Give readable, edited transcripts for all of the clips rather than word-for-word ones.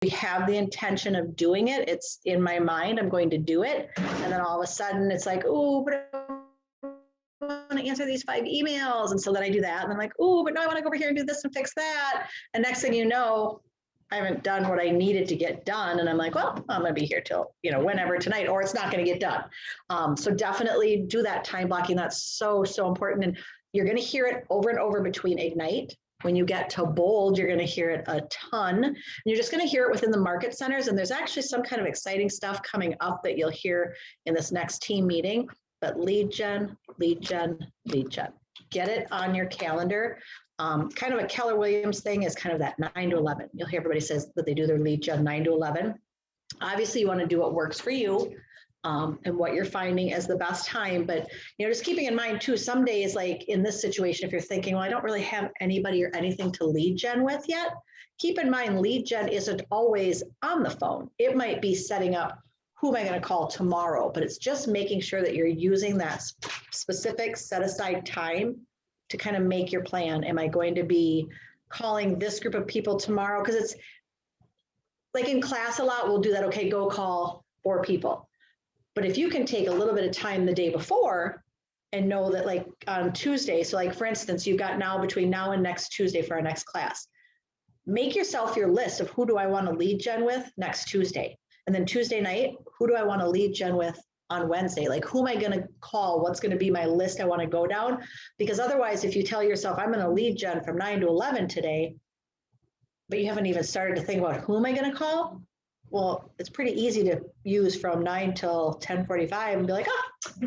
we have the intention of doing it. It's in my mind, I'm going to do it. And then all of a sudden it's like, oh, but I want to answer these 5 emails. And so then I do that. And I'm like, oh, but no, I want to go over here and do this and fix that. And next thing you know, I haven't done what I needed to get done. And I'm like, well, I'm going to be here till, whenever tonight, or it's not going to get done. So definitely do that time blocking. That's so, so important. And you're going to hear it over and over between Ignite. When you get to Bold, you're going to hear it a ton. And you're just going to hear it within the market centers. And there's actually some kind of exciting stuff coming up that you'll hear in this next team meeting. But lead gen, lead gen, lead gen. Get it on your calendar. Kind of a Keller Williams thing is kind of that 9 to 11. You'll hear everybody says that they do their lead gen 9 to 11. Obviously, you want to do what works for you. And what you're finding as the best time. But, just keeping in mind too, some days, like in this situation, if you're thinking, well, I don't really have anybody or anything to lead gen with yet, keep in mind, lead gen isn't always on the phone. It might be setting up, who am I going to call tomorrow? But it's just making sure that you're using that specific set aside time to kind of make your plan. Am I going to be calling this group of people tomorrow? Because it's like in class a lot, we'll do that. Okay, go call 4 people. But if you can take a little bit of time the day before and know that like on Tuesday, so like for instance, you've got now between now and next Tuesday for our next class, make yourself your list of who do I want to lead gen with next Tuesday. And then Tuesday night, who do I want to lead gen with on Wednesday? Like, who am I going to call? What's going to be my list I want to go down? Because otherwise, if you tell yourself, I'm going to lead gen from 9 to 11 today, but you haven't even started to think about who am I going to call? Well, it's pretty easy to use from 9 till 10:45 and be like,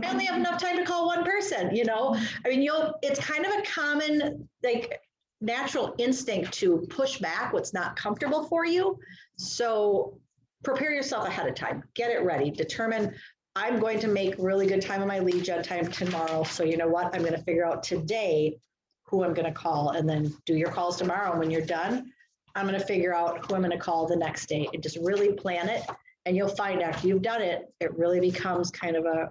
I only have enough time to call one person, I mean, it's kind of a common, like, natural instinct to push back what's not comfortable for you. So prepare yourself ahead of time, get it ready, determine, I'm going to make really good time on my lead gen time tomorrow. So you know what, I'm going to figure out today who I'm going to call, and then do your calls tomorrow. And when you're done, I'm going to figure out who I'm going to call the next day, and just really plan it. And you'll find after you've done it, it really becomes kind of a,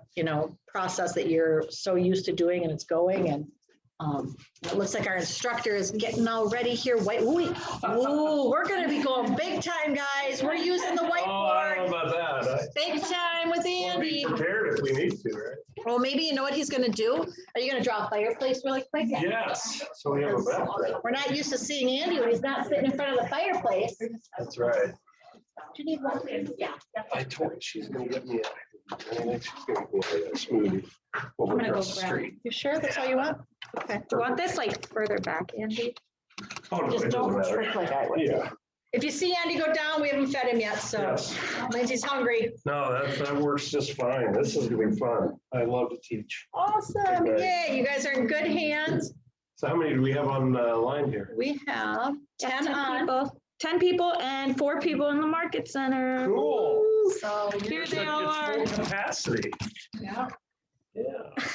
process that you're so used to doing, and it's going. And it looks like our instructor is getting all ready here. Wait, ooh, we're going to be going big time, guys. We're using the whiteboard. Oh, I don't know about that. Big time with Andy. We'll be prepared if we need to, right? Well, maybe you know what he's going to do? Are you going to draw a fireplace really quick? Yes. So we have a background. We're not used to seeing Andy when he's not sitting in front of the fireplace. That's right. Do you need one? Yeah. I told her she's going to get me I think she's going to get me a smoothie. I'm going to go grab. You sure that's all you want? Okay. Do you want this like further back, Andy? Oh, no, Just it doesn't don't matter. trick like I would. Yeah. If you see Andy go down, we haven't fed him yet, so Yes. Lindsay's hungry. No, that works just fine. This is going to be fun. I love to teach. Awesome. Okay. Yay, you guys are in good hands. So how many do we have on line here? We have 10 on. people. 10 people and 4 people in the market center. Cool. So Here It's they like are. it's full capacity. yeah. Yeah.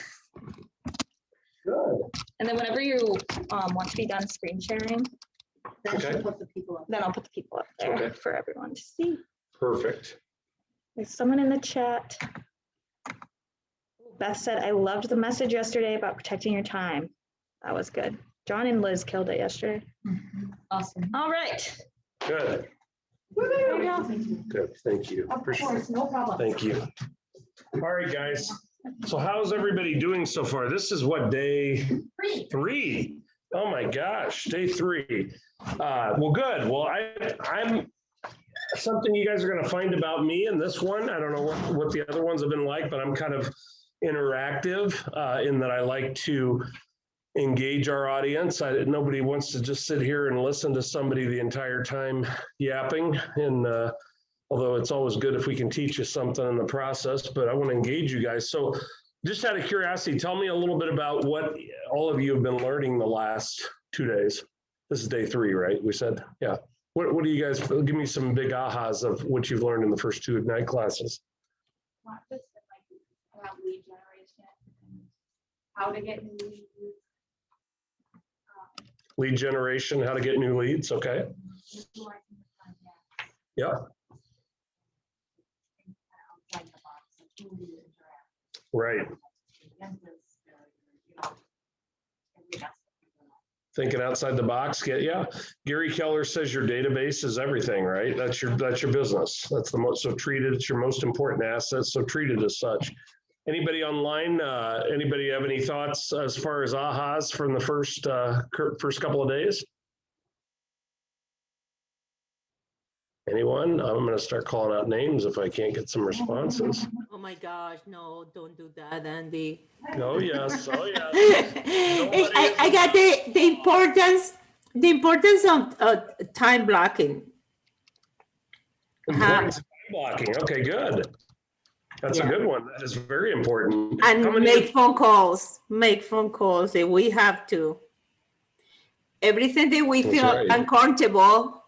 Good. And then whenever you want to be done screen sharing, Then she'll Okay. put the people up. then I'll put the people up there Okay. for everyone to see. Perfect. There's someone in the chat. Beth said, I loved the message yesterday about protecting your time. That was good. John and Liz killed it yesterday. Awesome. All right. Good. There you go. Good. Thank you. Of Appreciate course, it. no problem. Thank you. All right, guys. So how's everybody doing so far? This is what, day 3? Oh my gosh, day 3. Well, good. Well, I'm something you guys are going to find about me in this one. I don't know what the other ones have been like, but I'm kind of interactive in that I like to engage our audience. Nobody wants to just sit here and listen to somebody the entire time yapping. And although it's always good if we can teach you something in the process, but I want to engage you guys. So just out of curiosity, tell me a little bit about what all of you have been learning the last 2 days. This is day 3, right? We said, yeah. What do you guys, give me some big ahas of what you've learned in the first 2 Ignite classes. Around lead generation, how to get new leads. Lead generation, how to get new leads, okay? Yeah. Right. Thinking outside the box. Yeah. Gary Keller says your database is everything, right? That's your business. That's the most, so treat it, it's your most important asset. So treat it as such. Anybody online, anybody have any thoughts as far as ahas from the first couple of days? Anyone? I'm going to start calling out names if I can't get some responses. Oh my gosh, no, don't do that, Andy. Oh, yes. Oh, yes. I got the importance of time blocking. Importance of time blocking. Okay, good. That's a good one. That is very important. And How many- make phone calls if we have to. Everything that we That's feel right. uncomfortable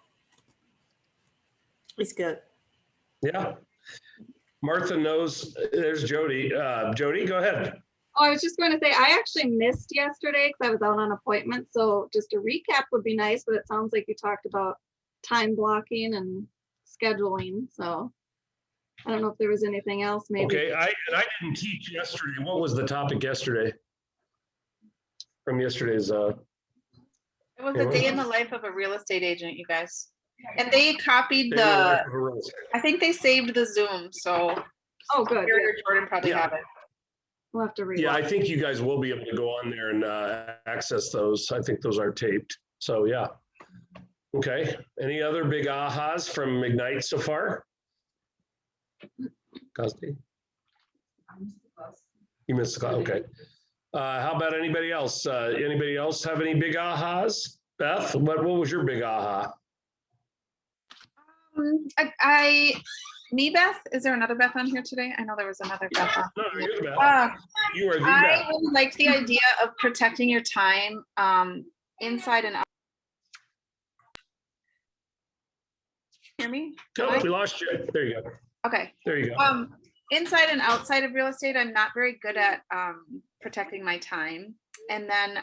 is good. Yeah. Martha knows. There's Jody. Jody, go ahead. Oh, I was just going to say, I actually missed yesterday because I was out on appointment. So just a recap would be nice, but it sounds like you talked about time blocking and scheduling. So I don't know if there was anything else maybe. Okay, I didn't teach yesterday. What was the topic yesterday? From yesterday's, It was a day in the life of a real estate agent, you guys. And they copied I think they saved the Zoom, so Oh, good. Gary or Jordan probably Yeah. have it. We'll have to read. yeah, I think you guys will be able to go on there and access those. I think those are taped. So, yeah. Okay, any other big ahas from Ignite so far? Cosby? You missed the class, okay. How about anybody else? Anybody else have any big ahas? Beth, what was your big aha? Me, Beth, is there another Beth on here today? I know there was another Beth on. No, you're the Beth. Uh, You are the I Beth. really liked the idea of protecting your time inside and out. Hear me? No, we lost you. There you go. Okay. There you go. Inside and outside of real estate, I'm not very good at protecting my time. And then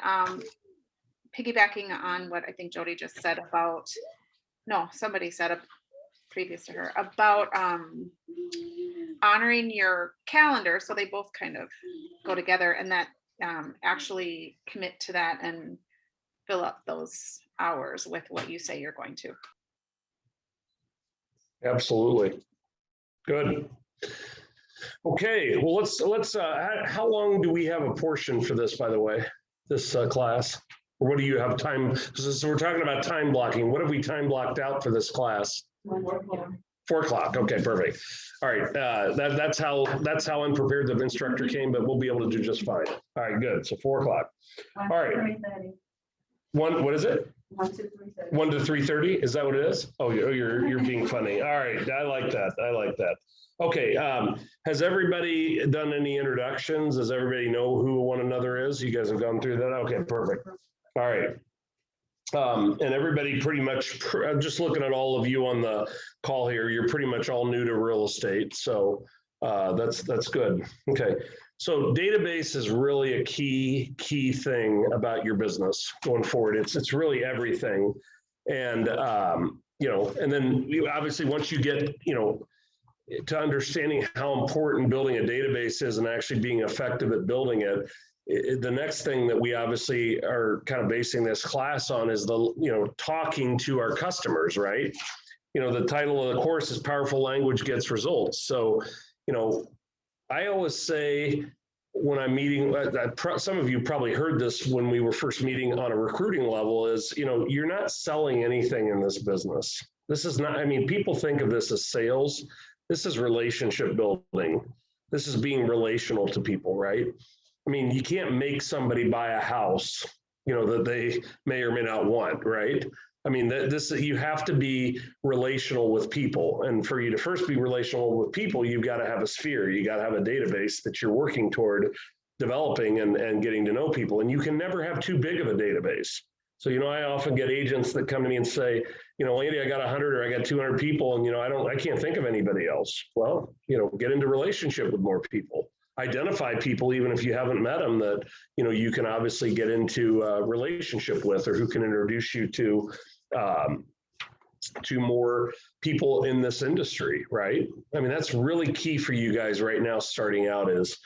piggybacking on what I think Jody just said about, no, somebody said up previous to her about honoring your calendar. So they both kind of go together, and that actually commit to that and fill up those hours with what you say you're going to. Absolutely. Good. Okay, well, let's how long do we have a portion for this, by the way, this class? Or what do you have time? So we're talking about time blocking. What have we time blocked out for this class? 4 o'clock. Okay, perfect. All right, that's how unprepared the instructor came, but we'll be able to do just fine. All right, good. So 4 o'clock. All right. What is it? 1 to 3:30. Is that what it is? Oh, you're being funny. All right, I like that. I like that. Okay, has everybody done any introductions? Does everybody know who one another is? You guys have gone through that? Okay, perfect. All right. And everybody pretty much, I'm just looking at all of you on the call here, you're pretty much all new to real estate. So that's good. Okay. So database is really a key thing about your business going forward. It's really everything. And, and then obviously once you get, to understanding how important building a database is and actually being effective at building it, the next thing that we obviously are kind of basing this class on is talking to our customers, right? The title of the course is Powerful Language Gets Results. So, I always say when I'm meeting, some of you probably heard this when we were first meeting on a recruiting level is, you're not selling anything in this business. This is not, people think of this as sales. This is relationship building. This is being relational to people, right? You can't make somebody buy a house, that they may or may not want, right? You have to be relational with people. And for you to first be relational with people, you've got to have a sphere. You got to have a database that you're working toward developing and getting to know people. And you can never have too big of a database. So, I often get agents that come to me and say, Andy, I got 100 or I got 200 people and, I can't think of anybody else. Well, get into relationship with more people. Identify people, even if you haven't met them, that, you can obviously get into a relationship with, or who can introduce you to more people in this industry, right? That's really key for you guys right now starting out is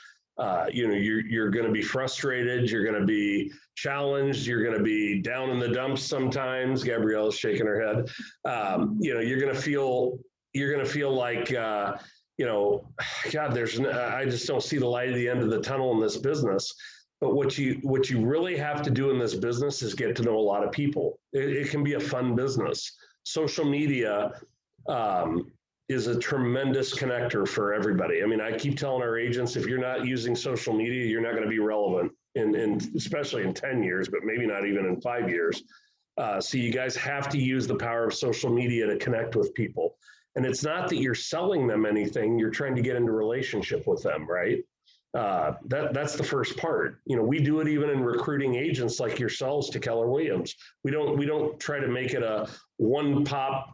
You're going to be frustrated. You're going to be challenged. You're going to be down in the dumps sometimes. Gabrielle's shaking her head. You're going to feel like, God, I just don't see the light at the end of the tunnel in this business. But what you really have to do in this business is get to know a lot of people. It can be a fun business. Social media is a tremendous connector for everybody. I mean, I keep telling our agents, if you're not using social media, you're not going to be relevant especially in 10 years, but maybe not even in 5 years. So you guys have to use the power of social media to connect with people. And it's not that you're selling them anything, you're trying to get into relationship with them, right? That's the first part. We do it even in recruiting agents like yourselves to Keller Williams. We don't try to make it a one pop,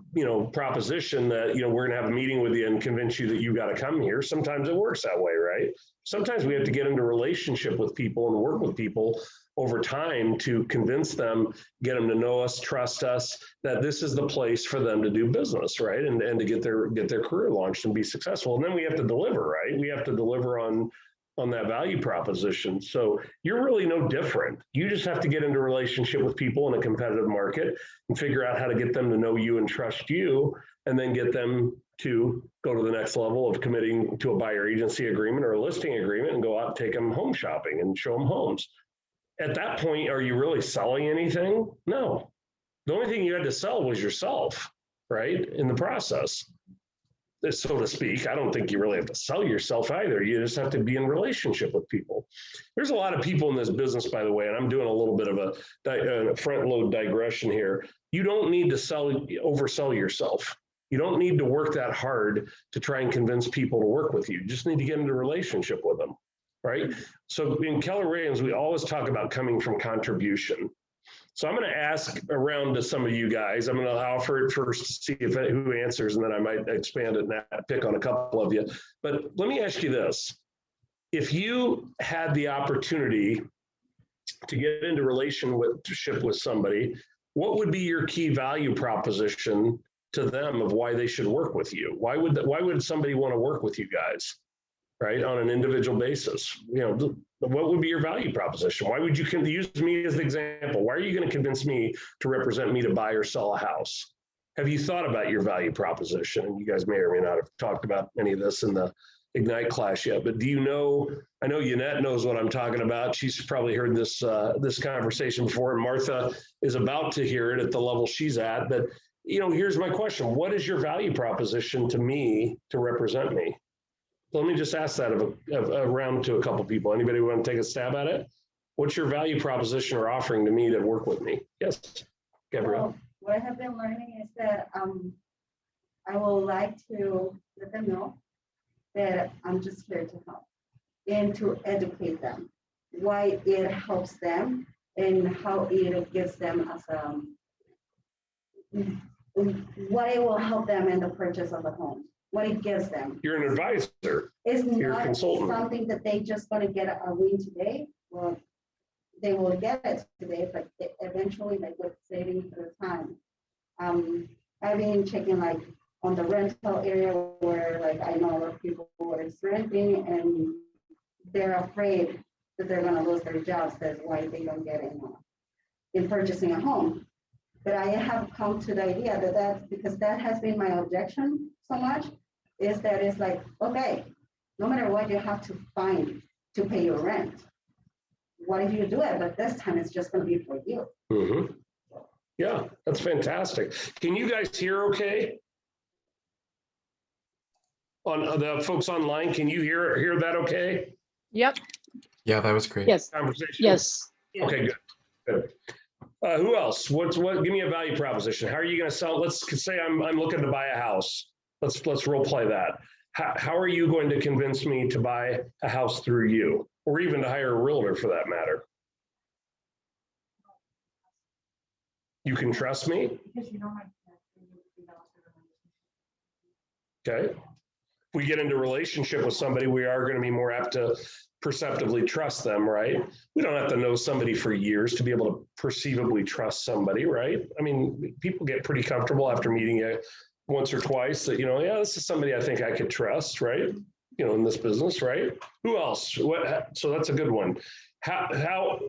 proposition that, we're gonna have a meeting with you and convince you that you got to come here. Sometimes it works that way, right? Sometimes we have to get into relationship with people and work with people over time to convince them, get them to know us, trust us, that this is the place for them to do business, right? And to get their career launched and be successful. And then we have to deliver, right? We have to deliver on that value proposition. So you're really no different. You just have to get into relationship with people in a competitive market and figure out how to get them to know you and trust you, and then get them to go to the next level of committing to a buyer agency agreement or a listing agreement and go out and take them home shopping and show them homes. At that point, are you really selling anything? No. The only thing you had to sell was yourself, right? In the process, so to speak. I don't think you really have to sell yourself either. You just have to be in relationship with people. There's a lot of people in this business, by the way, and I'm doing a little bit of a front load digression here. You don't need to oversell yourself. You don't need to work that hard to try and convince people to work with you. You just need to get into a relationship with them, right? So in Keller Williams, we always talk about coming from contribution. So I'm going to ask around to some of you guys. I'm going to offer it first to see who answers, and then I might expand it and pick on a couple of you. But let me ask you this. If you had the opportunity to get into relationship with somebody, what would be your key value proposition to them of why they should work with you? Why would somebody want to work with you guys, right, on an individual basis? What would be your value proposition? Why would you use me as the example? Why are you going to convince me to represent me to buy or sell a house? Have you thought about your value proposition? And you guys may or may not have talked about any of this in the Ignite class yet, but I know Yannette knows what I'm talking about. She's probably heard this conversation before, and Martha is about to hear it at the level she's at. But, here's my question. What is your value proposition to me to represent me? Let me just ask that around to a couple people. Anybody want to take a stab at it? What's your value proposition or offering to me to work with me? Yes, Gabrielle. Well, what I have been learning is that I will like to let them know that I'm just here to help and to educate them why it helps them and how it gives them as what it will help them in the purchase of a home. What it gives them. You're an advisor. It's You're a not consultant. something that they just going to get a win today. Well, they will get it today, but eventually, like with saving through time. I've been checking like on the rental area where like I know a lot of people who are renting and they're afraid that they're going to lose their jobs. That's why they don't get in purchasing a home. But I have come to the idea that because that has been my objection so much, is that it's like, okay, no matter what you have to find to pay your rent, what if you do it? But this time it's just going to be for you. Mm-hmm. Yeah, that's fantastic. Can you guys hear okay? On the folks online, can you hear that okay? Yep. Yeah, that was great. Yes. Conversation? Yes. Okay, good. Who else? What? Give me a value proposition. How are you going to sell? Let's say I'm looking to buy a house. Let's role play that. How are you going to convince me to buy a house through you, or even to hire a realtor for that matter? You can trust me? Because you know my. Okay. If we get into relationship with somebody, we are going to be more apt to perceptively trust them, right? We don't have to know somebody for years to be able to perceivably trust somebody, right? I mean, people get pretty comfortable after meeting you once or twice that, yeah, this is somebody I think I could trust, right? in this business, right? Who else? What? So that's a good one. How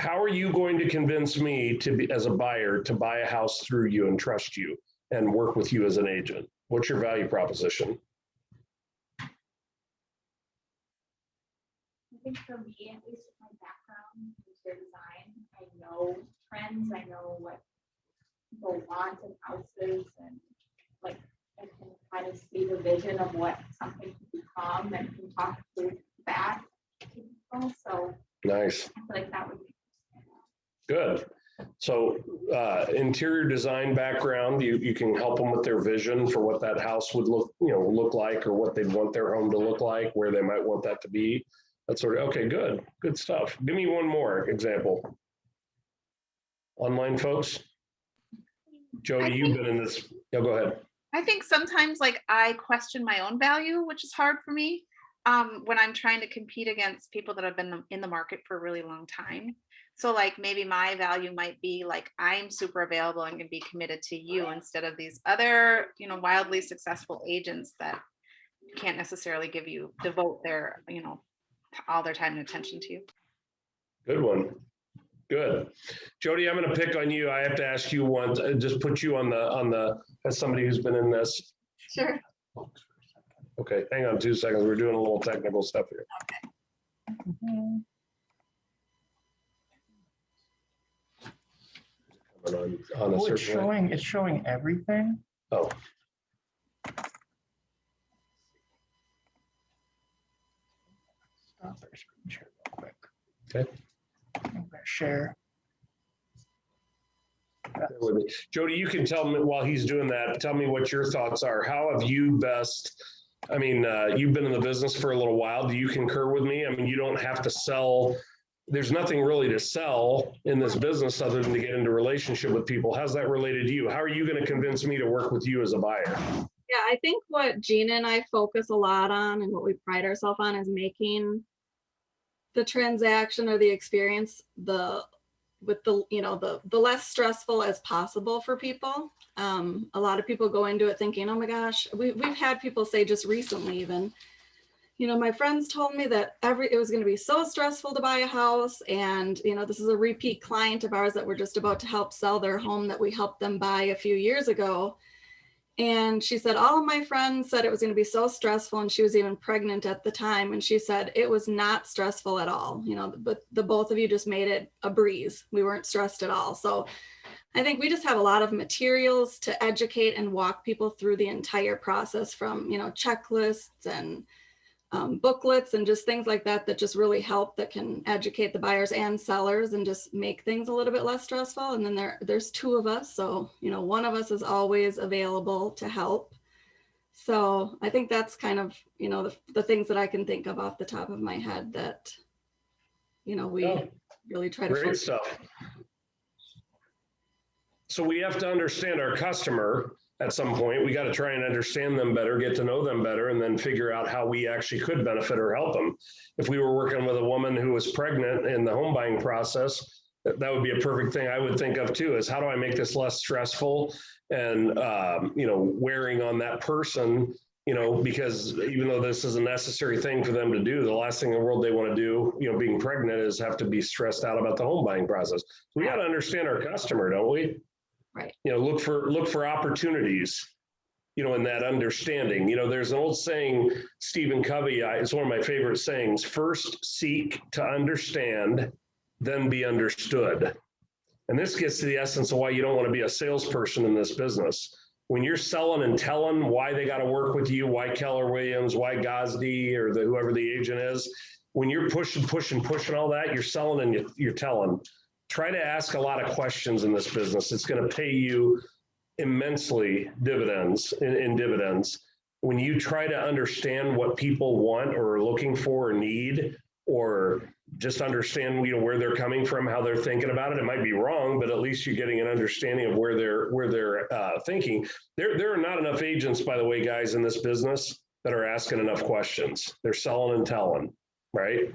are you going to convince me to be, as a buyer, to buy a house through you and trust you and work with you as an agent? What's your value proposition? I think for me, at least with my background in interior design, I know trends, I know what people want in houses, and like I can kind of see the vision of what something can become and can talk through back to people. So Nice. I feel like that would be Good. So interior design background, you can help them with their vision for what that house would look like, or what they'd want their home to look like, where they might want that to be. That's sort of, okay, good stuff. Give me one more example. Online folks. Jody, you've been in this. Yeah, go ahead. I think sometimes like I question my own value, which is hard for me when I'm trying to compete against people that have been in the market for a really long time. So like maybe my value might be like I'm super available and can be committed to you instead of these other, wildly successful agents that can't necessarily devote their, all their time and attention to you. Good one. Good. Jody, I'm going to pick on you. I have to ask you one, just put you on the, as somebody who's been in this. Sure. Okay, hang on 2 seconds. We're doing a little technical stuff here. On a Oh, certain- it's showing everything? Oh, Stop our screen share real quick. okay. I'm gonna share. Bear with me. Jody, you can tell me while he's doing that, tell me what your thoughts are. How have you best, you've been in the business for a little while. Do you concur with me? I mean, you don't have to sell. There's nothing really to sell in this business other than to get into relationship with people. How's that related to you? How are you going to convince me to work with you as a buyer? Yeah, I think what Gina and I focus a lot on and what we pride ourselves on is making the transaction or the experience the less stressful as possible for people. A lot of people go into it thinking, oh my gosh, we've had people say just recently even, my friends told me that it was going to be so stressful to buy a house. And, this is a repeat client of ours that we're just about to help sell their home that we helped them buy a few years ago. And she said, all of my friends said it was going to be so stressful. And she was even pregnant at the time. And she said, it was not stressful at all, but the both of you just made it a breeze. We weren't stressed at all. So I think we just have a lot of materials to educate and walk people through the entire process from, checklists and booklets and just things like that just really help, that can educate the buyers and sellers and just make things a little bit less stressful. And then there's two of us. So, one of us is always available to help. So I think that's kind of, the things that I can think of off the top of my head that, we really try to Great focus. stuff. So we have to understand our customer at some point. We got to try and understand them better, get to know them better, and then figure out how we actually could benefit or help them. If we were working with a woman who was pregnant in the home buying process, that would be a perfect thing I would think of too, is how do I make this less stressful and, wearing on that person, because even though this is a necessary thing for them to do, the last thing in the world they want to do, being pregnant, is have to be stressed out about the home buying process. So we got to understand our customer, don't we? Right. Look for opportunities, in that understanding. There's an old saying, Stephen Covey, it's one of my favorite sayings: first seek to understand, then be understood. And this gets to the essence of why you don't want to be a salesperson in this business. When you're selling and telling why they got to work with you, why Keller Williams, why Gosdy, or whoever the agent is, when you're pushing all that, you're selling and you're telling. Try to ask a lot of questions in this business. It's going to pay you immensely dividends in dividends. When you try to understand what people want or are looking for or need, or just understand, where they're coming from, how they're thinking about it. It might be wrong, but at least you're getting an understanding of where they're thinking. There are not enough agents, by the way, guys, in this business that are asking enough questions. They're selling and telling, right?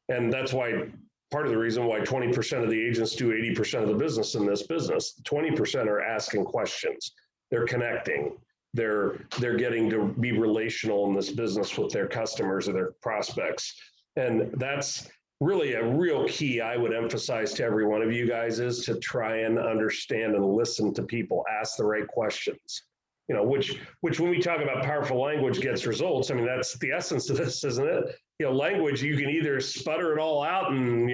And that's why part of the reason why 20% of the agents do 80% of the business in this business. 20% are asking questions. They're connecting. they're getting to be relational in this business with their customers or their prospects. And that's really a real key I would emphasize to every one of you guys, is to try and understand and listen to people, ask the right questions. You know, which when we talk about powerful language gets results, I mean, that's the essence of this, isn't it? You know, language, you can either sputter it all out and,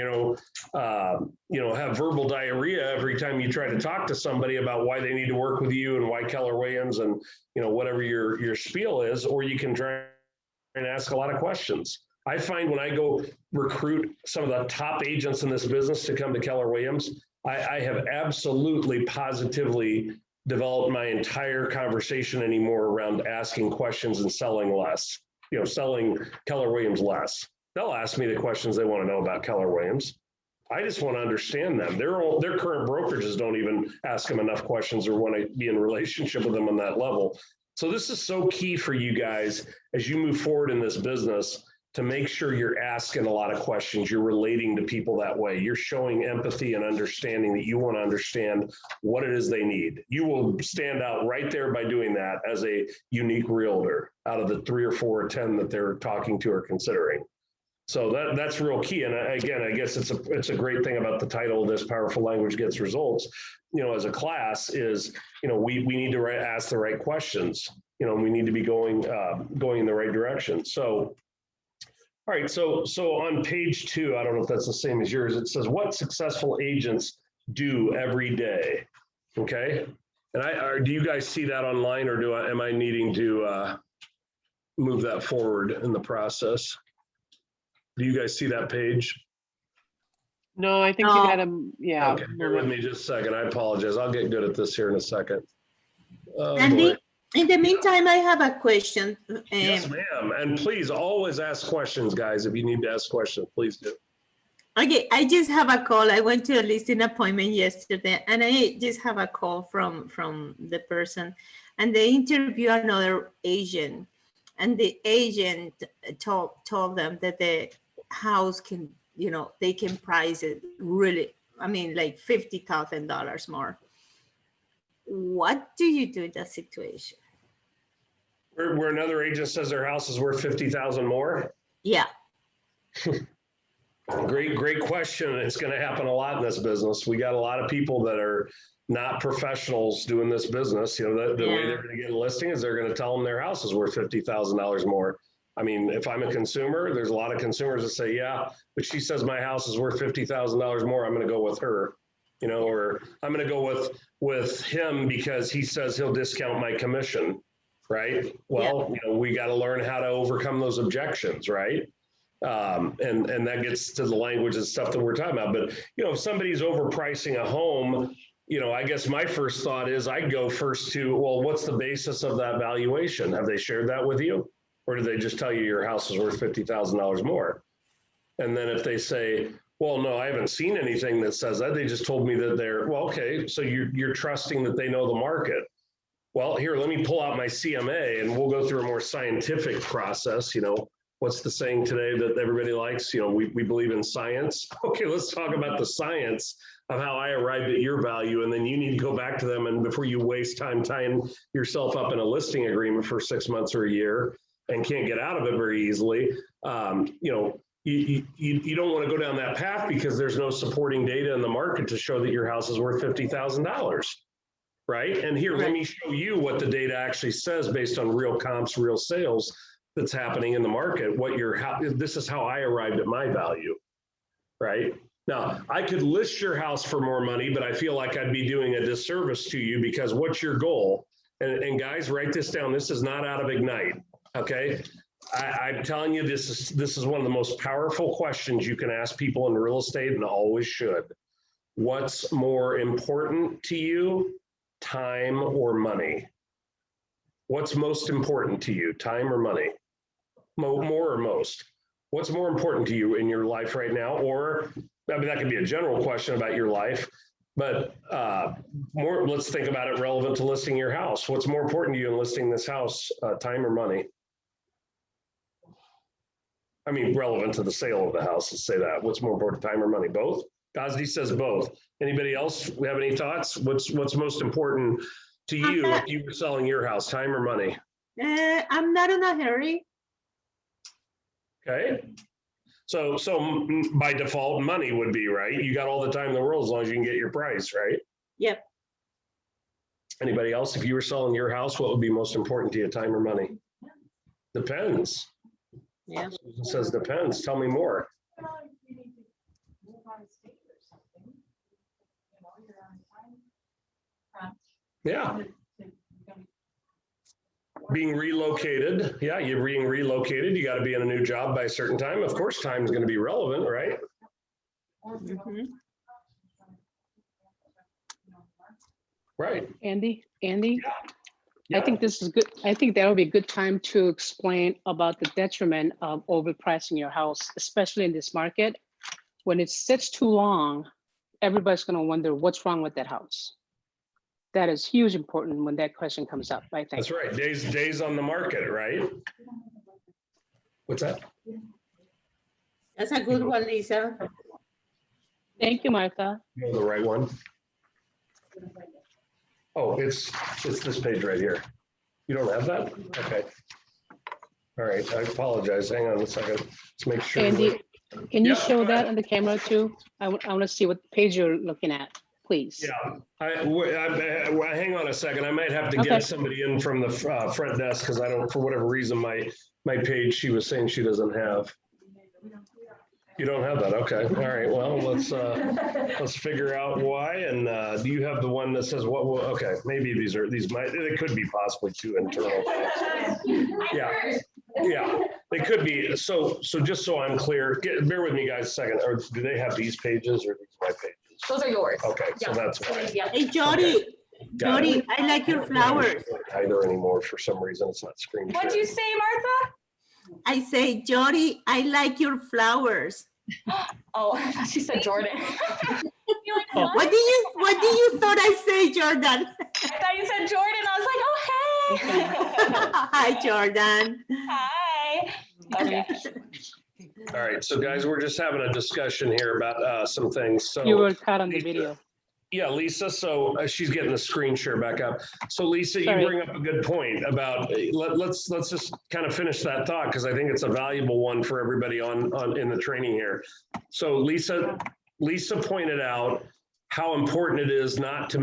have verbal diarrhea every time you try to talk to somebody about why they need to work with you and why Keller Williams and, whatever your spiel is, or you can try and ask a lot of questions. I find when I go recruit some of the top agents in this business to come to Keller Williams, I have absolutely positively developed my entire conversation anymore around asking questions and selling less, selling Keller Williams less. They'll ask me the questions they want to know about Keller Williams. I just want to understand them. Their current brokerages don't even ask them enough questions or want to be in a relationship with them on that level. So this is so key for you guys as you move forward in this business, to make sure you're asking a lot of questions, you're relating to people that way, you're showing empathy and understanding that you want to understand what it is they need. You will stand out right there by doing that as a unique realtor out of the 3 or 4 or 10 that they're talking to or considering. So that's real key. And again, I guess it's a great thing about the title of this, Powerful Language Gets Results, as a class is, we need to ask the right questions, we need to be going in the right direction. So, all right, so on page 2, I don't know if that's the same as yours, it says what successful agents do every day. Okay. And do you guys see that online, or am I needing to move that forward in the process? Do you guys see that page? No, I think you got to, yeah. Okay, bear with me just a second. I apologize. I'll get good at this here in a second. Oh, Andy, boy. in the meantime, I have a question. Yes, ma'am. And please always ask questions, guys. If you need to ask questions, please do. Okay, I just have a call. I went to a listing appointment yesterday, and I just have a call from the person, and they interview another agent, and the agent told them that the house can, they can price it really, like $50,000 more. What do you do in that situation? Where another agent says their house is worth $50,000 more? Yeah. Great question. It's going to happen a lot in this business. We got a lot of people that are not professionals doing this business. The way they're going to get a listing is they're going to tell them their house is worth $50,000 more. I mean, if I'm a consumer, there's a lot of consumers that say, yeah, but she says my house is worth $50,000 more. I'm going to go with her, or I'm going to go with him because he says he'll discount my commission. Right. Well, we got to learn how to overcome those objections. Right. And that gets to the language and stuff that we're talking about. But, if somebody's overpricing a home, I guess my first thought is I'd go first to, well, what's the basis of that valuation? Have they shared that with you? Or did they just tell you your house is worth $50,000 more? And then if they say, well, no, I haven't seen anything that says that. They just told me that okay, so you're trusting that they know the market. Well, here, let me pull out my CMA and we'll go through a more scientific process. What's the saying today that everybody likes? We believe in science. Okay, let's talk about the science of how I arrived at your value. And then you need to go back to them. And before you waste time tying yourself up in a listing agreement for 6 months or a year and can't get out of it very easily, you don't want to go down that path because there's no supporting data in the market to show that your house is worth $50,000. Right. And here, let me show you what the data actually says based on real comps, real sales that's happening in the market. This is how I arrived at my value. Right. Now, I could list your house for more money, but I feel like I'd be doing a disservice to you because what's your goal? And guys, write this down. This is not out of Ignite. Okay. I'm telling you, this is one of the most powerful questions you can ask people in real estate, and always should. What's more important to you? Time or money? What's most important to you, time or money? More or most? What's more important to you in your life right now? Or that could be a general question about your life, but let's think about it relevant to listing your house. What's more important to you in listing this house, time or money? Relevant to the sale of the house, let's say that. What's more important, time or money? Both? Gazdi says both. Anybody else have any thoughts? What's most important To you, if you were selling your house, time or money? I'm not in a hurry. Okay. So by default, money would be, right? You got all the time in the world as long as you can get your price, right? Yep. Anybody else? If you were selling your house, what would be most important to you, time or money? Depends. Yeah. Susan says depends. Tell me more. Yeah. Being relocated. Yeah, you're being relocated. You got to be in a new job by a certain time. Of course, time is going to be relevant, right? Mhm. Right. Andy, Yeah. I think this is good. I think that would be a good time to explain about the detriment of overpricing your house, especially in this market. When it sits too long, everybody's going to wonder what's wrong with that house. That is huge important when that question comes up, I think. That's right. Days on the market, right? What's that? That's a good one, Lisa. Thank you, Martha. You know the right one? Oh, it's this page right here. You don't have that? Okay. All right, I apologize. Hang on a second. Let's make sure. Andy, can you Yeah, show go that ahead. on the camera too? I want to see what page you're looking at, please. Yeah, hang on a second. I might have to Okay. get somebody in from the front desk because I don't, for whatever reason, my page she was saying she doesn't have. You don't have that? Okay. All right. Well, let's figure out why. And do you have the one that says what? Okay, maybe these might, they could be possibly two internal. Yeah. Yeah, they could be. So just so I'm clear, bear with me guys a second. Or do they have these pages or these my pages? Those are yours. Okay, so that's why. Hey, Jody, Got it. Jody, I like your flowers. Either anymore for some reason it's not screen What'd you sharing. say, Martha? I say, Jody, I like your flowers. Oh, I thought she said Jordan. You're like, what? What do you thought I say, Jordan? I thought you said Jordan. I was like, oh, hey. Hi, Jordan. Hi. Okay. All right, so guys, we're just having a discussion here about some things. So You were caught on the Lisa- video. Yeah, Lisa, so she's getting the screen share back up. So Lisa, Sorry. you bring up a good point about, let's just kind of finish that thought because I think it's a valuable one for everybody on in the training here. So Lisa pointed out how important it is not to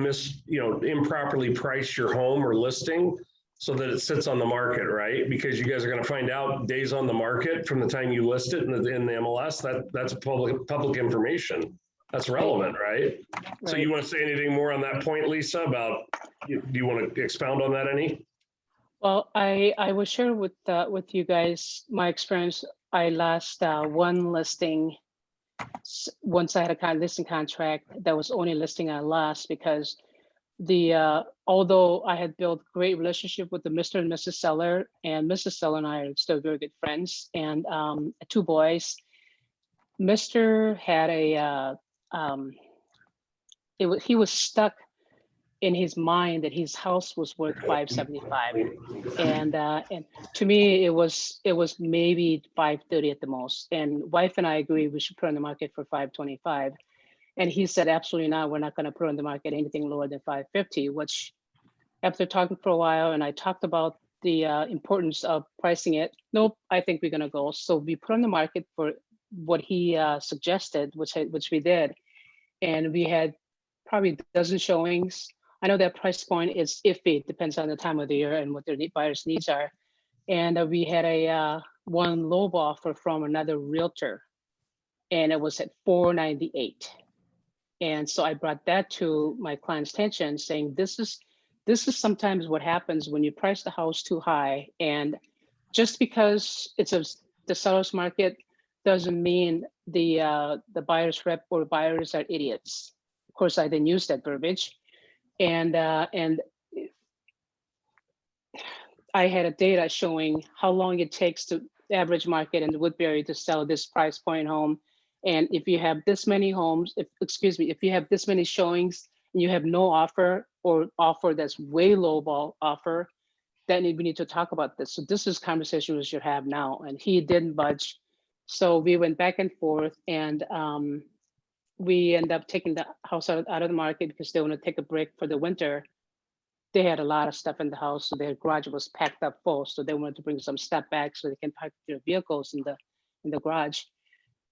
improperly price your home or listing so that it sits on the market, right? Because you guys are going to find out days on the market from the time you list it in the MLS, that's public information. That's relevant, right? So you want to say anything more on that point, Lisa, about, do you want to expound on that any? Well, I will share with you guys my experience. I lost one listing once I had a listing contract that was only listing I lost because although I had built great relationship with the Mr. and Mrs. Seller, and Mrs. Seller and I are still very good friends, and two boys. Mr. had he was stuck in his mind that his house was worth $575, and to me it was maybe $530 at the most. And wife and I agreed we should put on the market for $525, and he said absolutely not. We're not going to put on the market anything lower than $550. Which, after talking for a while, and I talked about the importance of pricing it. Nope, I think we're going to go. So we put on the market for what he suggested, which we did, and we had probably a dozen showings. I know that price point is iffy, depends on the time of the year and what their buyers' needs are. And we had a one low offer from another realtor, and it was at $498. And so I brought that to my client's attention, saying this is sometimes what happens when you price the house too high, and just because it's the seller's market doesn't mean the buyer's rep or buyers are idiots. Of course, I didn't use that verbiage, and I had a data showing how long it takes to the average market in the Woodbury to sell this price point home. And if you have this many homes, if you have this many showings and you have no offer or offer that's way lowball offer, then we need to talk about this. So this is conversation we should have now. And he didn't budge. So we went back and forth, and we end up taking the house out of the market because they want to take a break for the winter. they had a lot of stuff in the house, so their garage was packed up full. So they wanted to bring some stuff back so they can park their vehicles in the garage.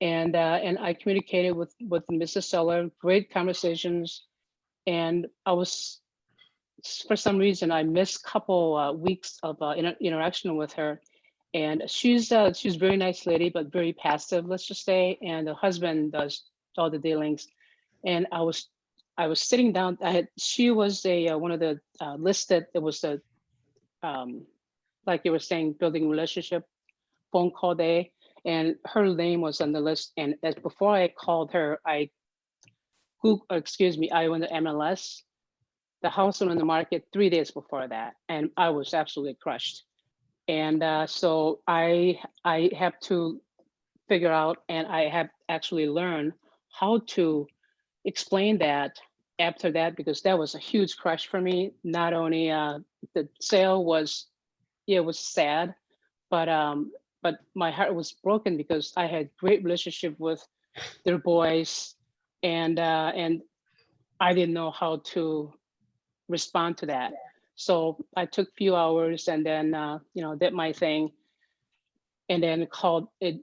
And I communicated with Mrs. Seller, great conversations. And I was, for some reason, I missed a couple weeks of interaction with her. And she's a very nice lady, but very passive, let's just say. And the husband does all the dealings. And I was sitting down. She was one of the listed. It was a like you were saying, building relationship phone call day, and her name was on the list. And before I called her, I went to MLS. The house went on the market 3 days before that, and I was absolutely crushed. And so I have to figure out, and I have actually learned how to explain that after that, because that was a huge crush for me. Not only the sale was, it was sad, but my heart was broken because I had great relationship with their boys, and I didn't know how to respond to that. So I took a few hours and then did my thing, and then called it.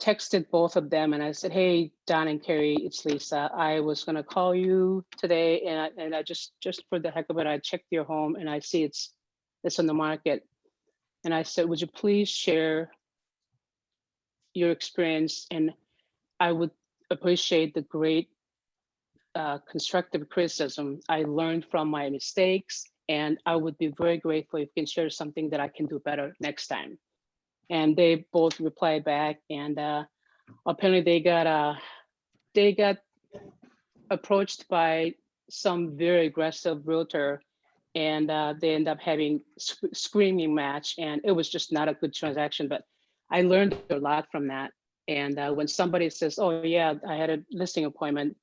Texted both of them, and I said, "Hey, Don and Carrie, it's Lisa. I was gonna call you today, and I just for the heck of it, I checked your home and I see it's on the market." And I said, "Would you please share your experience? And I would appreciate the great constructive criticism I learned from my mistakes, and I would be very grateful if you can share something that I can do better next time." And they both replied back, and apparently they got approached by some very aggressive realtor, and they end up having screaming match, and it was just not a good transaction. But I learned a lot from that. And when somebody says, "Oh yeah, I had a listing appointment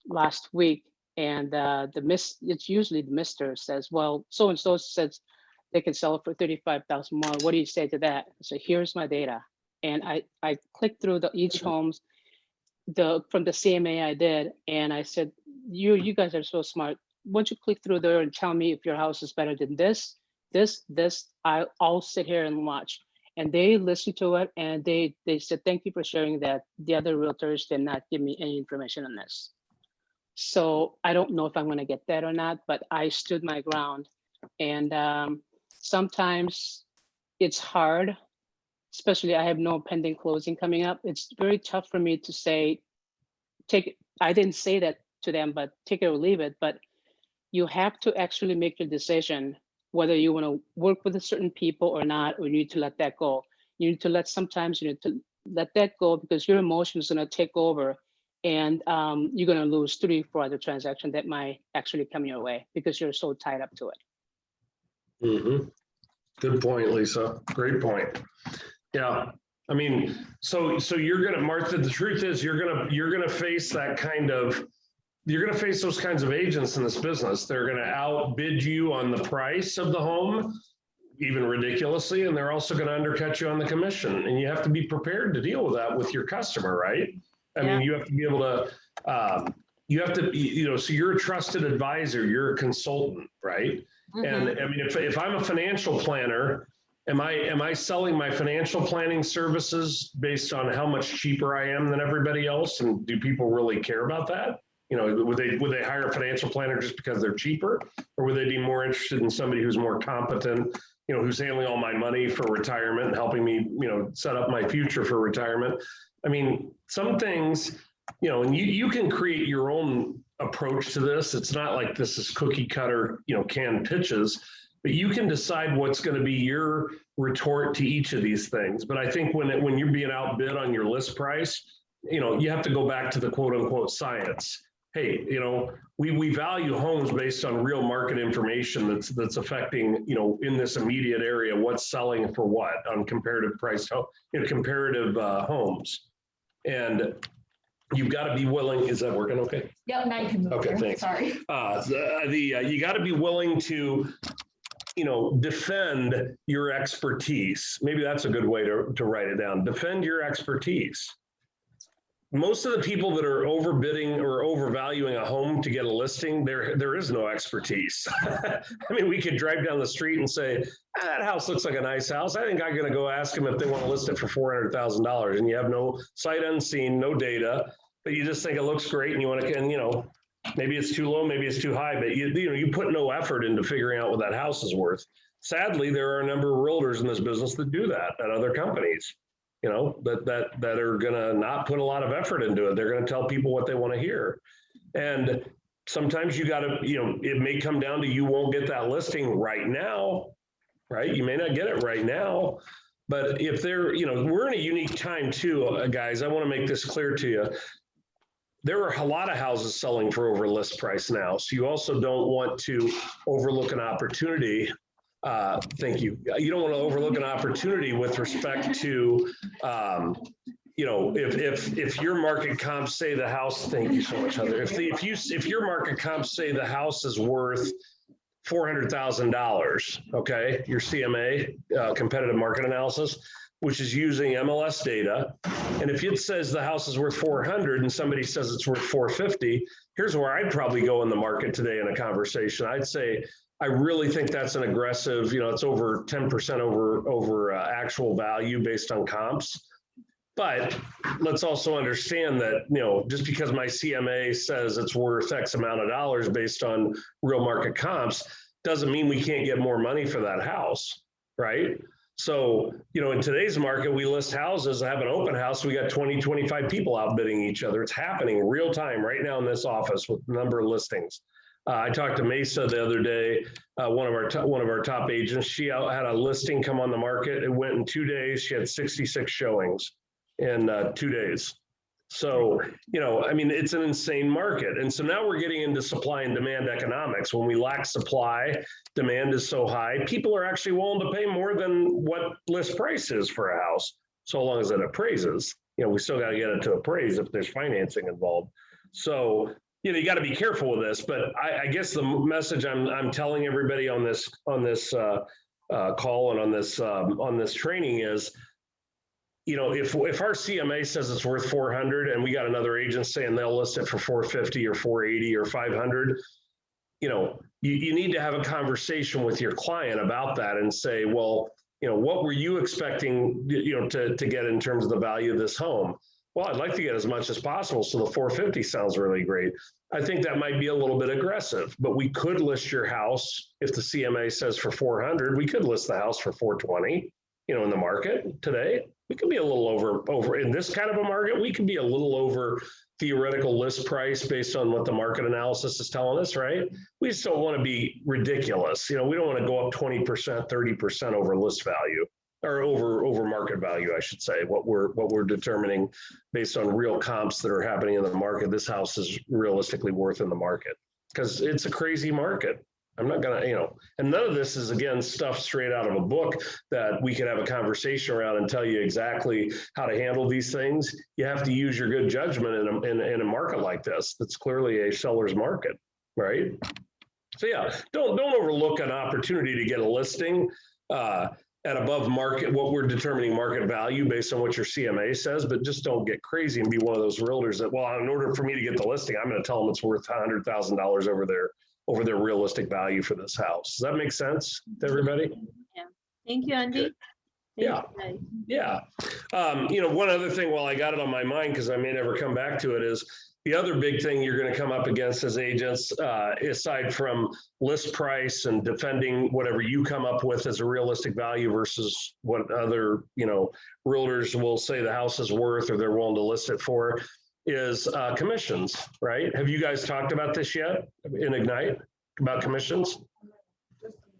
last week," and it's usually the Mr. says, "Well, so and so says they can sell it for 35,000 more. What do you say to that?" So here's my data. And I clicked through each homes from the CMA I did. And I said, you guys are so smart. Why don't you click through there and tell me if your house is better than this. I'll sit here and watch. And they listened to it, and they said, "Thank you for sharing that. The other realtors did not give me any information on this." So I don't know if I'm gonna get that or not, but I stood my ground. And sometimes it's hard, especially I have no pending closing coming up. It's very tough for me to say, I didn't say that to them, but take it or leave it. But you have to actually make your decision whether you want to work with a certain people or not, or you need to let that go. Sometimes you need to let that go, because your emotions are going to take over, and you're going to lose 3 or 4 other transactions that might actually come your way because you're so tied up to it. Mm-hmm. Good point, Lisa. Great point. Yeah. I mean, so you're gonna, Martha, the truth is you're gonna face that you're gonna face those kinds of agents in this business. They're gonna outbid you on the price of the home, even ridiculously, and they're also gonna undercut you on the commission. And you have to be prepared to deal with that with your customer, right? I mean, you have to be able to, so you're a trusted advisor, you're a consultant, right? Mm-hmm. And I mean, if I'm a financial planner, am I selling my financial planning services based on how much cheaper I am than everybody else? And do people really care about that? Would they hire a financial planner just because they're cheaper, or would they be more interested in somebody who's more competent, who's handling all my money for retirement and helping me, set up my future for retirement? I mean, some things, and you can create your own approach to this. It's not like this is cookie cutter, canned pitches, but you can decide what's going to be your retort to each of these things. But I think when you're being outbid on your list price, you have to go back to the quote unquote science. Hey, we value homes based on real market information that's affecting, in this immediate area, what's selling for what on comparative price, comparative homes. And you've got to be willing. Is that working okay? Yep, now you can move. Okay, here. thanks. Sorry. You got to be willing to, defend your expertise. Maybe that's a good way to write it down. Defend your expertise. most of the people that are overbidding or overvaluing a home to get a listing, there is no expertise. I mean, we could drive down the street and say, that house looks like a nice house. I think I'm going to go ask them if they want to list it for $400,000. And you have no sight unseen, no data, but you just think it looks great and you want to, and maybe it's too low, maybe it's too high, but you put no effort into figuring out what that house is worth. Sadly, there are a number of realtors in this business that do that at other companies. That are going to not put a lot of effort into it. They're going to tell people what they want to hear. And sometimes you got to, it may come down to you won't get that listing right now, right? You may not get it right now. But if they're, we're in a unique time too, guys. I want to make this clear to you. There are a lot of houses selling for over list price now. So you also don't want to overlook an opportunity. Thank you. You don't want to overlook an opportunity with respect to, if your market comps say the house, thank you so much, Heather. If your market comps say the house is worth $400,000, okay, your CMA, competitive market analysis, which is using MLS data. And if it says the house is worth 400 and somebody says it's worth 450, here's where I'd probably go in the market today in a conversation. I'd say, I really think that's an aggressive, it's over 10% over actual value based on comps. But let's also understand that, just because my CMA says it's worth X amount of dollars based on real market comps, doesn't mean we can't get more money for that house, right? So, in today's market, we list houses, I have an open house, we got 20, 25 people outbidding each other. It's happening real time right now in this office with a number of listings. I talked to Mesa the other day, one of our top agents. She had a listing come on the market. It went in 2 days. She had 66 showings in 2 days. So, it's an insane market. And so now we're getting into supply and demand economics. When we lack supply, demand is so high, people are actually willing to pay more than what list price is for a house, so long as it appraises. We still got to get it to appraise if there's financing involved. So, you got to be careful with this, but I guess the message I'm telling everybody on this call and on this training is, if our CMA says it's worth 400 and we got another agent saying they'll list it for 450 or 480 or 500, you need to have a conversation with your client about that and say, well, what were you expecting, to get in terms of the value of this home? Well, I'd like to get as much as possible. So the 450 sounds really great. I think that might be a little bit aggressive, but we could list your house. If the CMA says for 400, we could list the house for 420, in the market today. We could be a little over in this kind of a market. We could be a little over theoretical list price based on what the market analysis is telling us, right? We just don't want to be ridiculous. We don't want to go up 20%, 30% over list value. Or over market value, I should say, what we're determining based on real comps that are happening in the market. This house is realistically worth in the market because it's a crazy market. I'm not going to, and none of this is, again, stuff straight out of a book that we could have a conversation around and tell you exactly how to handle these things. You have to use your good judgment in a market like this. That's clearly a seller's market, right? So yeah, don't overlook an opportunity to get a listing at above market, what we're determining market value based on what your CMA says, but just don't get crazy and be one of those realtors that, well, in order for me to get the listing, I'm going to tell them it's worth $100,000 over their realistic value for this house. Does that make sense to everybody? Yeah. Thank you, Andy. Yeah. One other thing while I got it on my mind, because I may never come back to it, is the other big thing you're going to come up against as agents, aside from list price and defending whatever you come up with as a realistic value versus what other, realtors will say the house is worth or they're willing to list it for, is commissions, right? Have you guys talked about this yet in Ignite, about commissions?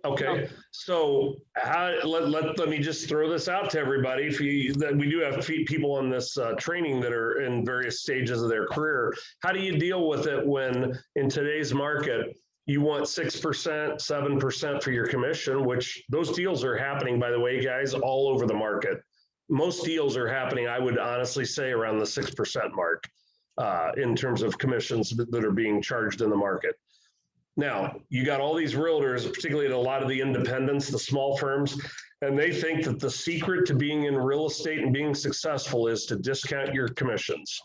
Okay, so let me just throw this out to everybody. We do have people on this training that are in various stages of their career. How do you deal with it when in today's market, you want 6%, 7% for your commission, which those deals are happening, by the way, guys, all over the market. Most deals are happening, I would honestly say, around the 6% mark in terms of commissions that are being charged in the market. Now, you got all these realtors, particularly at a lot of the independents, the small firms, and they think that the secret to being in real estate and being successful is to discount your commissions.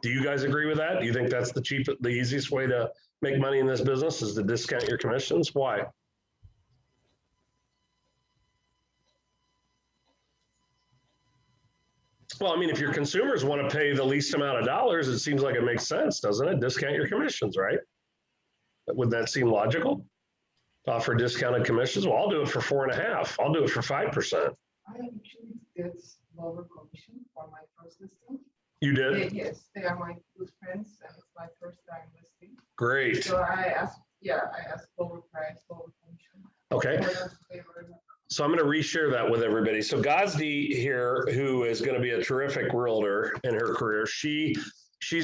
Do you guys agree with that? Do you think that's the cheapest, the easiest way to make money in this business is to discount your commissions? Why? Well, I mean, if your consumers want to pay the least amount of dollars, it seems like it makes sense, doesn't it? Discount your commissions, right? Would that seem logical? Offer discounted commissions? Well, I'll do it for 4.5. I'll do it for 5%. I actually did lower commission for my first listing. You did? Yes, they are my good friends and it's my first time listing. Great. So I asked lower price, lower commission. Okay. So I'm going to reshare that with everybody. So Gazdi here, who is going to be a terrific realtor in her career, she's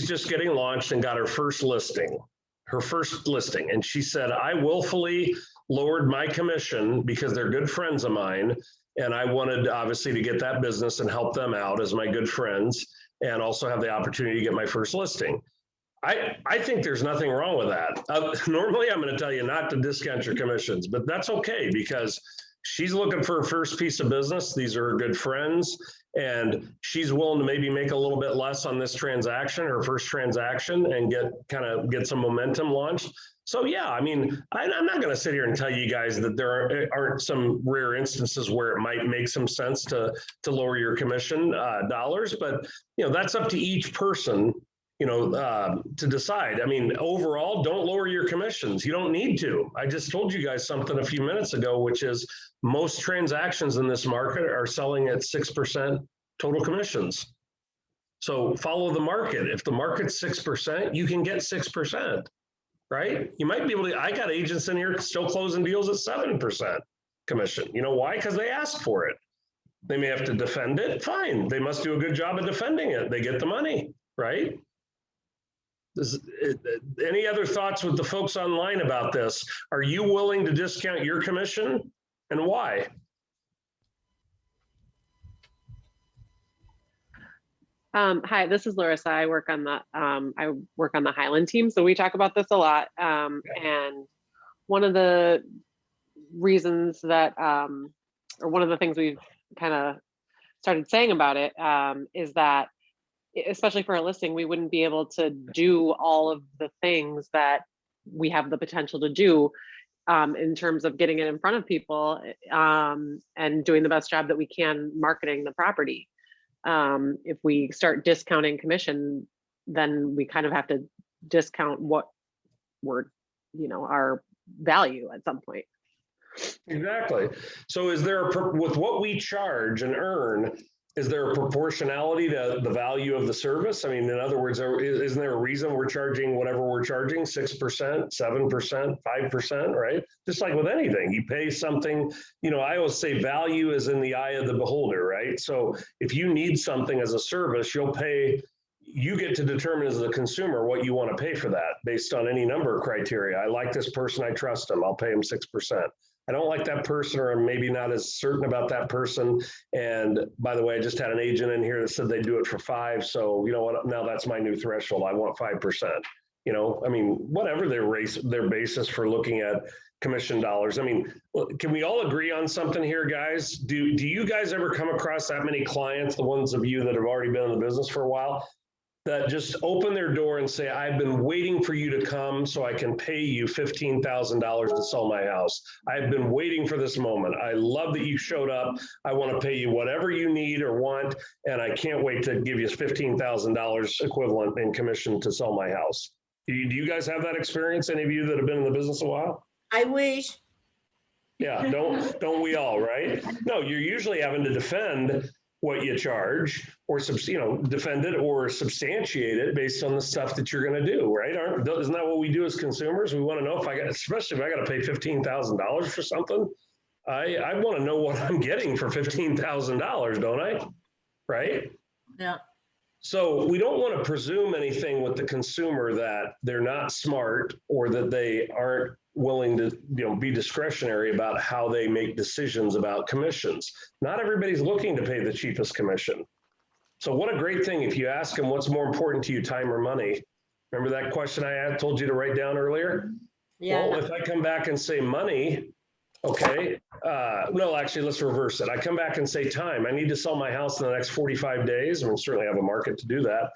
just getting launched and got her first listing. And she said, I willfully lowered my commission because they're good friends of mine. And I wanted obviously to get that business and help them out as my good friends and also have the opportunity to get my first listing. I think there's nothing wrong with that. Normally, I'm going to tell you not to discount your commissions, but that's okay because she's looking for her first piece of business. These are her good friends, and she's willing to maybe make a little bit less on this transaction, her first transaction, and get some momentum launched. So yeah, I mean, I'm not going to sit here and tell you guys that there aren't some rare instances where it might make some sense to lower your commission dollars, but that's up to each person. To decide. I mean, overall, don't lower your commissions. You don't need to. I just told you guys something a few minutes ago, which is most transactions in this market are selling at 6% total commissions. So follow the market. If the market's 6%, you can get 6%, right? You might be able to, I got agents in here still closing deals at 7% commission. You know why? Because they asked for it. They may have to defend it. Fine. They must do a good job of defending it. They get the money, right? Any other thoughts with the folks online about this? Are you willing to discount your commission and why? Hi, this is Larissa. I work on the Highland team, so we talk about this a lot. And one of the reasons that, or one of the things we've kind of started saying about it is that, especially for a listing, we wouldn't be able to do all of the things that we have the potential to do in terms of getting it in front of people and doing the best job that we can marketing the property. If we start discounting commission, then we kind of have to discount what our value at some point. Exactly. So is there, with what we charge and earn, is there a proportionality to the value of the service? I mean, in other words, isn't there a reason we're charging whatever we're charging, 6%, 7%, 5%, right? Just like with anything, you pay something, I always say value is in the eye of the beholder, right? So if you need something as a service, you get to determine as the consumer what you want to pay for that based on any number of criteria. I like this person, I trust them, I'll pay them 6%. I don't like that person, or I'm maybe not as certain about that person. And by the way, I just had an agent in here that said they'd do it for 5. So you know what? Now that's my new threshold. I want 5%. I mean, whatever their basis for looking at commission dollars. I mean, can we all agree on something here, guys? Do you guys ever come across that many clients, the ones of you that have already been in the business for a while, that just open their door and say, I've been waiting for you to come so I can pay you $15,000 to sell my house. I've been waiting for this moment. I love that you showed up. I want to pay you whatever you need or want, and I can't wait to give you $15,000 equivalent in commission to sell my house. Do you guys have that experience? Any of you that have been in the business a while? I wish. Yeah, don't we all, right? No, you're usually having to defend what you charge, or defend it or substantiate it based on the stuff that you're going to do, right? Isn't that what we do as consumers? We want to know especially if I got to pay $15,000 for something, I want to know what I'm getting for $15,000, don't I? Right? Yeah. So we don't want to presume anything with the consumer that they're not smart or that they aren't willing to be discretionary about how they make decisions about commissions. Not everybody's looking to pay the cheapest commission. So what a great thing if you ask them what's more important to you, time or money. Remember that question I told you to write down earlier? Yeah. Well, if I come back and say money, okay, no, actually, let's reverse it. I come back and say time. I need to sell my house in the next 45 days. I mean, certainly have a market to do that.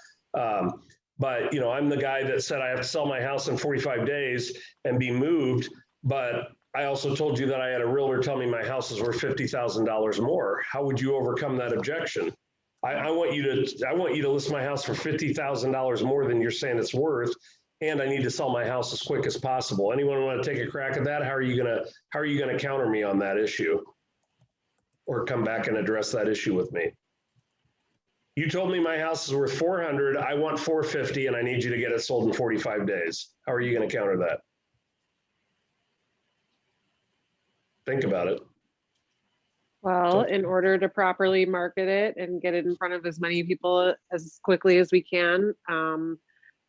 but I'm the guy that said I have to sell my house in 45 days and be moved. But I also told you that I had a realtor tell me my house is worth $50,000 more. How would you overcome that objection? I want you to list my house for $50,000 more than you're saying it's worth, and I need to sell my house as quick as possible. Anyone want to take a crack at that? How are you gonna counter me on that issue, or come back and address that issue with me? You told me my house is worth 400. I want 450, and I need you to get it sold in 45 days. How are you going to counter that? Think about it. Well, in order to properly market it and get it in front of as many people as quickly as we can, I'm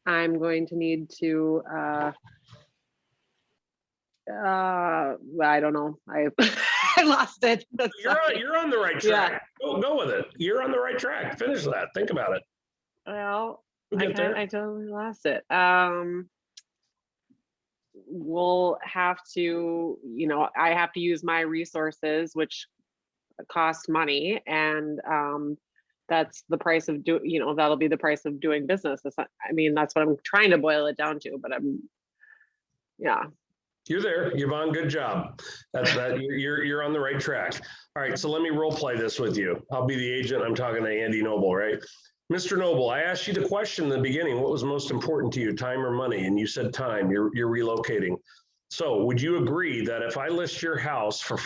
going to need to, I don't know. I lost it. You're on the right track. Yeah. Go with it. You're on the right track. Finish that. Think about it. Well, We'll get there. I totally lost it. We'll have to, I have to use my resources, which cost money, and that's the price of that'll be the price of doing business. That's what I'm trying to boil it down to, but yeah. You're there, Yvonne. Good job. You're on the right track. All right, so let me role play this with you. I'll be the agent. I'm talking to Andy Noble, right? Mr. Noble, I asked you the question in the beginning, what was most important to you, time or money? And you said time. You're relocating. So would you agree that if I list your house for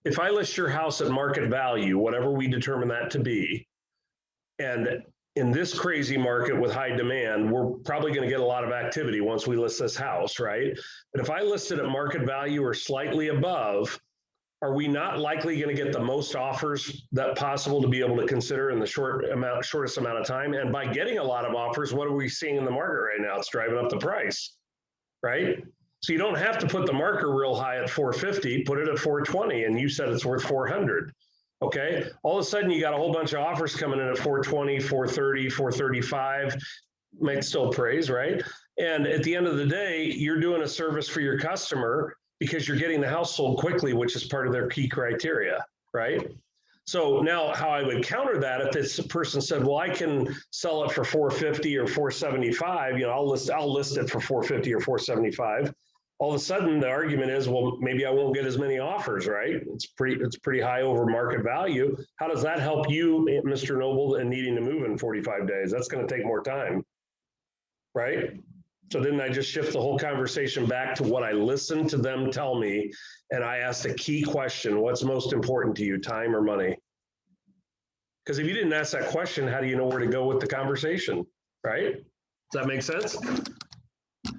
if I list your house at market value, whatever we determine that to be, and in this crazy market with high demand, we're probably going to get a lot of activity once we list this house, right? But if I list it at market value or slightly above, are we not likely going to get the most offers that possible to be able to consider in the shortest amount of time? And by getting a lot of offers, what are we seeing in the market right now? It's driving up the price, right? So you don't have to put the marker real high at 450, put it at 420, and you said it's worth 400. Okay, all of a sudden you got a whole bunch of offers coming in at 420, 430, 435, might still praise, right? And at the end of the day, you're doing a service for your customer because you're getting the house sold quickly, which is part of their key criteria, right? So now how I would counter that, if this person said, well, I can sell it for 450 or 475, I'll list it for 450 or 475. All of a sudden the argument is, well, maybe I won't get as many offers, right? It's pretty high over market value. How does that help you, Mr. Noble, in needing to move in 45 days? That's going to take more time, right? So didn't I just shift the whole conversation back to what I listened to them tell me, and I asked a key question: what's most important to you, time or money? Because if you didn't ask that question, how do you know where to go with the conversation, right? Does that make sense? I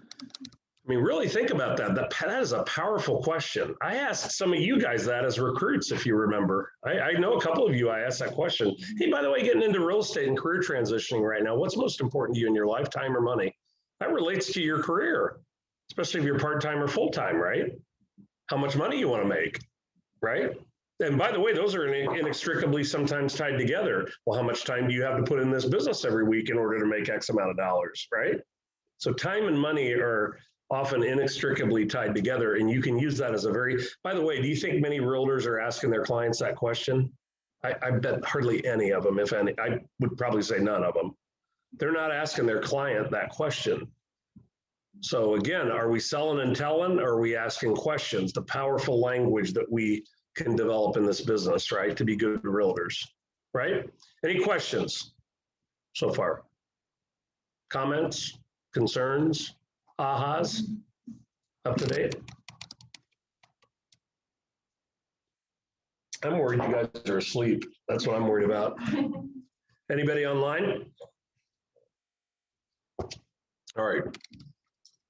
mean, really think about that. That is a powerful question. I asked some of you guys that as recruits, if you remember. I know a couple of you, I asked that question. Hey, by the way, getting into real estate and career transitioning right now, what's most important to you in your life, time or money? That relates to your career, especially if you're part-time or full-time, right? How much money you want to make, right? And by the way, those are inextricably sometimes tied together. Well, how much time do you have to put in this business every week in order to make X amount of dollars, right? So time and money are often inextricably tied together, and you can use that as by the way, do you think many realtors are asking their clients that question? I bet hardly any of them, if any. I would probably say none of them. They're not asking their client that question. So again, are we selling and telling, or are we asking questions? The powerful language that we can develop in this business, right? To be good realtors, right? Any questions so far? Comments, concerns, ahas, up to date? I'm worried you guys are asleep. That's what I'm worried about. Anybody online? All right.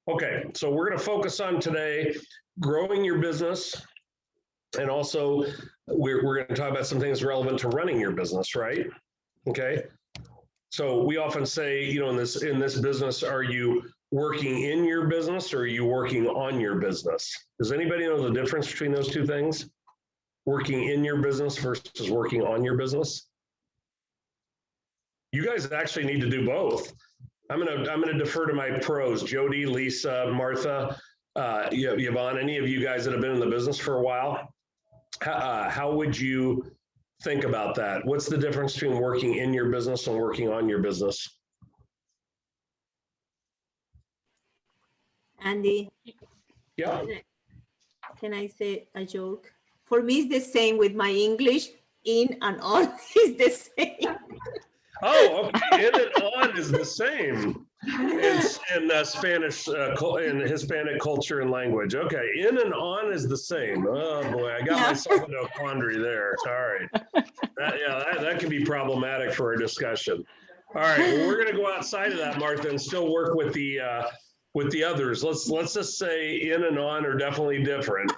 Okay, so we're going to focus on today growing your business, and also we're going to talk about some things relevant to running your business, right? Okay. So we often say, in this business, are you working in your business or are you working on your business? Does anybody know the difference between those two things? Working in your business versus working on your business? You guys actually need to do both. I'm gonna defer to my pros, Jody, Lisa, Martha, Yvonne, any of you guys that have been in the business for a while. How would you think about that? What's the difference between working in your business and working on your business? Andy, Yeah. can I say a joke? For me, it's the same with my English. In and on is the same. Oh, okay. In and on is the same in Spanish, in Hispanic culture and language. Okay. In and on is the same. Oh boy, I got myself into a quandary there. All right. That can be problematic for a discussion. All right. Well, we're going to go outside of that, Martha, and still work with the others. Let's just say in and on are definitely different.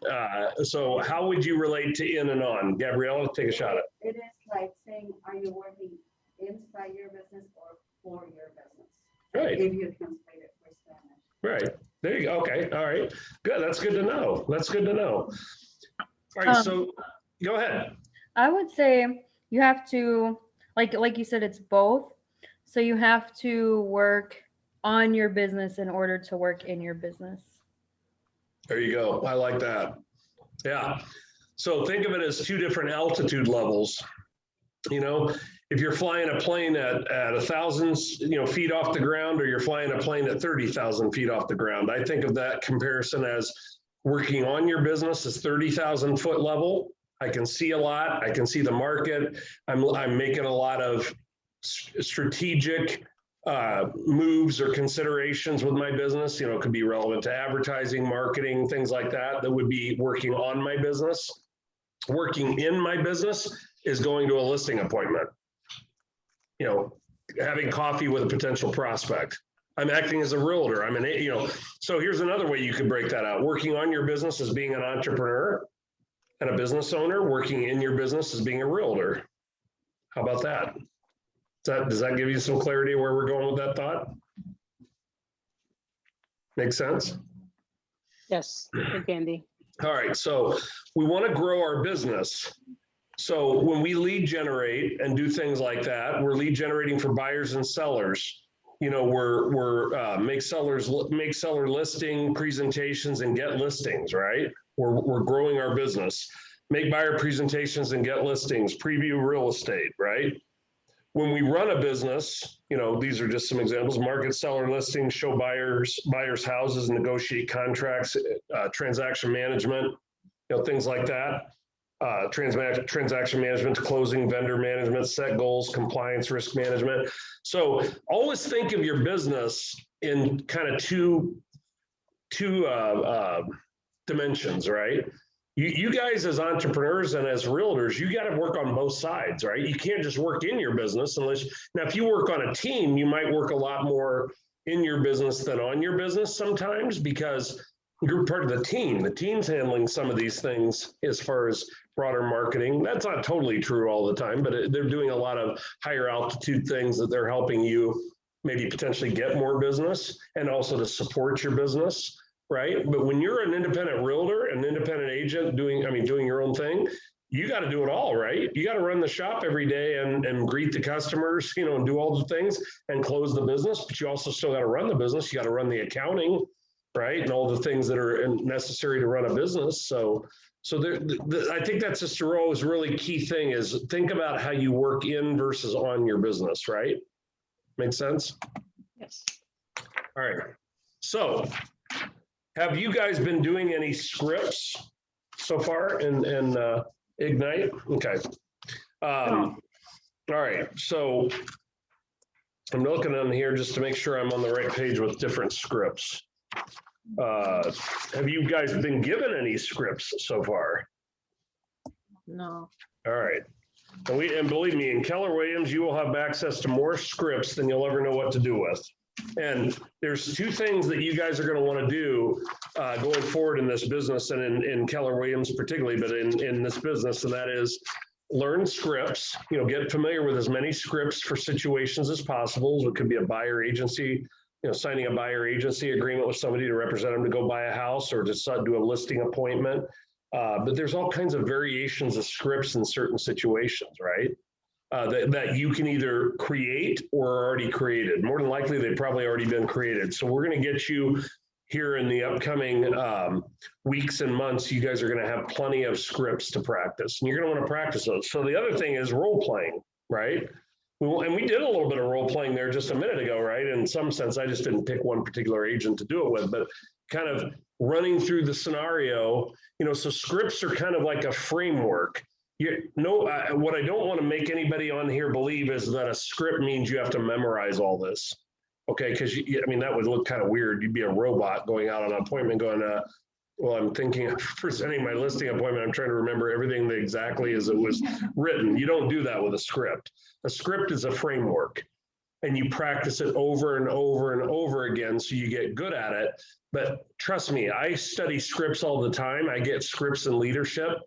So how would you relate to in and on? Gabriella, take a shot at it. It is like saying, are you working inside your business or for your business? Right. If you translate it for Spanish. Right. There you go. Okay. All right. Good. That's good to know. That's good to know. All right. So go ahead. I would say you have to, like you said, it's both. So you have to work on your business in order to work in your business. There you go. I like that. Yeah. So think of it as two different altitude levels. You know, if you're flying a plane at 1,000 feet off the ground, or you're flying a plane at 30,000 feet off the ground, I think of that comparison as working on your business as 30,000 foot level. I can see a lot. I can see the market. I'm making a lot of strategic moves or considerations with my business. You know, it could be relevant to advertising, marketing, things like that, that would be working on my business. Working in my business is going to a listing appointment. You know, having coffee with a potential prospect. I'm acting as a realtor. So here's another way you could break that out. Working on your business is being an entrepreneur and a business owner. Working in your business is being a realtor. How about that? Does that give you some clarity where we're going with that thought? Make sense? Yes, thank you, Andy. All right, so we want to grow our business. So when we lead generate and do things like that, we're lead generating for buyers and sellers. You know, we're make seller listing presentations and get listings, right? We're growing our business. Make buyer presentations and get listings, preview real estate, right? When we run a business, you know, these are just some examples: market seller listings, show buyers houses, negotiate contracts, transaction management, you know, things like that. Transaction management to closing, vendor management, set goals, compliance, risk management. So always think of your business in kind of two dimensions, right? You guys as entrepreneurs and as realtors, you got to work on both sides, right? You can't just work in your business now if you work on a team, you might work a lot more in your business than on your business sometimes, because you're part of the team. The team's handling some of these things as far as broader marketing. That's not totally true all the time, but they're doing a lot of higher altitude things that they're helping you maybe potentially get more business and also to support your business. Right. But when you're an independent realtor, an independent agent doing your own thing, you got to do it all, right? You got to run the shop every day and greet the customers, you know, and do all the things and close the business. But you also still got to run the business. You got to run the accounting, right? And all the things that are necessary to run a business. So I think that's just a really key thing is think about how you work in versus on your business, right? Make sense? Yes. All right. So have you guys been doing any scripts so far in Ignite? Okay. All right. So I'm looking on here just to make sure I'm on the right page with different scripts. Have you guys been given any scripts so far? No. All right. And believe me, in Keller Williams, you will have access to more scripts than you'll ever know what to do with. And there's two things that you guys are going to want to do going forward in this business and in Keller Williams particularly, but in this business, and that is learn scripts, you know, get familiar with as many scripts for situations as possible. So it could be a buyer agency, you know, signing a buyer agency agreement with somebody to represent them to go buy a house or to do a listing appointment. But there's all kinds of variations of scripts in certain situations, right? That you can either create or are already created. More than likely, they've probably already been created. So we're going to get you here in the upcoming weeks and months. You guys are going to have plenty of scripts to practice, and you're going to want to practice those. So the other thing is role playing, right? And we did a little bit of role playing there just a minute ago, right? In some sense, I just didn't pick one particular agent to do it with, but kind of running through the scenario, so scripts are kind of like a framework. What I don't want to make anybody on here believe is that a script means you have to memorize all this. Okay, because that would look kind of weird. You'd be a robot going out on an appointment going, well, I'm thinking of presenting my listing appointment. I'm trying to remember everything exactly as it was written. You don't do that with a script. A script is a framework, and you practice it over and over and over again so you get good at it. But trust me, I study scripts all the time. I get scripts in leadership.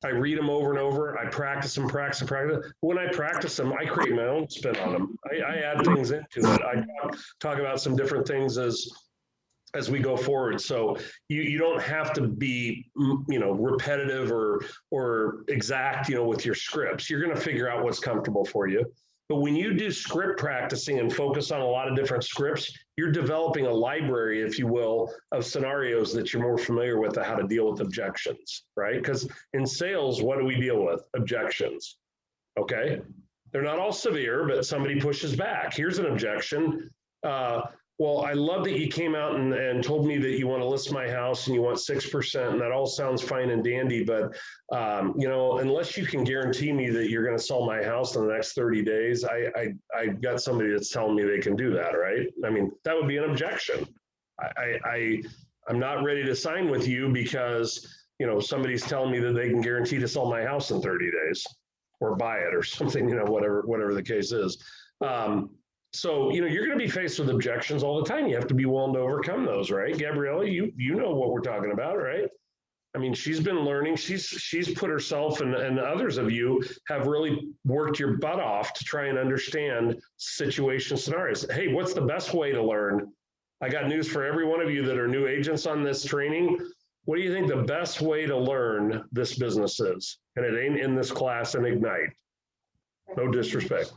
I read them over and over. I practice them, practice and practice. When I practice them, I create my own spin on them. I add things into it. I talk about some different things as we go forward. So you don't have to be, repetitive or exact, with your scripts. You're going to figure out what's comfortable for you. But when you do script practicing and focus on a lot of different scripts, you're developing a library, if you will, of scenarios that you're more familiar with, how to deal with objections, right? Because in sales, what do we deal with? Objections, okay? They're not all severe, but somebody pushes back. Here's an objection. Well, I love that you came out and told me that you want to list my house and you want 6%, and that all sounds fine and dandy, but unless you can guarantee me that you're going to sell my house in the next 30 days, I got somebody that's telling me they can do that, right? That would be an objection. I'm not ready to sign with you because, somebody's telling me that they can guarantee to sell my house in 30 days or buy it or something, whatever the case is. So, you're going to be faced with objections all the time. You have to be willing to overcome those, right? Gabriella, you know what we're talking about, right? She's been learning. She's put herself and others of you have really worked your butt off to try and understand situation scenarios. Hey, what's the best way to learn? I got news for every one of you that are new agents on this training. What do you think the best way to learn this business is? And it ain't in this class and Ignite. No disrespect.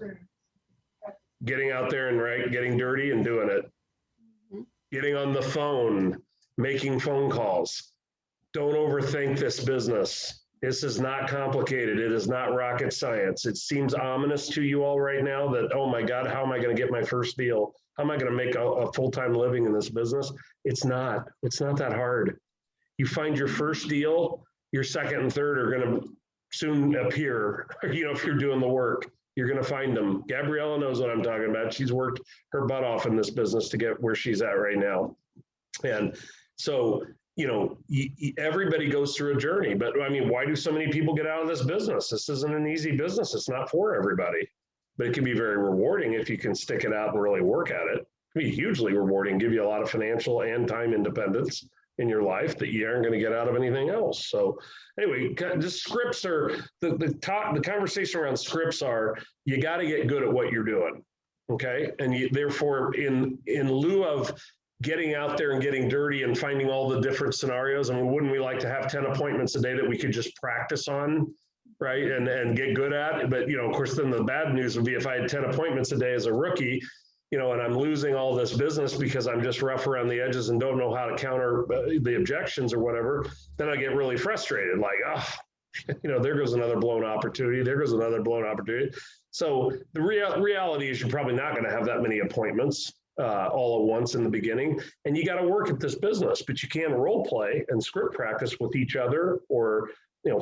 Getting out there and getting dirty and doing it. Getting on the phone, making phone calls. Don't overthink this business. This is not complicated. It is not rocket science. It seems ominous to you all right now that, oh my God, how am I going to get my first deal? How am I going to make a full-time living in this business? It's not that hard. You find your first deal, your second and third are going to soon appear, if you're doing the work. You're going to find them. Gabriella knows what I'm talking about. She's worked her butt off in this business to get where she's at right now. And so, everybody goes through a journey, but why do so many people get out of this business? This isn't an easy business. It's not for everybody, but it can be very rewarding if you can stick it out and really work at it. It can be hugely rewarding, give you a lot of financial and time independence in your life that you aren't going to get out of anything else. So anyway, the scripts are the conversation around scripts are, you got to get good at what you're doing. Okay. And therefore in lieu of getting out there and getting dirty and finding all the different scenarios, wouldn't we like to have 10 appointments a day that we could just practice on, right? And get good at, but of course, then the bad news would be if I had 10 appointments a day as a rookie, and I'm losing all this business because I'm just rough around the edges and don't know how to counter the objections or whatever, then I get really frustrated. Like, there goes another blown opportunity. There goes another blown opportunity. So the reality is you're probably not going to have that many appointments all at once in the beginning. And you got to work at this business, but you can role play and script practice with each other or,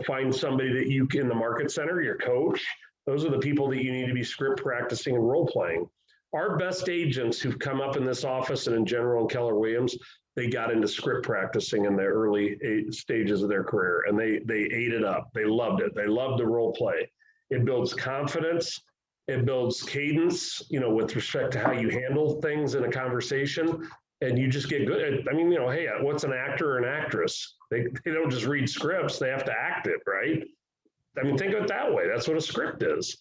find somebody that you can in the market center, your coach. Those are the people that you need to be script practicing and role playing. Our best agents who've come up in this office and in general in Keller Williams, they got into script practicing in the early stages of their career, and they ate it up. They loved it. They loved the role play. It builds confidence. It builds cadence, with respect to how you handle things in a conversation, and you just get good. Hey, what's an actor or an actress? They don't just read scripts. They have to act it, right? Think of it that way. That's what a script is.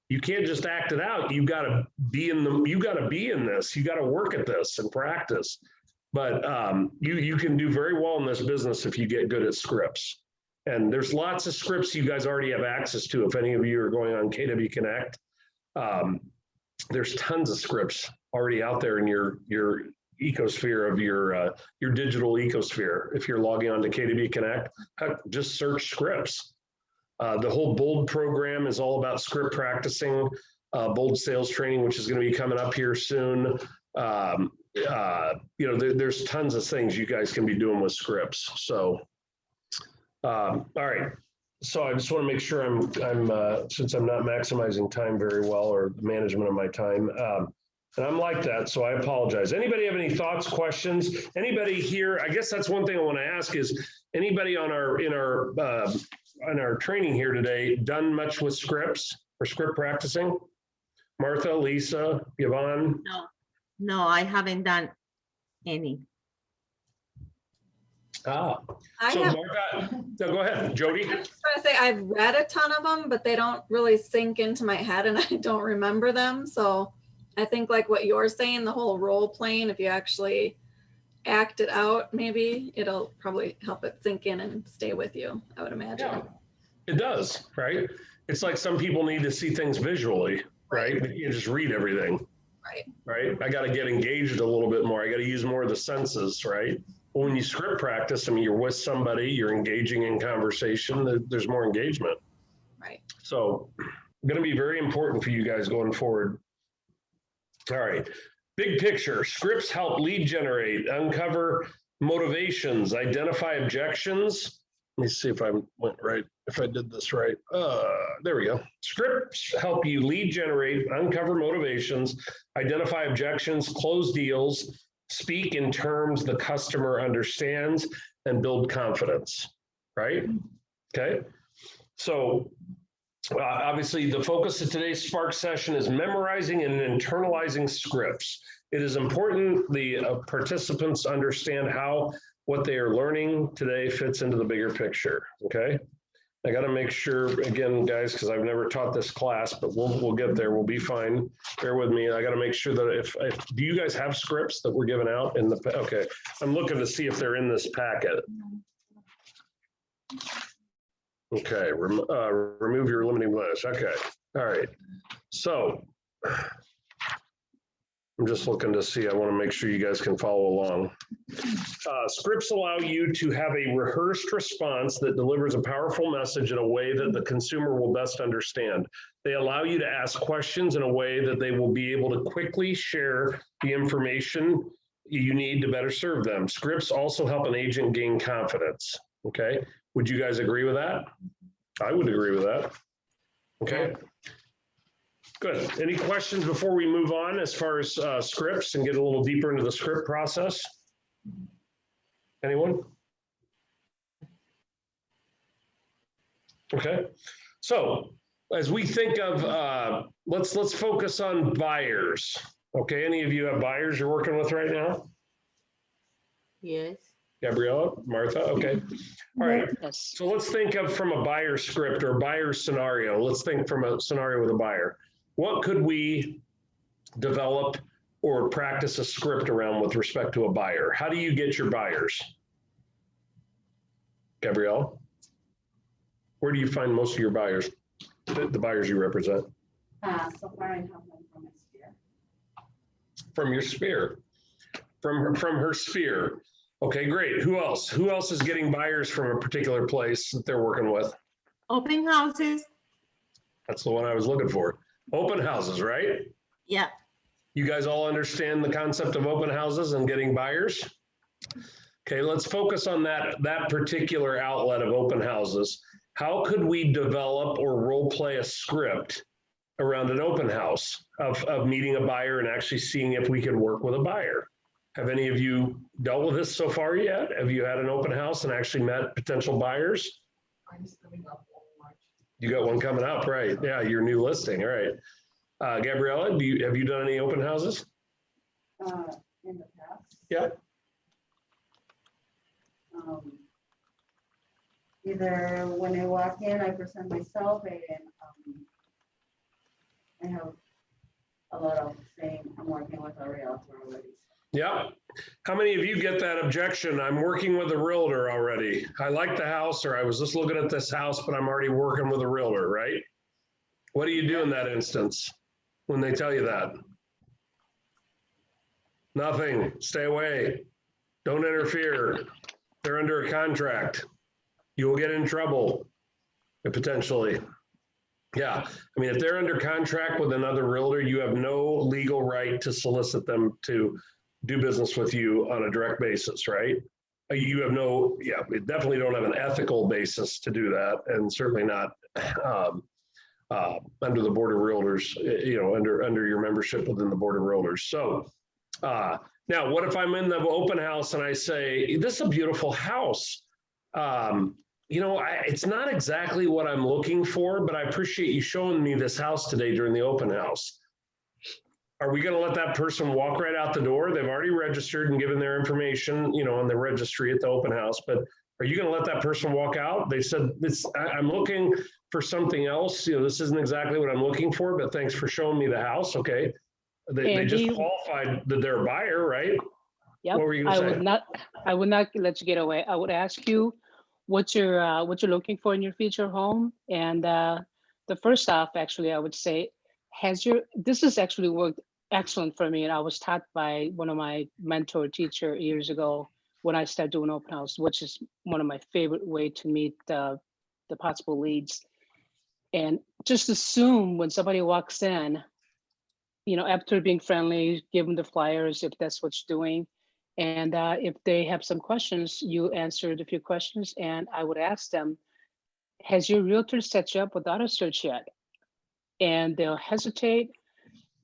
You can't just act it out. You got to be in this. You got to work at this and practice. But you can do very well in this business if you get good at scripts. And there's lots of scripts you guys already have access to. If any of you are going on KW Connect, there's tons of scripts already out there in your ecosphere of your digital ecosphere. If you're logging on to KW Connect, just search scripts. The whole BOLD program is all about script practicing, BOLD sales training, which is going to be coming up here soon. there's tons of things you guys can be doing with scripts. So, all right. So I just want to make sure I'm since I'm not maximizing time very well, or the management of my time, and I'm like that, so I apologize. Anybody have any thoughts, questions? Anybody here? I guess that's one thing I want to ask is, anybody on our training here today done much with scripts or script practicing? Martha, Lisa, Yvonne? No, I haven't done any. I So have- Martha, no, go ahead, Jody. I'm just gonna say I've read a ton of them, but they don't really sink into my head and I don't remember them. So I think like what you're saying, the whole role playing, if you actually act it out, maybe it'll probably help it sink in and stay with you, I would imagine. Yeah, it does, right? It's like some people need to see things visually, right? You just read everything. Right. I got to get engaged a little bit more. I got to use more of the senses, right? Well, when you script practice, I mean, you're with somebody, you're engaging in conversation, there's more engagement. Right. So going to be very important for you guys going forward. All right. Big picture, scripts help lead generate, uncover motivations, identify objections. Let me see if I went right, if I did this right. There we go. Scripts help you lead generate, uncover motivations, identify objections, close deals, speak in terms the customer understands, and build confidence, right? Okay. So obviously the focus of today's Spark session is memorizing and internalizing scripts. It is important the participants understand how what they are learning today fits into the bigger picture, okay? I gotta make sure, again, guys, because I've never taught this class, but we'll get there, we'll be fine. Bear with me, I gotta make sure that if do you guys have scripts that were given out in the, okay. I'm looking to see if they're in this packet. Okay, remove your limiting list, okay, all right. So, I'm just looking to see, I want to make sure you guys can follow along. Scripts allow you to have a rehearsed response that delivers a powerful message in a way that the consumer will best understand. They allow you to ask questions in a way that they will be able to quickly share the information you need to better serve them. Scripts also help an agent gain confidence, okay? Would you guys agree with that? I would agree with that. Okay. Good. Any questions before we move on as far as scripts and get a little deeper into the script process? Anyone? Okay. So as we think of, let's focus on buyers. Okay. Any of you have buyers you're working with right now? Yes. Gabriella, Martha, okay. All right, so let's think of from a buyer script or buyer scenario. Let's think from a scenario with a buyer. What could we develop or practice a script around with respect to a buyer? How do you get your buyers? Gabrielle, where do you find most of your buyers, the buyers you represent? So far I have them from my sphere. From your sphere, from her sphere. Okay, great. Who else? Who else is getting buyers from a particular place that they're working with? Open houses. That's the one I was looking for. Open houses, right? Yeah. You guys all understand the concept of open houses and getting buyers? Okay, let's focus on that particular outlet of open houses. How could we develop or role play a script around an open house of meeting a buyer and actually seeing if we can work with a buyer? Have any of you dealt with this so far yet? Have you had an open house and actually met potential buyers? Mine's coming up in March. You got one coming up, right? Yeah, your new listing, all right. Gabriella, have you done any open houses? In the past. Yeah. Either when I walk in, I present myself, and I have a lot of saying I'm working with a realtor already. Yeah. How many of you get that objection? I'm working with a realtor already. I like the house, or I was just looking at this house, but I'm already working with a realtor, right? What do you do in that instance when they tell you that? Nothing. Stay away. Don't interfere. They're under a contract. You will get in trouble, potentially. Yeah. I mean, if they're under contract with another realtor, you have no legal right to solicit them to do business with you on a direct basis, right? You have no, yeah, we definitely don't have an ethical basis to do that, and certainly not under the Board of Realtors, you know, under your membership within the Board of Realtors. So now, what if I'm in the open house and I say, this is a beautiful house? You know, it's not exactly what I'm looking for, but I appreciate you showing me this house today during the open house. Are we going to let that person walk right out the door? They've already registered and given their information, you know, on the registry at the open house, but are you going to let that person walk out? They said, I'm looking for something else. You know, this isn't exactly what I'm looking for, but thanks for showing me the house. Okay. They just qualified that they're a buyer, right? Yep. What were you going to say? I would not let you get away. I would ask you what you're looking for in your future home. And the first off, actually, I would say, this has actually worked excellent for me. And I was taught by one of my mentor teacher years ago when I started doing open house, which is one of my favorite way to meet the possible leads. And just assume when somebody walks in, you know, after being friendly, give them the flyers if that's what you're doing. And if they have some questions, you answered a few questions, and I would ask them, has your realtor set you up with auto search yet? And they'll hesitate.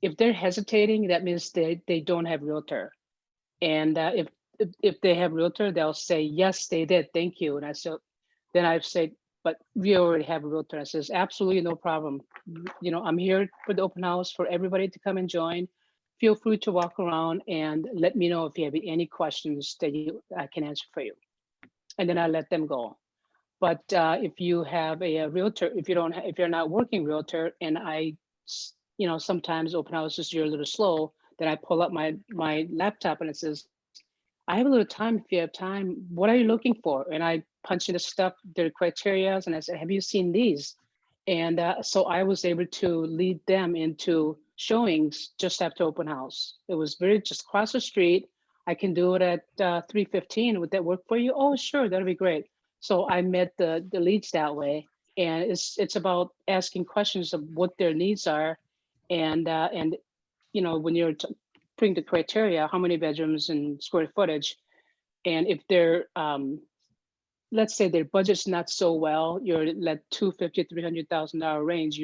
If they're hesitating, that means they don't have realtor. And if they have realtor, they'll say, yes, they did, thank you. And I said, then I've said, but we already have a realtor. I says, absolutely no problem. You know, I'm here for the open house for everybody to come and join. Feel free to walk around and let me know if you have any questions that I can answer for you. And then I let them go. But if you have a realtor, if you're not working realtor, and you know, sometimes open houses you're a little slow, then I pull up my laptop and it says, I have a little time. If you have time, what are you looking for? And I punch in the stuff, their criteria, and I said, have you seen these? And so I was able to lead them into showings just after open house. It was just across the street. I can do it at 3:15. Would that work for you? Oh, sure, that'll be great. So I met the leads that way. And it's about asking questions of what their needs are. And you know, when you're putting the criteria, how many bedrooms and square footage, and if they're, let's say their budget's not so well, you're at $250,000 to $300,000 range,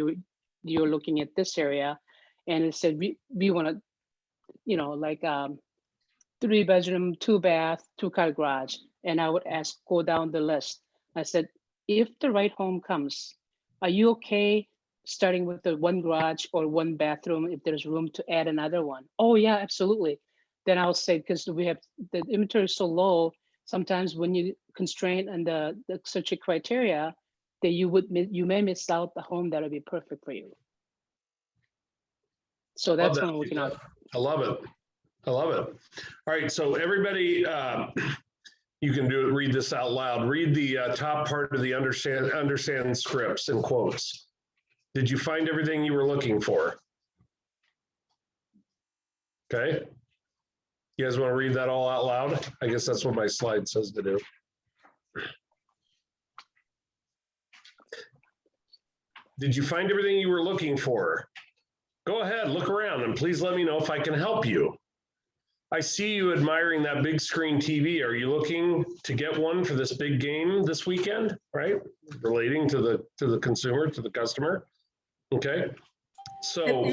you're looking at this area, and it said we want to, you know, like 3 bedroom, 2 bath, 2-car garage, and I would go down the list. I said, if the right home comes, are you okay starting with the 1 garage or 1 bathroom if there's room to add another one? Oh yeah, absolutely. Then I'll say, because we have the inventory is so low, sometimes when you constrain and the search criteria, that you may miss out the home that'll be perfect for you. So that's what I'm looking at. I love it. I love it. All right, so everybody, you can read this out loud. Read the top part of the understand scripts in quotes. Did you find everything you were looking for? Okay. You guys want to read that all out loud? I guess that's what my slide says to do. Did you find everything you were looking for? Go ahead, look around, and please let me know if I can help you. I see you admiring that big screen TV. Are you looking to get one for this big game this weekend, right? Relating to the consumer, to the customer. Okay. So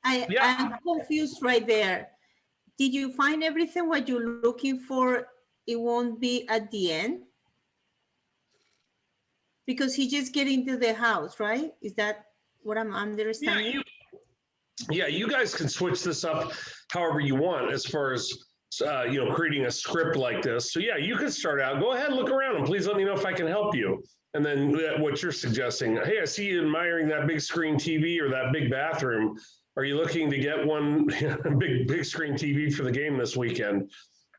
I'm confused right there. Did you find everything what you're looking for? It won't be at the end? Because he just get into the house, right? Is that what I'm understanding? Yeah, you guys can switch this up however you want as far as you know, creating a script like this. So yeah, you can start out, go ahead, look around, and please let me know if I can help you. And then what you're suggesting, hey, I see you admiring that big screen TV or that big bathroom. Are you looking to get one big screen TV for the game this weekend?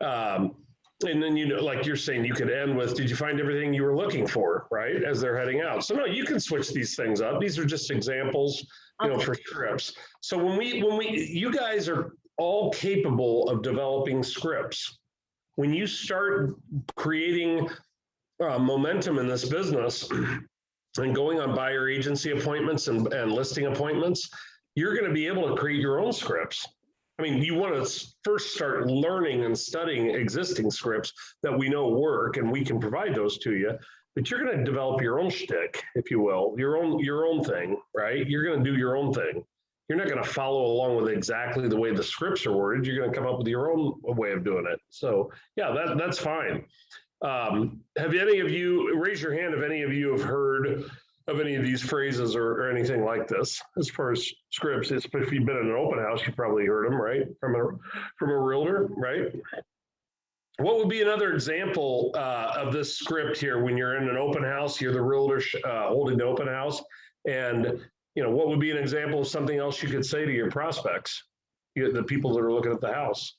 And then, you know, like you're saying, you could end with, did you find everything you were looking for, right? As they're heading out. So no, you can switch these things up. These are just examples, you know, for scripts. So when you guys are all capable of developing scripts. When you start creating momentum in this business and going on buyer agency appointments and listing appointments, you're going to be able to create your own scripts. I mean, you want to first start learning and studying existing scripts that we know work, and we can provide those to you. But you're going to develop your own shtick, if you will, your own thing, right? You're going to do your own thing. You're not going to follow along with exactly the way the scripts are worded. You're going to come up with your own way of doing it. So yeah, that's fine. Have any of you, raise your hand if any of you have heard of any of these phrases or anything like this as far as scripts? If you've been in an open house, you probably heard them, right? From a realtor, right? What would be another example of this script here when you're in an open house, you're the realtor holding the open house, and what would be an example of something else you could say to your prospects, the people that are looking at the house?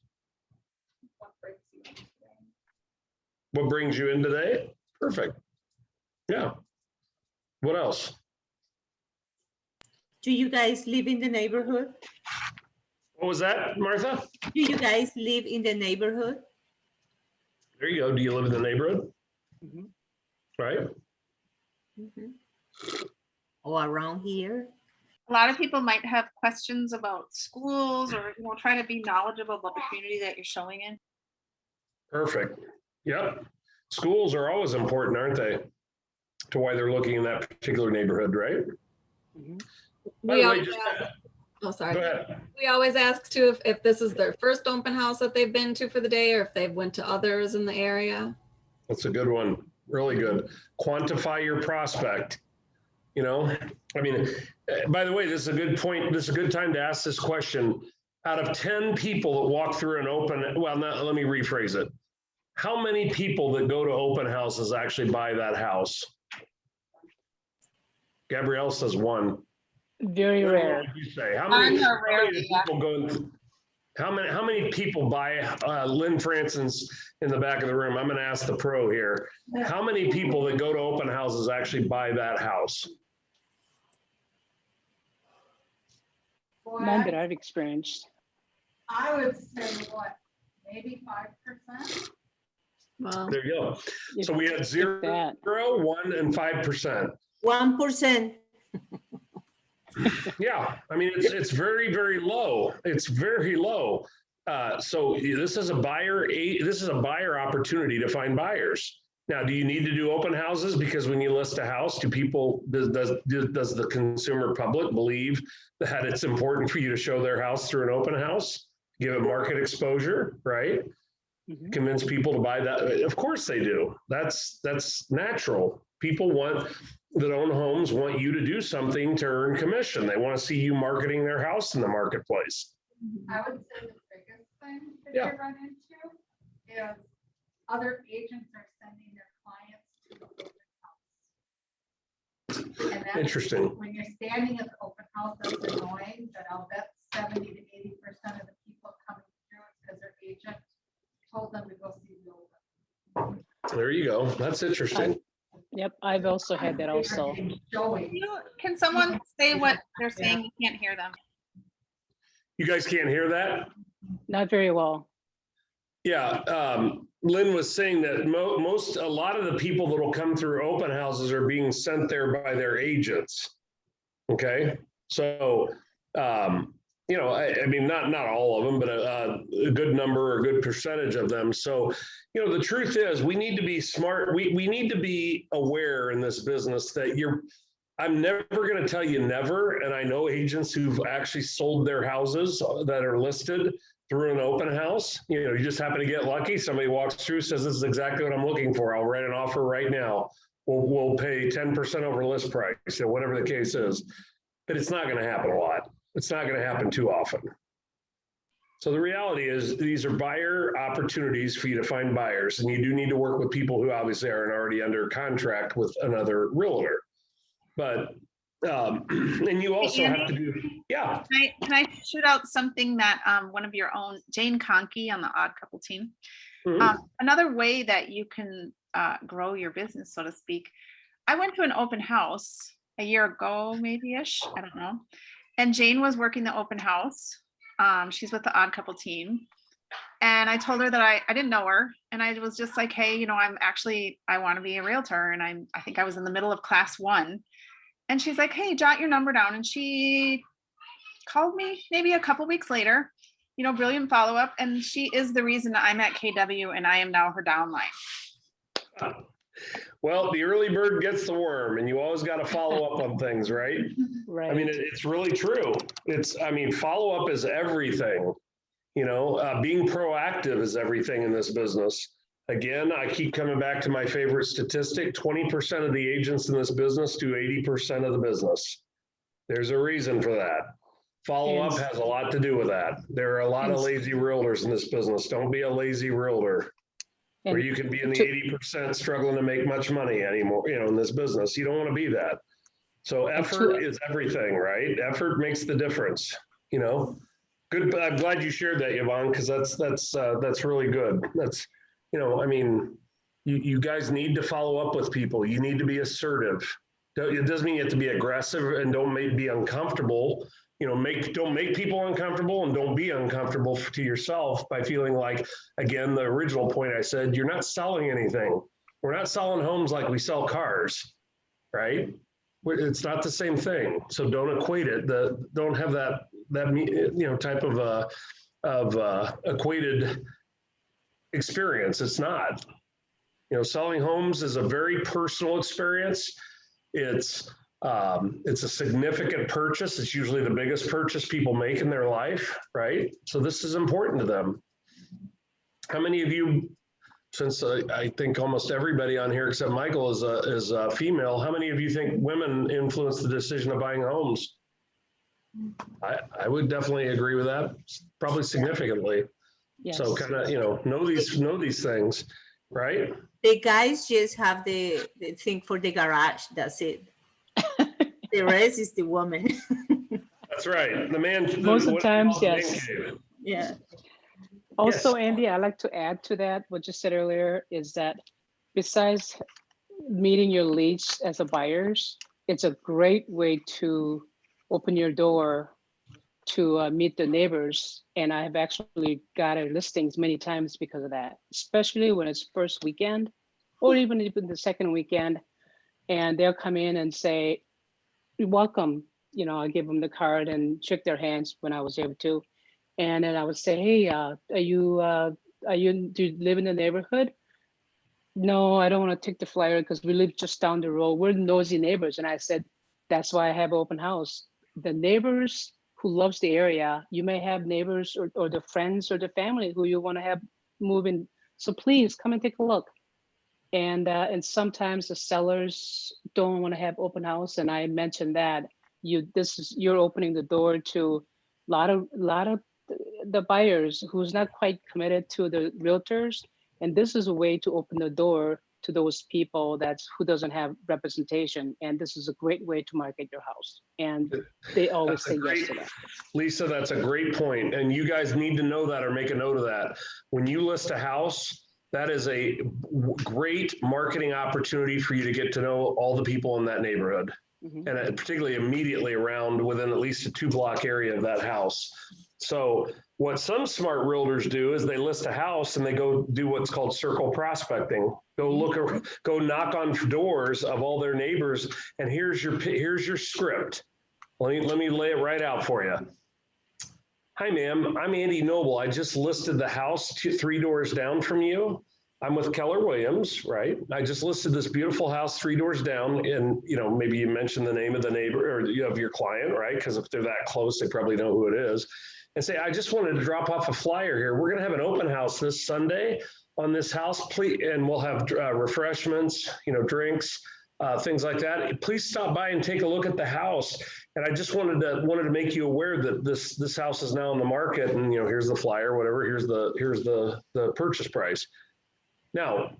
What brings you in today? Perfect. Yeah. What else? Do you guys live in the neighborhood? What was that, Martha? Do you guys live in the neighborhood? There you go. Do you live in the neighborhood? Mhm. Right? Or around here? A lot of people might have questions about schools or try to be knowledgeable about the community that you're showing in. Perfect. Yep. Schools are always important, aren't they? To why they're looking in that particular neighborhood, right? By the way, Oh, sorry. go ahead. We always ask too if this is their first open house that they've been to for the day, or if they've went to others in the area. That's a good one. Really good. Quantify your prospect. I mean, by the way, this is a good point. This is a good time to ask this question. Out of 10 people that walk through an let me rephrase it. How many people that go to open houses actually buy that house? Gabrielle says 1. Very rare. What would you say? How many people buy Lynn Francis in the back of the room? I'm going to ask the pro here. How many people that go to open houses actually buy that house? None that I've experienced. I would say maybe 5%. Wow. There you go. So we had 0, 1, and 5%. 1%. Yeah, I mean, it's very, very low. It's very low. So this is a buyer opportunity to find buyers. Now, do you need to do open houses? Because when you list a house, does the consumer public believe that it's important for you to show their house through an open house? Give it market exposure, right? Convince people to buy that. Of course they do. That's natural. People that own homes want you to do something to earn commission. They want to see you marketing their house in the marketplace. I would say the biggest thing that you run into is other agents are sending their clients to the open house. And that's Interesting. When you're standing at the open house, that's annoying, but I'll bet 70 to 80% of the people coming through is because their agent told them to go see the open. There you go. That's interesting. Yep, I've also had that also. Can someone say what they're saying? You can't hear them. You guys can't hear that? Not very well. Yeah, Lynn was saying that a lot of the people that will come through open houses are being sent there by their agents. Okay, so I mean, not all of them, but a good number, a good percentage of them. So, the truth is, we need to be smart. We need to be aware in this business that I'm never going to tell you never. And I know agents who've actually sold their houses that are listed through an open house. You just happen to get lucky. Somebody walks through, says, "This is exactly what I'm looking for. I'll write an offer right now. We'll pay 10% over list price," whatever the case is. But it's not going to happen a lot. It's not going to happen too often. So the reality is these are buyer opportunities for you to find buyers, and you do need to work with people who obviously aren't already under contract with another realtor. But, and you also have to do, yeah. Can I shoot out something that one of your own, Jane Conkey on the Odd Couple team, another way that you can grow your business, so to speak. I went to an open house a year ago, maybe-ish, I don't know. And Jane was working the open house. She's with the Odd Couple team. And I told her that I didn't know her. And I was just like, hey, I want to be a realtor. And I think I was in the middle of class 1. And she's like, hey, jot your number down. And she called me maybe a couple weeks later. you know, brilliant follow-up. And she is the reason that I'm at KW and I am now her downline. Well, the early bird gets the worm, and you always got to follow up on things, right? Right. I mean, it's really true. I mean, follow up is everything. You know, being proactive is everything in this business. Again, I keep coming back to my favorite statistic: 20% of the agents in this business do 80% of the business. There's a reason for that. Follow up has a lot to do with that. There are a lot of lazy realtors in this business. Don't be a lazy realtor. Where you can be in the 80% struggling to make much money anymore, you know, in this business. You don't want to be that. So effort is everything, right? Effort makes the difference, you know. Good. I'm glad you shared that, Yvonne, because that's really good. That's, you know, I mean, you guys need to follow up with people. You need to be assertive. It doesn't mean you have to be aggressive, and don't be uncomfortable. You know, don't make people uncomfortable, and don't be uncomfortable to yourself by feeling like, again, the original point I said, you're not selling anything. We're not selling homes like we sell cars, right? It's not the same thing. So don't equate it. Don't have that you know, type of equated experience. It's not. You know, selling homes is a very personal experience. It's a significant purchase. It's usually the biggest purchase people make in their life, right? So this is important to them. How many of you, since I think almost everybody on here except Michael is a female, how many of you think women influence the decision of buying homes? I would definitely agree with that, probably significantly. Yes. So kind of, you know these things, right? The guys just have the thing for the garage. That's it. The rest is the woman. That's right. The man. Most of the times, yes. Yeah. Also, Andy, I'd like to add to that. What you said earlier is that besides meeting your leads as a buyers, it's a great way to open your door to meet the neighbors. And I've actually got listings many times because of that, especially when it's first weekend or even the second weekend. And they'll come in and say, welcome. You know, I give them the card and shake their hands when I was able to. And then I would say, hey, do you live in the neighborhood? No, I don't want to take the flyer because we live just down the road. We're nosy neighbors. And I said, that's why I have open house. The neighbors who loves the area, you may have neighbors or the friends or the family who you want to have move in. So please come and take a look. And sometimes the sellers don't want to have open house. And I mentioned that you're opening the door to a lot of the buyers who's not quite committed to the realtors. And this is a way to open the door to those people who doesn't have representation. And this is a great way to market your house. And they always say yes to that. Lisa, that's a great point. And you guys need to know that or make a note of that. When you list a house, that is a great marketing opportunity for you to get to know all the people in that neighborhood. And particularly immediately within at least a 2-block area of that house. So what some smart realtors do is they list a house and they go do what's called circle prospecting. Go knock on doors of all their neighbors, and here's your script. Let me lay it right out for you. Hi, ma'am. I'm Andy Noble. I just listed the house 3 doors down from you. I'm with Keller Williams, right? I just listed this beautiful house 3 doors down, and maybe you mentioned the name of the neighbor or of your client, right? Because if they're that close, they probably know who it is. And say, I just wanted to drop off a flyer here. We're going to have an open house this Sunday on this house, please, and we'll have refreshments, drinks, things like that. Please stop by and take a look at the house. And I just wanted to make you aware that this house is now on the market, and here's the flyer, whatever. Here's the purchase price. Now,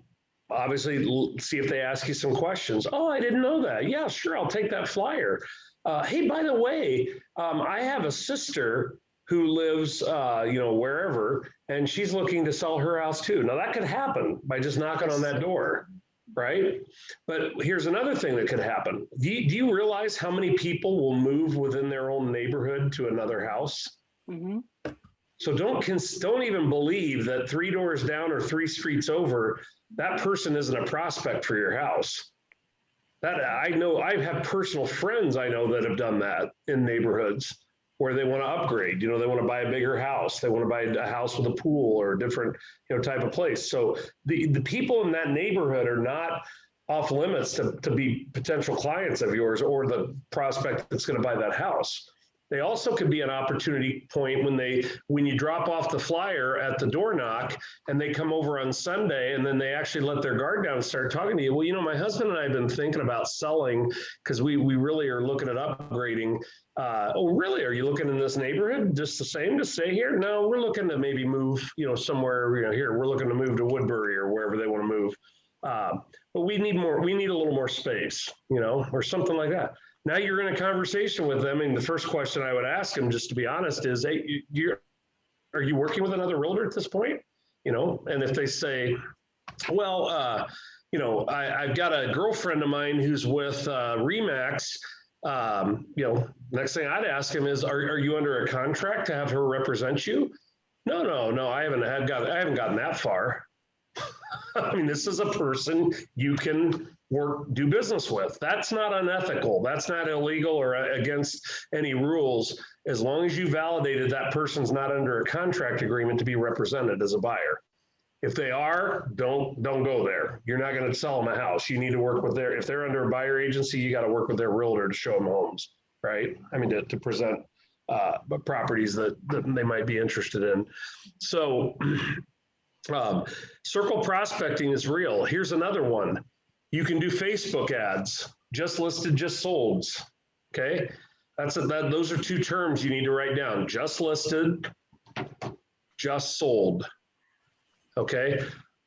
obviously, see if they ask you some questions. Oh, I didn't know that. Yeah, sure, I'll take that flyer. Hey, by the way, I have a sister who lives, wherever, and she's looking to sell her house too. Now that could happen by just knocking on that door, right? But here's another thing that could happen. Do you realize how many people will move within their own neighborhood to another house? So don't even believe that 3 doors down or 3 streets over, that person isn't a prospect for your house. That I know, I have personal friends I know that have done that in neighborhoods. where they want to upgrade. They want to buy a bigger house. They want to buy a house with a pool or a different, type of place. So the people in that neighborhood are not off limits to be potential clients of yours or the prospect that's going to buy that house. They also could be an opportunity point when you drop off the flyer at the door knock and they come over on Sunday and then they actually let their guard down and start talking to you. Well, my husband and I have been thinking about selling because we really are looking at upgrading. Oh, really? Are you looking in this neighborhood just the same to stay here? No, we're looking to maybe move, somewhere, here. We're looking to move to Woodbury or wherever they want to move. But we need a little more space, or something like that. Now you're in a conversation with them, and the first question I would ask them, just to be honest, is, hey, are you working with another realtor at this point? And if they say, well, I've got a girlfriend of mine who's with Remax, next thing I'd ask him is, are you under a contract to have her represent you? No, I haven't gotten that far. I mean, this is a person you can do business with. That's not unethical. That's not illegal or against any rules, as long as you validated that person's not under a contract agreement to be represented as a buyer. If they are, don't go there. You're not going to sell them a house. You need to work with if they're under a buyer agency, you got to work with their realtor to show them homes, right? I mean, to present properties that they might be interested in. So circle prospecting is real. Here's another one. You can do Facebook ads, just listed, just solds. Okay, those are two terms you need to write down: just listed, just sold. Okay,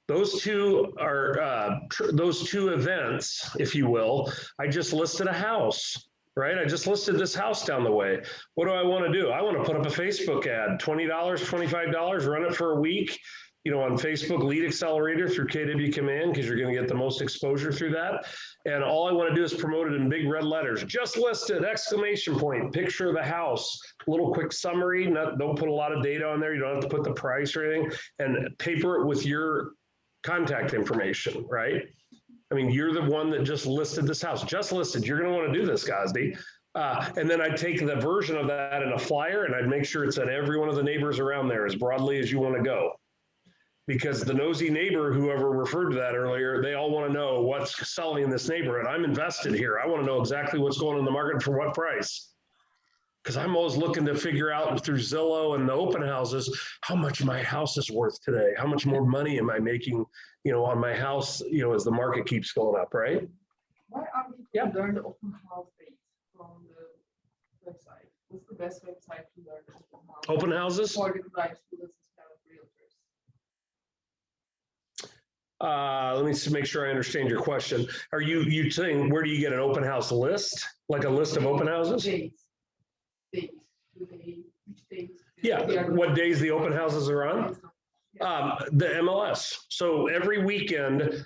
those two are those two events, if you will. I just listed a house, right? I just listed this house down the way. What do I want to do? I want to put up a Facebook ad, $20, $25, run it for a week. On Facebook Lead Accelerator through KW Command, because you're going to get the most exposure through that. And all I want to do is promote it in big red letters. Just listed, exclamation point, picture of the house, little quick summary. Don't put a lot of data on there. You don't have to put the price or anything. And paper it with your contact information, right? I mean, you're the one that just listed this house. Just listed. You're going to want to do this, Gosdy. And then I'd take the version of that in a flyer and I'd make sure it's at every one of the neighbors around there as broadly as you want to go. Because the nosy neighbor, whoever referred to that earlier, they all want to know what's selling in this neighborhood. I'm invested here. I want to know exactly what's going on in the market for what price. Because I'm always looking to figure out through Zillow and the open houses, how much my house is worth today. How much more money am I making, on my house, as the market keeps going up, right? Why are we learn the open house dates from the website? What's the best website to learn open house? Open houses? For the clients who listen to realtors. Let me make sure I understand your question. Are you saying, where do you get an open house list? Like a list of open houses? Dates. Which dates? Yeah, what days the open houses are on? The MLS. So every weekend,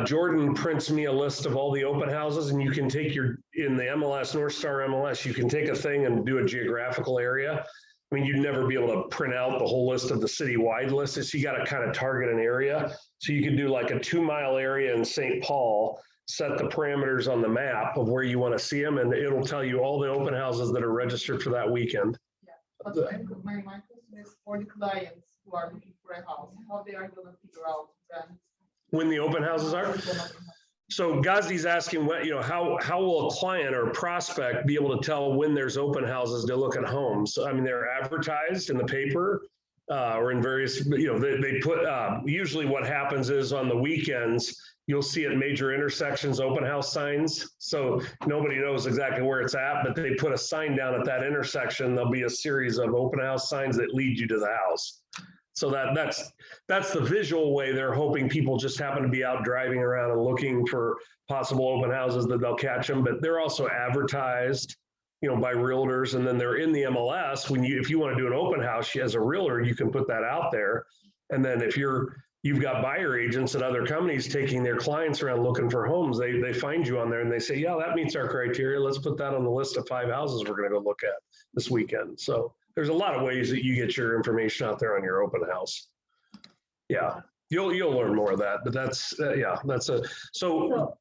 Jordan prints me a list of all the open houses, and you can take in the MLS, North Star MLS, you can take a thing and do a geographical area. I mean, you'd never be able to print out the whole list of the citywide list. So you got to kind of target an area. So you could do like a 2-mile area in St. Paul, set the parameters on the map of where you want to see them, and it'll tell you all the open houses that are registered for that weekend. Yeah, but my question is for the clients who are looking for a house, how they are going to figure out when the open houses are. So Gosdy's asking, how will a client or a prospect be able to tell when there's open houses to look at homes? I mean, they're advertised in the paper or in various, they put, usually what happens is on the weekends, you'll see at major intersections, open house signs. So nobody knows exactly where it's at, but they put a sign down at that intersection. There'll be a series of open house signs that lead you to the house. So that's the visual way they're hoping people just happen to be out driving around and looking for possible open houses that they'll catch them. But they're also advertised, by realtors, and then they're in the MLS. If you want to do an open house as a realtor, you can put that out there. And then if you've got buyer agents at other companies taking their clients around looking for homes, they find you on there and they say, yeah, that meets our criteria. Let's put that on the list of 5 houses we're going to go look at this weekend. So there's a lot of ways that you get your information out there on your open house. Yeah, you'll learn more of that, but so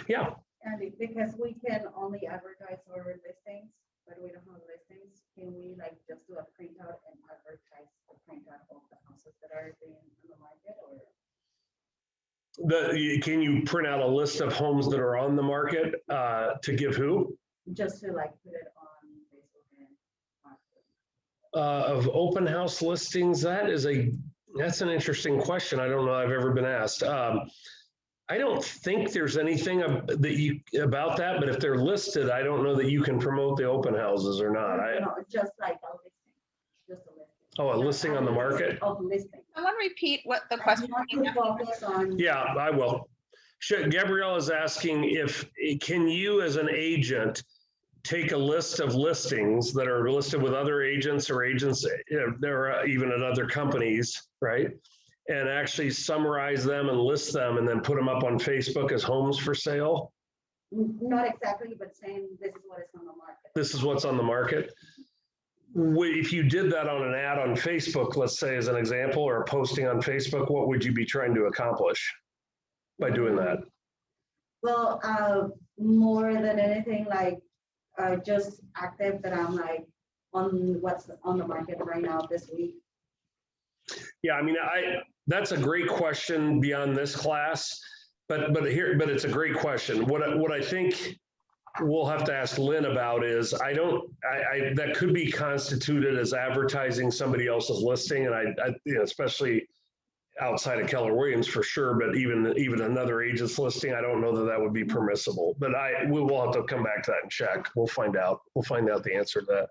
yeah. Andy, because we can only advertise our listings, but we don't have listings, can we like just do a printout and advertise a printout of the houses that are being on the market, or? Can you print out a list of homes that are on the market to give who? Just to like put it on Facebook and. Of open house listings, that's an interesting question. I don't know I've ever been asked. I don't think there's anything about that, but if they're listed, I don't know that you can promote the open houses or not. No, just like a listing, just a listing. Oh, a listing on the market? Of listing. I want to repeat what the question was. Yeah, I will. Gabrielle is asking can you as an agent take a list of listings that are listed with other agents or agents, they're even at other companies, right? And actually summarize them and list them and then put them up on Facebook as homes for sale? Not exactly, but saying this is what is on the market. This is what's on the market. If you did that on an ad on Facebook, let's say as an example, or a posting on Facebook, what would you be trying to accomplish by doing that? Well, more than anything, like just active that I'm like on what's on the market right now this week. Yeah, I mean, that's a great question beyond this class, but it's a great question. What I think we'll have to ask Lynn about is that could be constituted as advertising somebody else's listing, and especially outside of Keller Williams for sure, but even another agent's listing, I don't know that would be permissible. But we will have to come back to that and check. We'll find out. We'll find out the answer to that.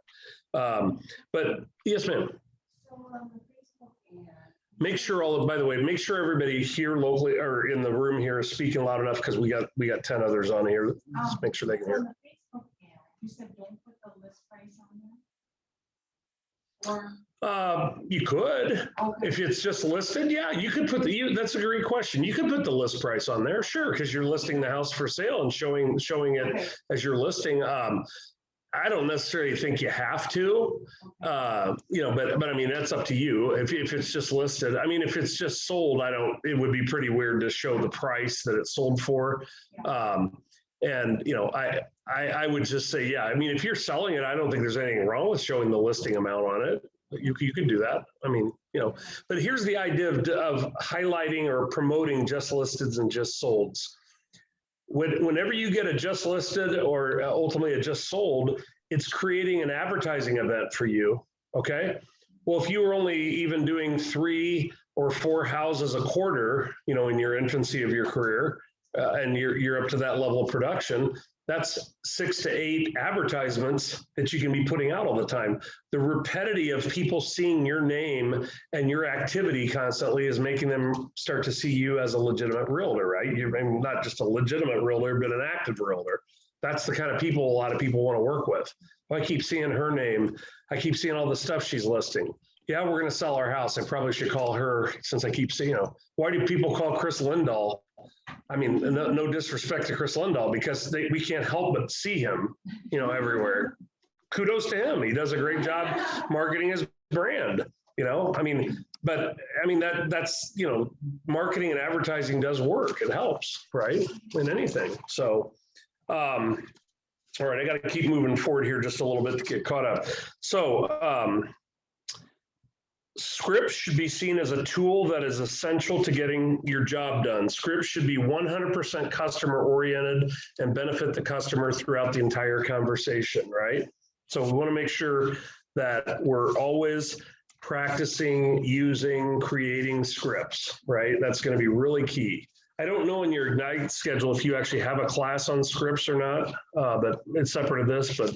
But yes, ma'am. Make sure by the way, make sure everybody here locally or in the room here is speaking loud enough because we got 10 others on here. Just make sure they can hear. On the Facebook ad, you said don't put the list price on there? Or You could, if it's just listed, yeah, you could put that's a great question. You could put the list price on there, sure, because you're listing the house for sale and showing it as you're listing. I don't necessarily think you have to, but I mean, that's up to you. If it's just listed, I mean, if it's just sold, it would be pretty weird to show the price that it's sold for. And, I would just say, yeah, I mean, if you're selling it, I don't think there's anything wrong with showing the listing amount on it. You can do that. I mean, but here's the idea of highlighting or promoting just listeds and just solds. Whenever you get a just listed or ultimately a just sold, it's creating an advertising event for you, okay? Well, if you were only even doing 3 or 4 houses a quarter, in your infancy of your career, and you're up to that level of production, that's 6 to 8 advertisements that you can be putting out all the time. The rapidity of people seeing your name and your activity constantly is making them start to see you as a legitimate realtor, right? You're not just a legitimate realtor, but an active realtor. That's the kind of people a lot of people want to work with. I keep seeing her name. I keep seeing all the stuff she's listing. Yeah, we're going to sell our house. I probably should call her since I keep seeing, why do people call Chris Lindahl? I mean, no disrespect to Chris Lindahl, because we can't help but see him, everywhere. Kudos to him. He does a great job marketing his brand, I mean, that's, marketing and advertising does work. It helps, right? In anything. So, all right, I got to keep moving forward here just a little bit to get caught up. So, scripts should be seen as a tool that is essential to getting your job done. Scripts should be 100% customer oriented and benefit the customer throughout the entire conversation, right? So we want to make sure that we're always practicing creating scripts, right? That's going to be really key. I don't know in your Ignite schedule if you actually have a class on scripts or not, but it's separate of this, but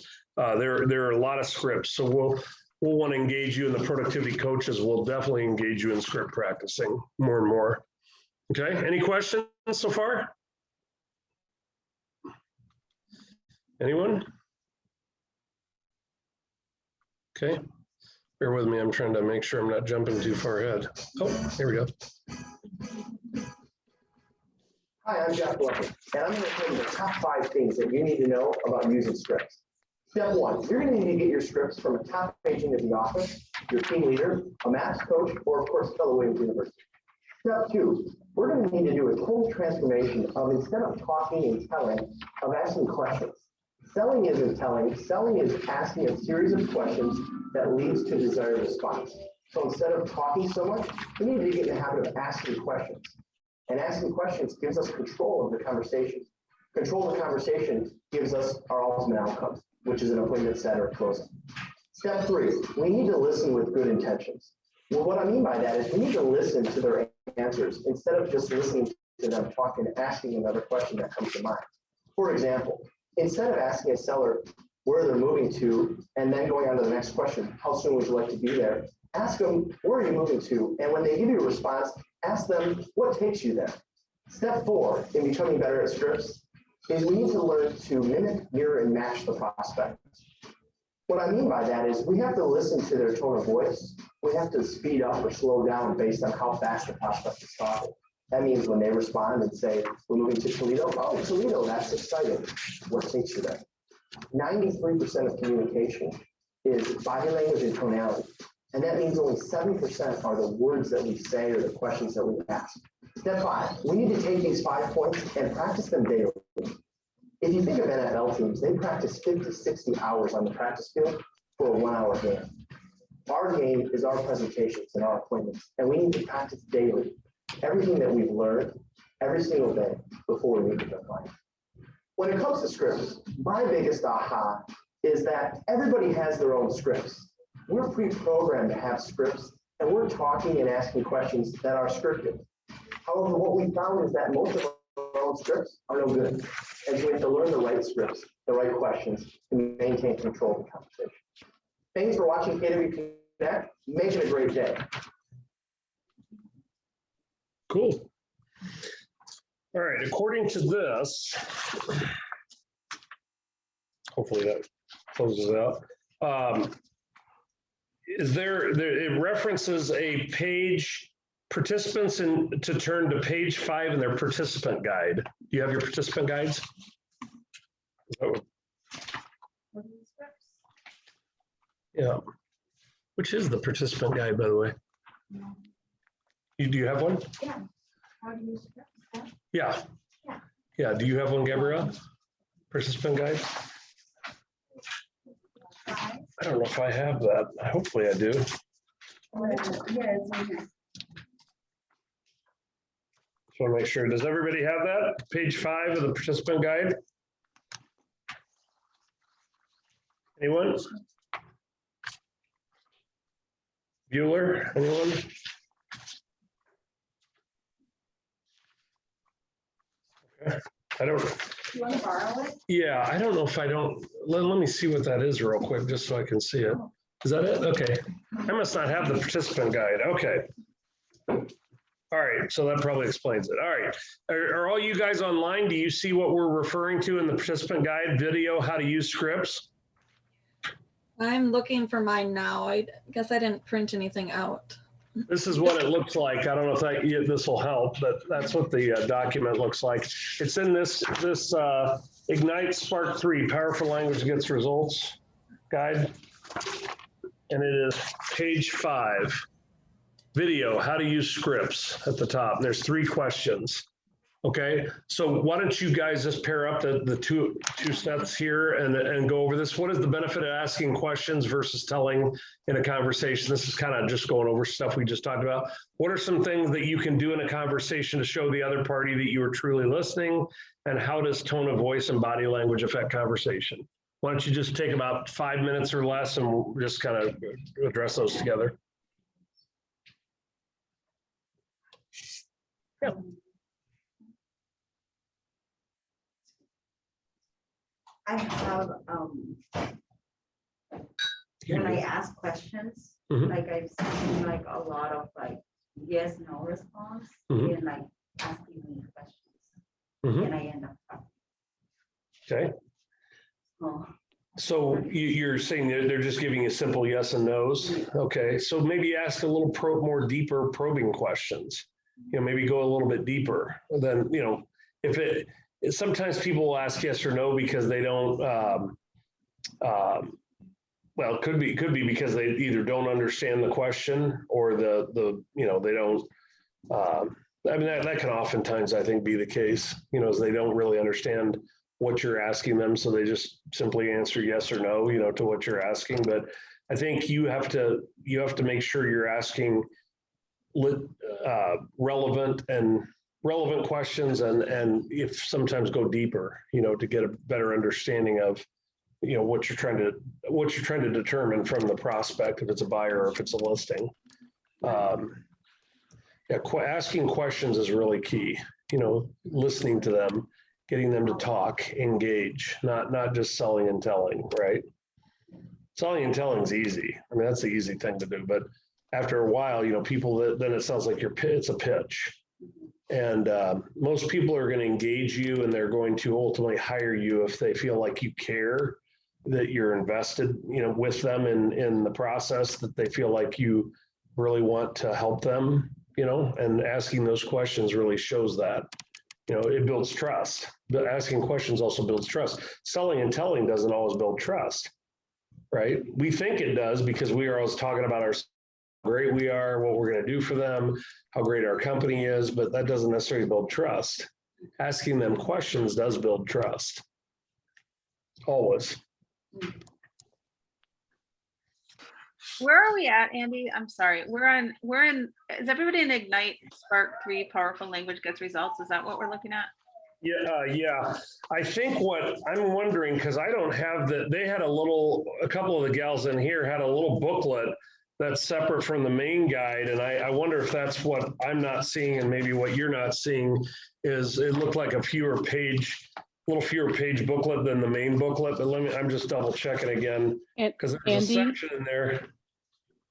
there are a lot of scripts. So we'll want to engage you, and the productivity coaches will definitely engage you in script practicing more and more. Okay, any questions so far? Anyone? Okay, bear with me. I'm trying to make sure I'm not jumping too far ahead. Oh, here we go. Hi, I'm Jeff Bluffy, and I'm going to tell you the top 5 things that you need to know about using scripts. Step 1, you're going to need to get your scripts from a top agent in the office, your team leader, a maths coach, or of course, Keller Williams University. Step 2, we're going to need to do a total transformation of, instead of talking and telling, of asking questions. Selling isn't telling, selling is asking a series of questions that leads to desired response. So instead of talking so much, we need to get in the habit of asking questions. And asking questions gives us control of the conversation. Control of the conversation gives us our ultimate outcomes, which is an appointment set or closing. Step 3, we need to listen with good intentions. Well, what I mean by that is we need to listen to their answers instead of just listening to them talk and asking another question that comes to mind. For example, instead of asking a seller where they're moving to and then going on to the next question, how soon would you like to be there? Ask them, where are you moving to? And when they give you a response, ask them, what takes you there? Step 4 in becoming better at scripts is we need to learn to mimic, mirror, and match the prospect. What I mean by that is we have to listen to their tone of voice. We have to speed up or slow down based on how fast the prospect is talking. That means when they respond and say, we're moving to Toledo, oh, Toledo, that's exciting. What takes you there? 93% of communication is body language and tonality. And that means only 7% are the words that we say or the questions that we ask. Step 5, we need to take these 5 points and practice them daily. If you think of NFL teams, they practice 50, 60 hours on the practice field for a 1-hour game. Our game is our presentations and our appointments, and we need to practice daily. Everything that we've learned every single day before we meet with the client. When it comes to scripts, my biggest aha is that everybody has their own scripts. We're pre-programmed to have scripts, and we're talking and asking questions that are scripted. However, what we found is that most of our own scripts are no good. And so we have to learn the right scripts, the right questions, to maintain control of the conversation. Thanks for watching KW Connect. Make it a great day. Cool. All right, according to this, hopefully that closes out. It references a page, participants to turn to page 5 in their participant guide. Do you have your participant guides? Oh. Yeah. Which is the participant guide, by the way? Do you have one? Yeah. How do you script? Yeah. Yeah. Do you have one, Gabrielle? Participant guide? I don't know if I have that. Hopefully I do. Yeah, it's on here. Just want to make sure. Does everybody have that? Page 5 of the participant guide? Anyone? Bueller? Anyone? Okay. I don't. You want to borrow it? Yeah, I don't know if I don't. Let me see what that is real quick, just so I can see it. Is that it? Okay. I must not have the participant guide. Okay. All right, so that probably explains it. All right. Are all you guys online? Do you see what we're referring to in the participant guide video, how to use scripts? I'm looking for mine now. I guess I didn't print anything out. This is what it looks like. I don't know if this will help, but that's what the document looks like. It's in this Ignite Spark 3, Powerful Language Gets Results guide. And it is page 5, video, how to use scripts at the top. And there's 3 questions. Okay, so why don't you guys just pair up the two sets here and go over this? What is the benefit of asking questions versus telling in a conversation? This is kind of just going over stuff we just talked about. What are some things that you can do in a conversation to show the other party that you are truly listening? And how does tone of voice and body language affect conversation? Why don't you just take about 5 minutes or less and we'll just kind of address those together. Yeah. I have, when I ask questions, like I've seen like a lot of like yes, no response and like asking me questions and I end up talking. Okay. So you're saying they're just giving you simple yes and no's. Okay. So maybe ask a little more deeper probing questions, maybe go a little bit deeper than, sometimes people will ask yes or no because they don't, well, it could be because they either don't understand the question or they don't, I mean, that can oftentimes, I think, be the case, as they don't really understand what you're asking them. So they just simply answer yes or no, to what you're asking. But I think you have to make sure you're asking relevant questions and if sometimes go deeper, to get a better understanding of, what you're trying to determine from the prospect, if it's a buyer or if it's a listing. Asking questions is really key, listening to them, getting them to talk, engage, not just selling and telling, right? Selling and telling is easy. I mean, that's the easy thing to do, but after a while, people then it sounds like it's a pitch. And most people are going to engage you and they're going to ultimately hire you if they feel like you care, that you're invested, with them in the process, that they feel like you really want to help them, and asking those questions really shows that, it builds trust. But asking questions also builds trust. Selling and telling doesn't always build trust, right? We think it does because we are always talking about how great we are, what we're going to do for them, how great our company is, but that doesn't necessarily build trust. Asking them questions does build trust. Always. Where are we at, Andy? I'm sorry. Is everybody in Ignite Spark 3 Powerful Language Gets Results? Is that what we're looking at? Yeah. I think what I'm wondering, because I don't have they had a couple of the gals in here had a little booklet that's separate from the main guide. And I wonder if that's what I'm not seeing, and maybe what you're not seeing is it looked like a little fewer page booklet than the main booklet, but I'm just double checking again, because there's a section in there.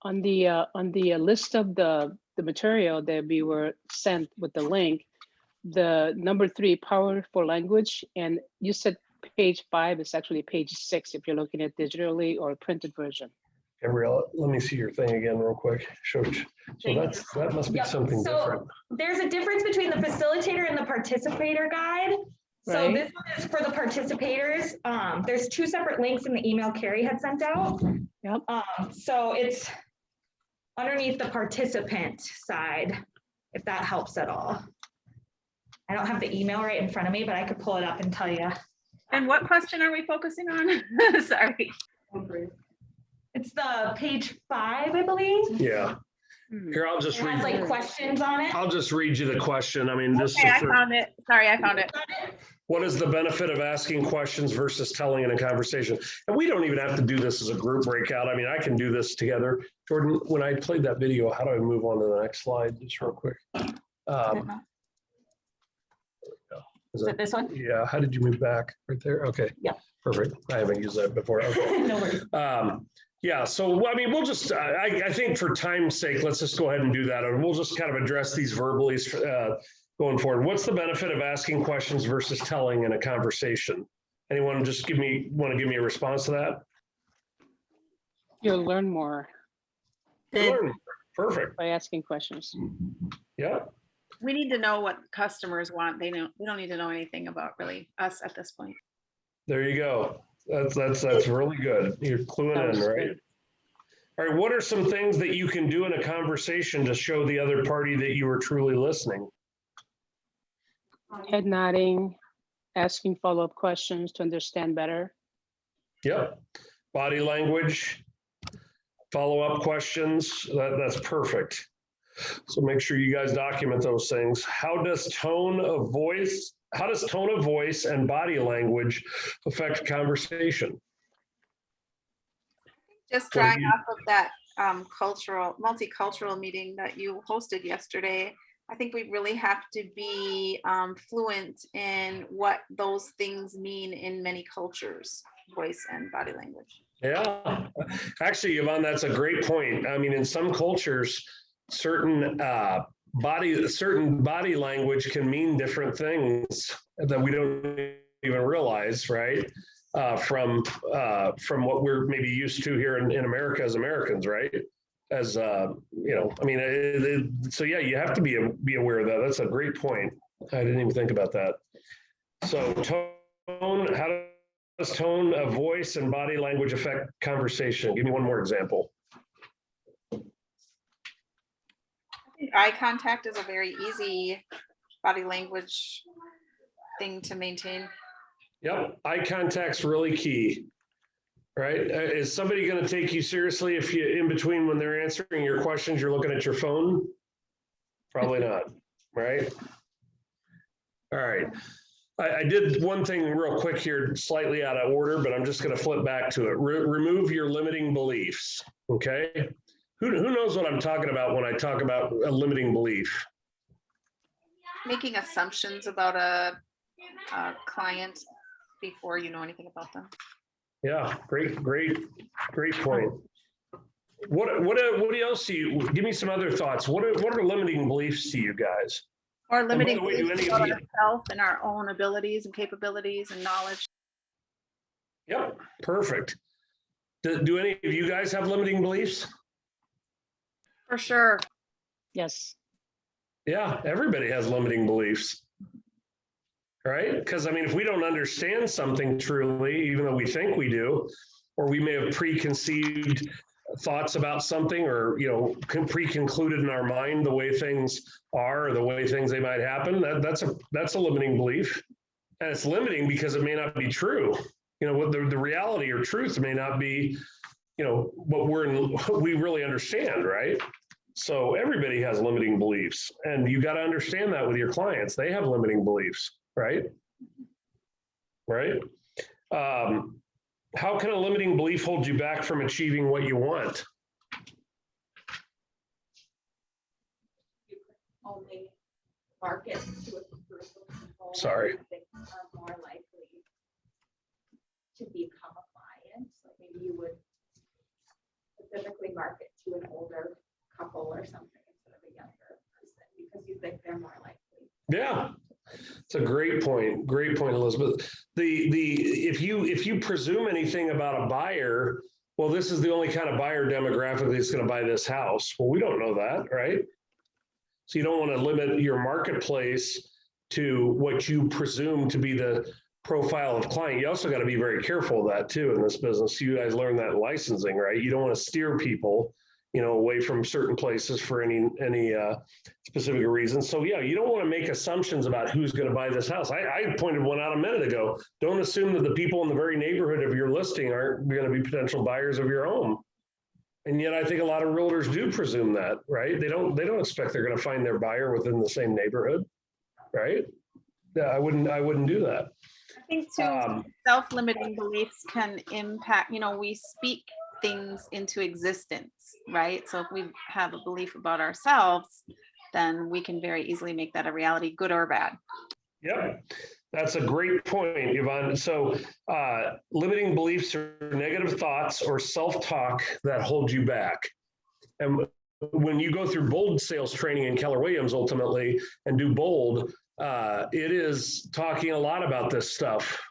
On the list of the material that we were sent with the link, the number 3, Powerful Language, and you said page 5 is actually page 6 if you're looking at digitally or printed version. Gabriella, let me see your thing again real quick. So that must be something different. There's a difference between the facilitator and the participator guide. So Right. this one is for the participators. There's 2 separate links in the email Carrie had sent out. Yep. So it's underneath the participant side, if that helps at all. I don't have the email right in front of me, but I could pull it up and tell you. And what question are we focusing on? Sorry. It's the page 5, I believe. Yeah. Here, I'll just It read. has like questions on it. I'll just read you the question. I mean, this Okay, I is found it. Sorry, I found it. what is the benefit of asking questions versus telling in a conversation? And we don't even have to do this as a group breakout. I mean, I can do this together. Jordan, when I played that video, how do I move on to the next slide just real quick? Is it this one? Yeah. How did you move back? Right there? Okay. Yeah. Perfect. I haven't used that before. Okay. No worries. Yeah, so I mean, we'll just, I think for time's sake, let's just go ahead and do that. And we'll just kind of address these verbally going forward. What's the benefit of asking questions versus telling in a conversation? Anyone just want to give me a response to that? You'll learn more. Perfect. By asking questions. Yeah. We need to know what customers want. We don't need to know anything about really us at this point. There you go. That's really good. You're cluing in, right? All right. What are some things that you can do in a conversation to show the other party that you are truly listening? Head nodding, asking follow-up questions to understand better. Yep. Body language, follow-up questions. That's perfect. So make sure you guys document those things. How does tone of voice and body language affect conversation? Just drawing off of that multicultural meeting that you hosted yesterday, I think we really have to be fluent in what those things mean in many cultures, voice and body language. Yeah, actually, Yvonne, that's a great point. I mean, in some cultures, certain body language can mean different things that we don't even realize, right? From what we're maybe used to here in America as Americans, right? As I mean, so yeah, you have to be aware of that. That's a great point. I didn't even think about that. So tone, how does tone of voice and body language affect conversation? Give me one more example. Eye contact is a very easy body language thing to maintain. Yep, eye contact's really key, right? Is somebody going to take you seriously if you, in between when they're answering your questions, you're looking at your phone? Probably not, right? All right. I did one thing real quick here, slightly out of order, but I'm just going to flip back to it. Remove your limiting beliefs, okay? Who knows what I'm talking about when I talk about a limiting belief? Making assumptions about a client before you know anything about them. Yeah, great point. What else do you, give me some other thoughts. What are limiting beliefs to you guys? Or limiting And by the way, do beliefs any of about you- ourselves and our own abilities and capabilities and knowledge. Yep, perfect. Do any of you guys have limiting beliefs? For sure. Yes. Yeah, everybody has limiting beliefs. Right? Because I mean, if we don't understand something truly, even though we think we do, or we may have preconceived thoughts about something, or pre-concluded in our mind the way things are, or the way things they might happen, that's a limiting belief. And it's limiting because it may not be true. What the reality or truth may not be, what we really understand, right? So everybody has limiting beliefs, and you got to understand that with your clients. They have limiting beliefs, right? Right? How can a limiting belief hold you back from achieving what you want? Only market to a group of people. Sorry. That are more likely to become a client. So maybe you would specifically market to an older couple or something instead of a younger person because you think they're more likely. Yeah, it's a great point. Great point, Elizabeth. If you presume anything about a buyer, well, this is the only kind of buyer demographic that's going to buy this house. Well, we don't know that, right? So you don't want to limit your marketplace to what you presume to be the profile of client. You also got to be very careful of that too in this business. You guys learn that in licensing, right? You don't want to steer people, away from certain places for any specific reasons. So yeah, you don't want to make assumptions about who's going to buy this house. I pointed one out a minute ago. Don't assume that the people in the very neighborhood of your listing aren't going to be potential buyers of your home. And yet I think a lot of realtors do presume that, right? They don't expect they're going to find their buyer within the same neighborhood, right? Yeah, I wouldn't do that. I think too, self-limiting beliefs can impact, we speak things into existence, right? So if we have a belief about ourselves, then we can very easily make that a reality, good or bad. Yep, that's a great point, Yvonne. So limiting beliefs are negative thoughts or self-talk that hold you back. And when you go through BOLD sales training in Keller Williams ultimately and do BOLD, it is talking a lot about this stuff.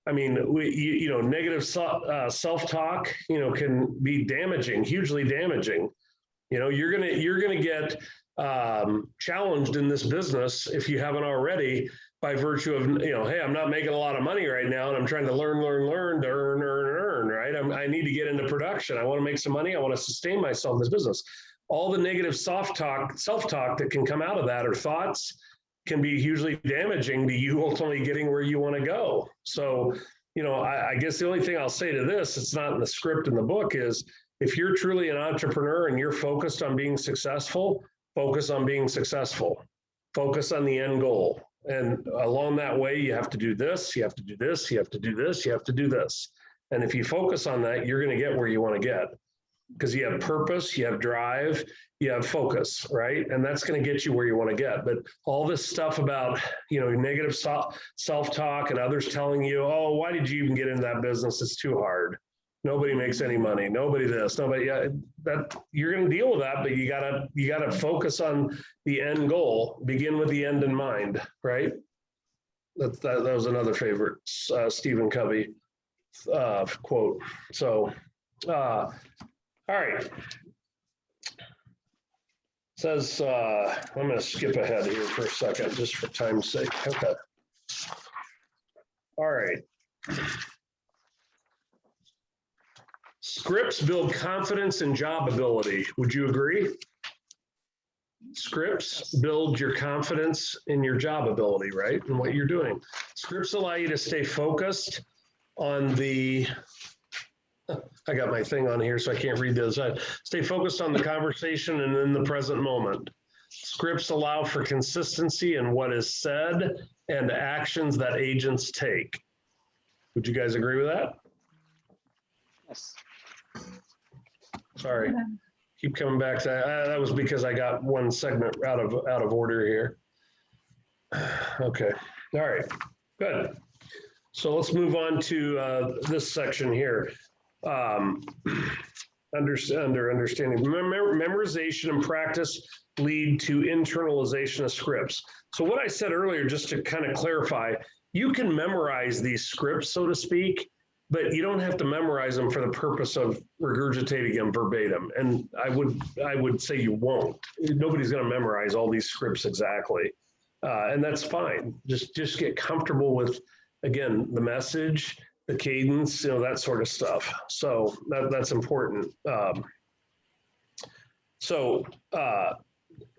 Negative self-talk, can be damaging, hugely damaging. You're gonna get challenged in this business if you haven't already by virtue of, hey, I'm not making a lot of money right now, and I'm trying to learn to earn, right? I need to get into production. I want to make some money. I want to sustain myself in this business. All the negative self-talk that can come out of that, or thoughts, can be hugely damaging to you ultimately getting where you want to go. So, I guess the only thing I'll say to this, it's not in the script in the book, is if you're truly an entrepreneur and you're focused on being successful, focus on being successful. Focus on the end goal. And along that way, you have to do this, you have to do this, you have to do this, you have to do this. And if you focus on that, you're going to get where you want to get. Because you have purpose, you have drive, you have focus, right? And that's going to get you where you want to get. But all this stuff about, negative self-talk and others telling you, oh, why did you even get into that business? It's too hard. Nobody makes any money. Nobody this, nobody, that you're going to deal with that, but you gotta focus on the end goal, begin with the end in mind, right? That was another favorite Stephen Covey quote. So, all right. Says, I'm going to skip ahead here for a second, just for time's sake. Okay. All right. Scripts build confidence and job ability. Would you agree? Scripts build your confidence in your job ability, right? And what you're doing. Scripts allow you to stay focused on the, I got my thing on here, so I can't read the other side. Stay focused on the conversation and in the present moment. Scripts allow for consistency in what is said and actions that agents take. Would you guys agree with that? Yes. Sorry, keep coming back to that. That was because I got one segment out of order here. Okay, all right, good. So let's move on to this section here. Under understanding, memorization and practice lead to internalization of scripts. So what I said earlier, just to kind of clarify, you can memorize these scripts, so to speak, but you don't have to memorize them for the purpose of regurgitating them verbatim. And I would say you won't. Nobody's going to memorize all these scripts exactly. And that's fine. Just get comfortable with, again, the message, the cadence, that sort of stuff. So that's important.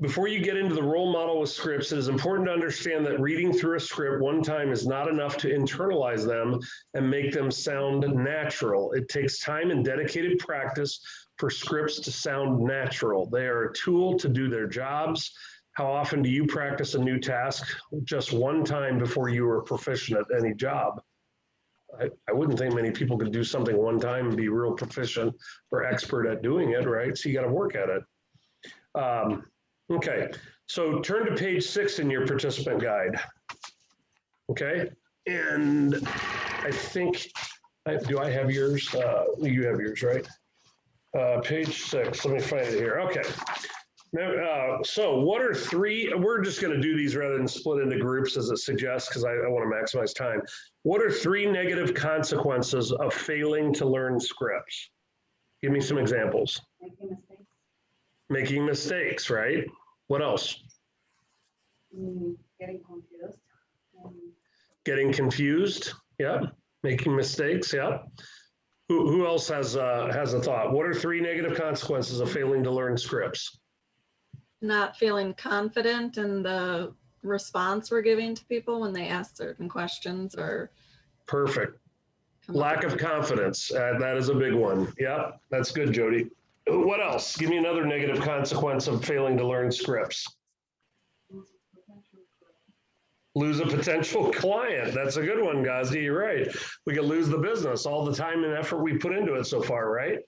Before you get into the role model with scripts, it is important to understand that reading through a script one time is not enough to internalize them and make them sound natural. It takes time and dedicated practice for scripts to sound natural. They are a tool to do their jobs. How often do you practice a new task just one time before you are proficient at any job? I wouldn't think many people could do something one time and be real proficient or expert at doing it, right? So you got to work at it. Okay, so turn to page 6 in your participant guide. Okay, and I think, do I have yours? You have yours, right? Page 6, let me find it here. Okay. So what are 3, we're just going to do these rather than split into groups as it suggests, because I want to maximize time. What are 3 negative consequences of failing to learn scripts? Give me some examples. Making mistakes. Making mistakes, right? What else? Getting confused. Getting confused, yeah. Making mistakes, yeah. Who else has a thought? What are 3 negative consequences of failing to learn scripts? Not feeling confident in the response we're giving to people when they ask certain questions or. Perfect. Lack of confidence. That is a big one. Yep, that's good, Jody. What else? Give me another negative consequence of failing to learn scripts. Lose a potential client. That's a good one, Ghazi. You're right. We could lose the business, all the time and effort we put into it so far, right?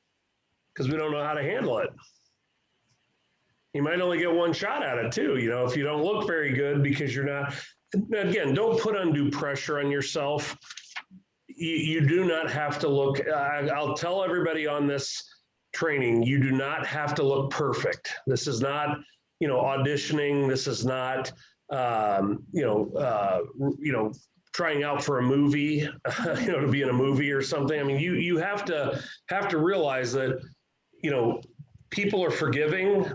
Because we don't know how to handle it. You might only get one shot at it too, if you don't look very good because you're not, again, don't put undue pressure on yourself. You do not have to look, I'll tell everybody on this training, you do not have to look perfect. This is not, auditioning. This is not, trying out for a movie, to be in a movie or something. I mean, you have to realize that, people are forgiving.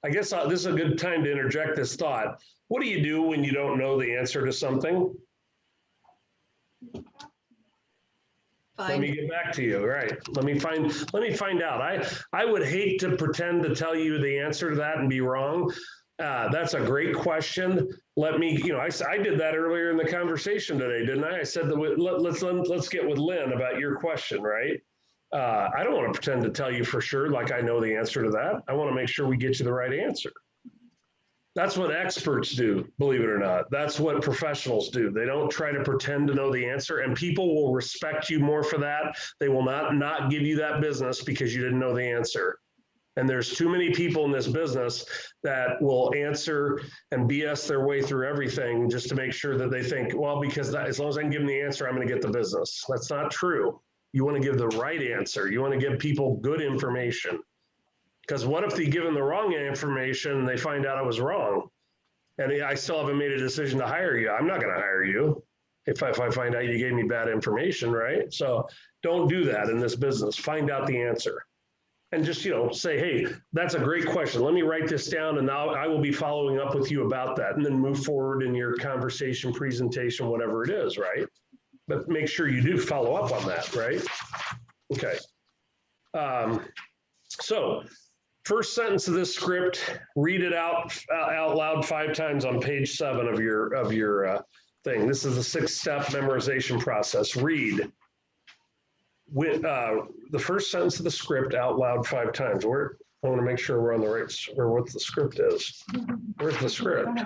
I guess this is a good time to interject this thought. What do you do when you don't know the answer to something? Let me get back to you. Right. Let me find out. I would hate to pretend to tell you the answer to that and be wrong. That's a great question. Let me, I did that earlier in the conversation today, didn't I? I said that let's get with Lynn about your question, right? I don't want to pretend to tell you for sure, like I know the answer to that. I want to make sure we get you the right answer. That's what experts do, believe it or not. That's what professionals do. They don't try to pretend to know the answer, and people will respect you more for that. They will not give you that business because you didn't know the answer. And there's too many people in this business that will answer and BS their way through everything just to make sure that they think, well, because as long as I can give them the answer, I'm going to get the business. That's not true. You want to give the right answer. You want to give people good information. Because what if they give them the wrong information and they find out I was wrong? And I still haven't made a decision to hire you. I'm not going to hire you if I find out you gave me bad information, right? So don't do that in this business. Find out the answer. And just, say, hey, that's a great question. Let me write this down and now I will be following up with you about that, and then move forward in your conversation, presentation, whatever it is, right? But make sure you do follow up on that, right? Okay. So first sentence of this script, read it out loud 5 times on page 7 of your thing. This is a 6-step memorization process. Read with the first sentence of the script out loud 5 times. I want to make sure we're on the right, or what the script is. Where's the script?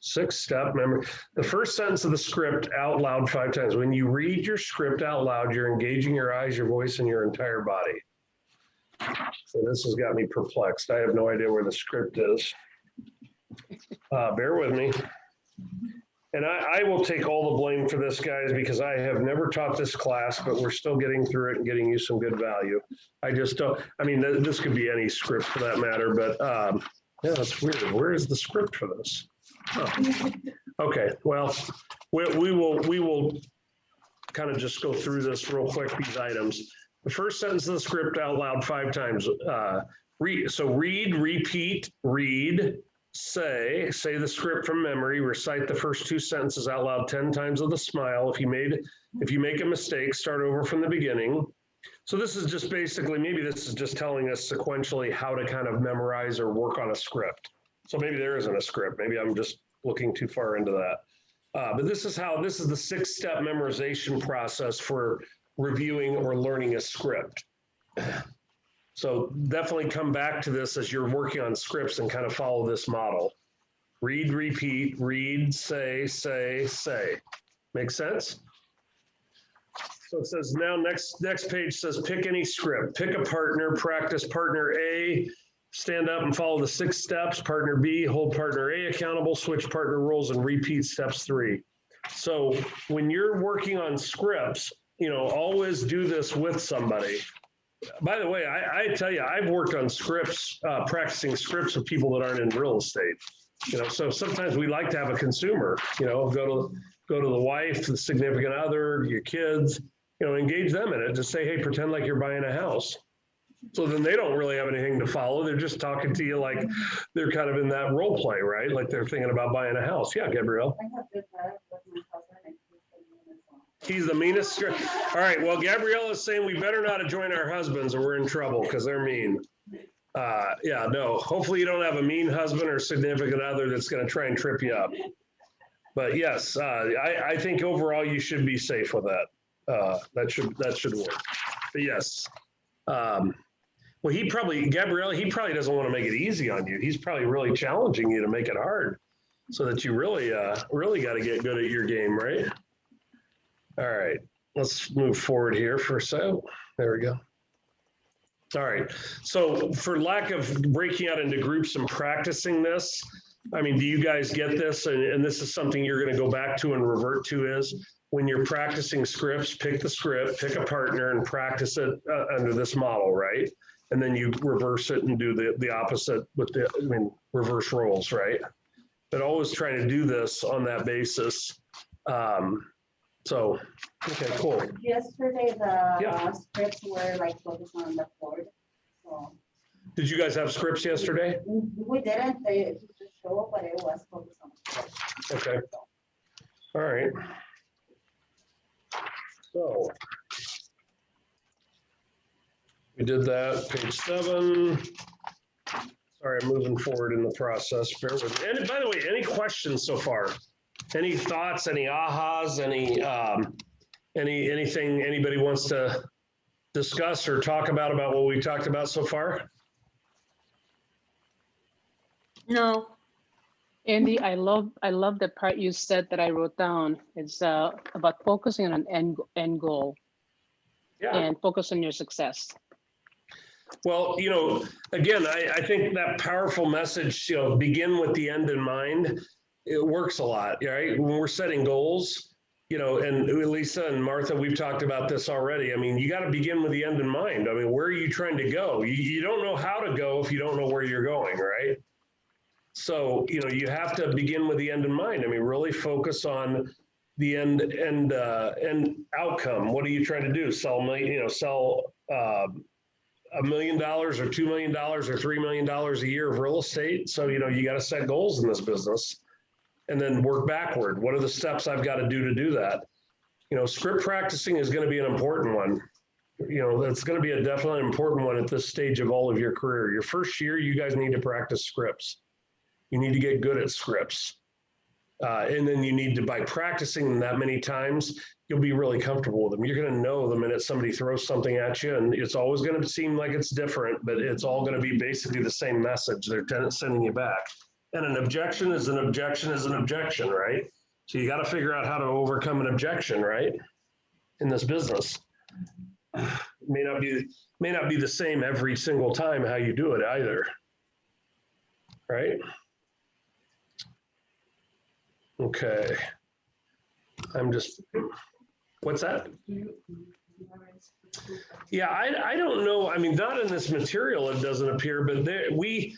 6-step memory. The first sentence of the script out loud 5 times. When you read your script out loud, you're engaging your eyes, your voice, and your entire body. So this has got me perplexed. I have no idea where the script is. Bear with me. And I will take all the blame for this, guys, because I have never taught this class, but we're still getting through it and getting you some good value. I just don't, I mean, this could be any script for that matter, but yeah, that's weird. Where is the script for this? Oh. Okay, well, we will kind of just go through this real quick, these items. The first sentence of the script out loud 5 times. Read, repeat, read, say the script from memory, recite the first 2 sentences out loud 10 times with a smile. If you make a mistake, start over from the beginning. So this is just basically, maybe this is just telling us sequentially how to kind of memorize or work on a script. So maybe there isn't a script. Maybe I'm just looking too far into that. But this is the 6-step memorization process for reviewing or learning a script. So definitely come back to this as you're working on scripts and kind of follow this model. Read, repeat, read, say. Make sense? So it says now next page says pick any script. Pick a partner, practice partner A, stand up and follow the 6 steps. Partner B, hold partner A accountable, switch partner roles and repeat steps 3. So when you're working on scripts, always do this with somebody. By the way, I tell you, I've worked on scripts, practicing scripts with people that aren't in real estate. So sometimes we like to have a consumer, go to the wife, the significant other, your kids, engage them in it. Just say, hey, pretend like you're buying a house. So then they don't really have anything to follow. They're just talking to you like they're kind of in that role play, right? Like they're thinking about buying a house. Yeah, Gabrielle. He's the meanest. All right. Well, Gabrielle is saying we better not join our husbands or we're in trouble because they're mean. Yeah, no. Hopefully you don't have a mean husband or significant other that's going to try and trip you up. But yes, I think overall you should be safe with that. That should work. But yes. Well, Gabrielle, he probably doesn't want to make it easy on you. He's probably really challenging you to make it hard so that you really got to get good at your game, right? All right, let's move forward here for a second. There we go. All right, so for lack of breaking out into groups and practicing this, I mean, do you guys get this? And this is something you're going to go back to and revert to is when you're practicing scripts, pick the script, pick a partner and practice it under this model, right? And then you reverse it and do the opposite with reverse roles, right? But always try to do this on that basis. So, okay, cool. Yesterday, the scripts were like focused on the board. So. Did you guys have scripts yesterday? We didn't. They just show, but it was focused on the board. Okay. All right. So we did that, page 7. Sorry, I'm moving forward in the process. Bear with me. And by the way, any questions so far? Any thoughts, any ahas, anything anybody wants to discuss or talk about what we talked about so far? No. Andy, I love the part you said that I wrote down. It's about focusing on an end goal. Yeah. And focus on your success. Well, again, I think that powerful message, begin with the end in mind. It works a lot, right? When we're setting goals, and Lisa and Martha, we've talked about this already. I mean, you got to begin with the end in mind. I mean, where are you trying to go? You don't know how to go if you don't know where you're going, right? So, you have to begin with the end in mind. I mean, really focus on the end outcome. What are you trying to do? Sell $1 million or $2 million or $3 million a year of real estate. So, you got to set goals in this business and then work backward. What are the steps I've got to do that? Script practicing is going to be an important one. That's going to be a definitely important one at this stage of all of your career. Your first year, you guys need to practice scripts. You need to get good at scripts. And then you need to, by practicing them that many times, you'll be really comfortable with them. You're going to know the minute somebody throws something at you, and it's always going to seem like it's different, but it's all going to be basically the same message they're sending you back. And an objection is an objection is an objection, right? So you got to figure out how to overcome an objection, right? In this business. May not be the same every single time how you do it either, right? Okay. What's that? Yeah, I don't know. I mean, not in this material, it doesn't appear, but we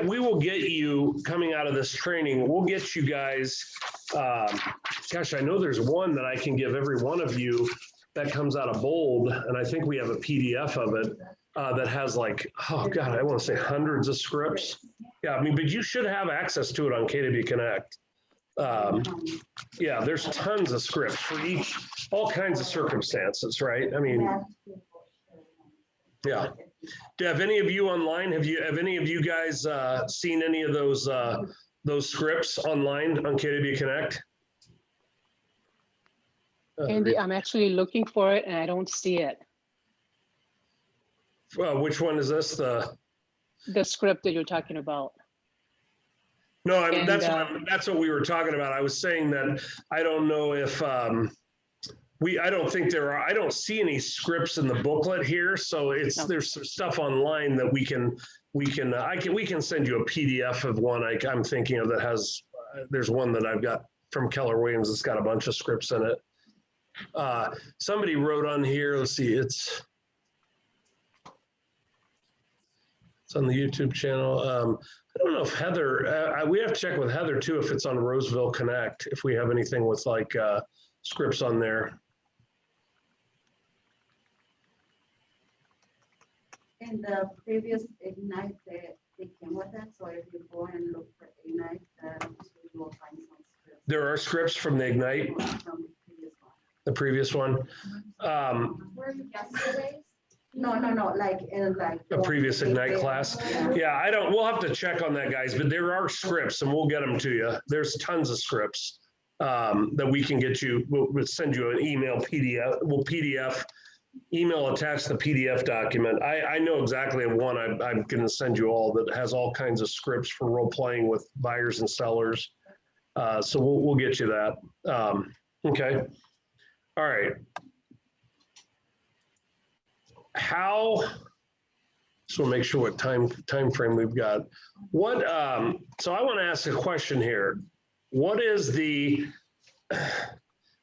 will get you coming out of this training. We'll get you guys, gosh, I know there's one that I can give every one of you that comes out of Bold. And I think we have a PDF of it that has like, oh God, I want to say hundreds of scripts. Yeah, I mean, but you should have access to it on KW Connect. Yeah, there's tons of scripts for all kinds of circumstances, right? I mean, yeah. Have any of you online, have any of you guys seen any of those scripts online on KW Connect? Andy, I'm actually looking for it and I don't see it. Which one is this? The script that you're talking about. No, I mean, that's what we were talking about. I was saying that I don't know if I don't think I don't see any scripts in the booklet here. So there's some stuff online that we can send you a PDF of one I'm thinking of that has, there's one that I've got from Keller Williams that's got a bunch of scripts in it. Somebody wrote on here, let's see, it's on the YouTube channel. I don't know if Heather, we have to check with Heather too, if it's on Roseville Connect, if we have anything with like scripts on there. In the previous Ignite, they came with it. So if you go and look for Ignite, you will find some scripts. There are scripts from the Ignite, the previous one. Were you yesterday's? No, like a previous Ignite class. Yeah, we'll have to check on that, guys, but there are scripts and we'll get them to you. There's tons of scripts that we can get you. We'll send you an email PDF. We'll email attach the PDF document. I know exactly one I'm going to send you all that has all kinds of scripts for role playing with buyers and sellers. So we'll get you that. Okay. All right. So make sure what time frame we've got. So I want to ask a question here. What is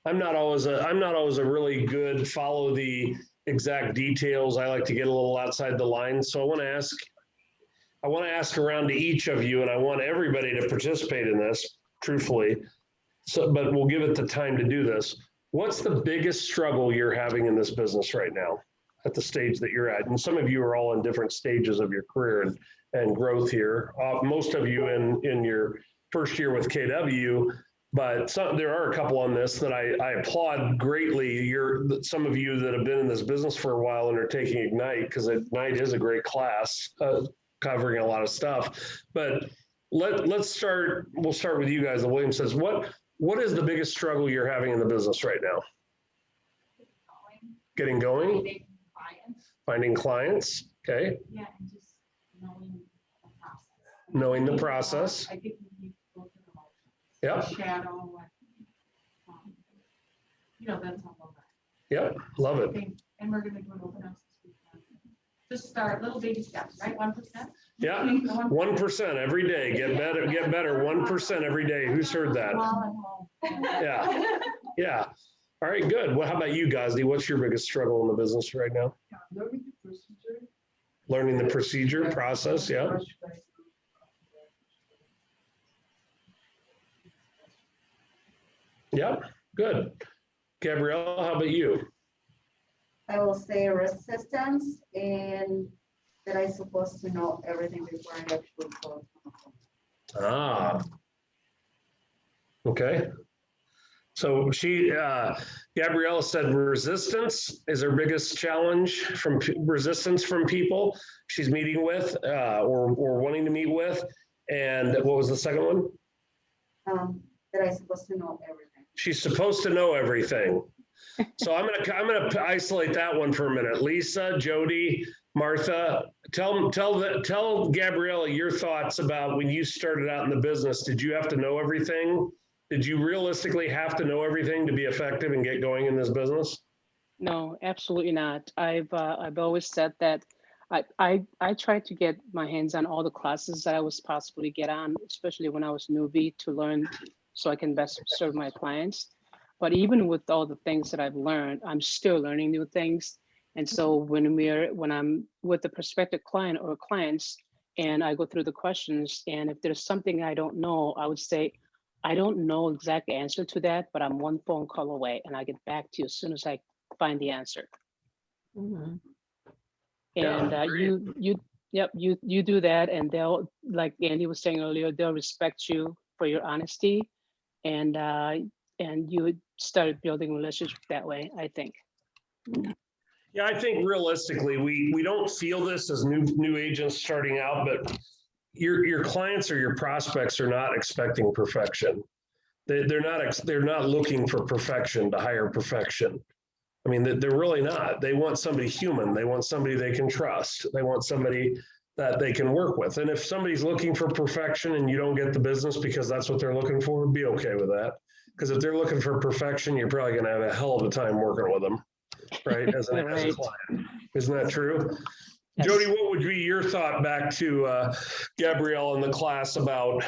I'm not always a really good follow the exact details. I like to get a little outside the lines. So I want to ask around to each of you, and I want everybody to participate in this, truthfully. But we'll give it the time to do this. What's the biggest struggle you're having in this business right now at the stage that you're at? And some of you are all in different stages of your career and growth here. Most of you in your first year with KW, but there are a couple on this that I applaud greatly. Some of you that have been in this business for a while and are taking Ignite, because Ignite is a great class covering a lot of stuff. But we'll start with you guys. The William says, what is the biggest struggle you're having in the business right now? Getting going? Finding clients. Okay. Yeah, and just knowing the process. Knowing the process. I think we need to go through the motions. Yep. Shadow, that's all of that. Yep, love it. And we're gonna do an open house this weekend. Just start little baby steps, right? 1%? Yeah, 1% every day. Get better. 1% every day. Who's heard that? Yeah. All right, good. Well, how about you, Ghazni? What's your biggest struggle in the business right now? Learning the procedure. Learning the procedure process, yeah. Yep, good. Gabrielle, how about you? I will say resistance, and that I'm supposed to know everything before I actually go. Okay. So Gabriella said resistance is her biggest challenge from resistance from people she's meeting with or wanting to meet with. And what was the second one? That I'm supposed to know everything. She's supposed to know everything. So I'm gonna isolate that one for a minute. Lisa, Jody, Martha, tell Gabriella your thoughts about when you started out in the business. Did you have to know everything? Did you realistically have to know everything to be effective and get going in this business? No, absolutely not. I've always said that I tried to get my hands on all the classes that I was possible to get on, especially when I was newbie, to learn so I can best serve my clients. But even with all the things that I've learned, I'm still learning new things. And so when I'm with a prospective client or clients and I go through the questions, and if there's something I don't know, I would say, I don't know exact answer to that, but I'm one phone call away and I'll get back to you as soon as I find the answer. And you do that, and they'll, like Andy was saying earlier, they'll respect you for your honesty, and you start building relationships that way, I think. Yeah, I think realistically, we don't feel this as new agents starting out, but your clients or your prospects are not expecting perfection. They're not looking for perfection to hire perfection. I mean, they're really not. They want somebody human. They want somebody they can trust. They want somebody that they can work with. And if somebody's looking for perfection and you don't get the business because that's what they're looking for, be okay with that. Because if they're looking for perfection, you're probably going to have a hell of a time working with them, right? As a client. Isn't that true? Yes. Jody, what would be your thought back to Gabrielle in the class about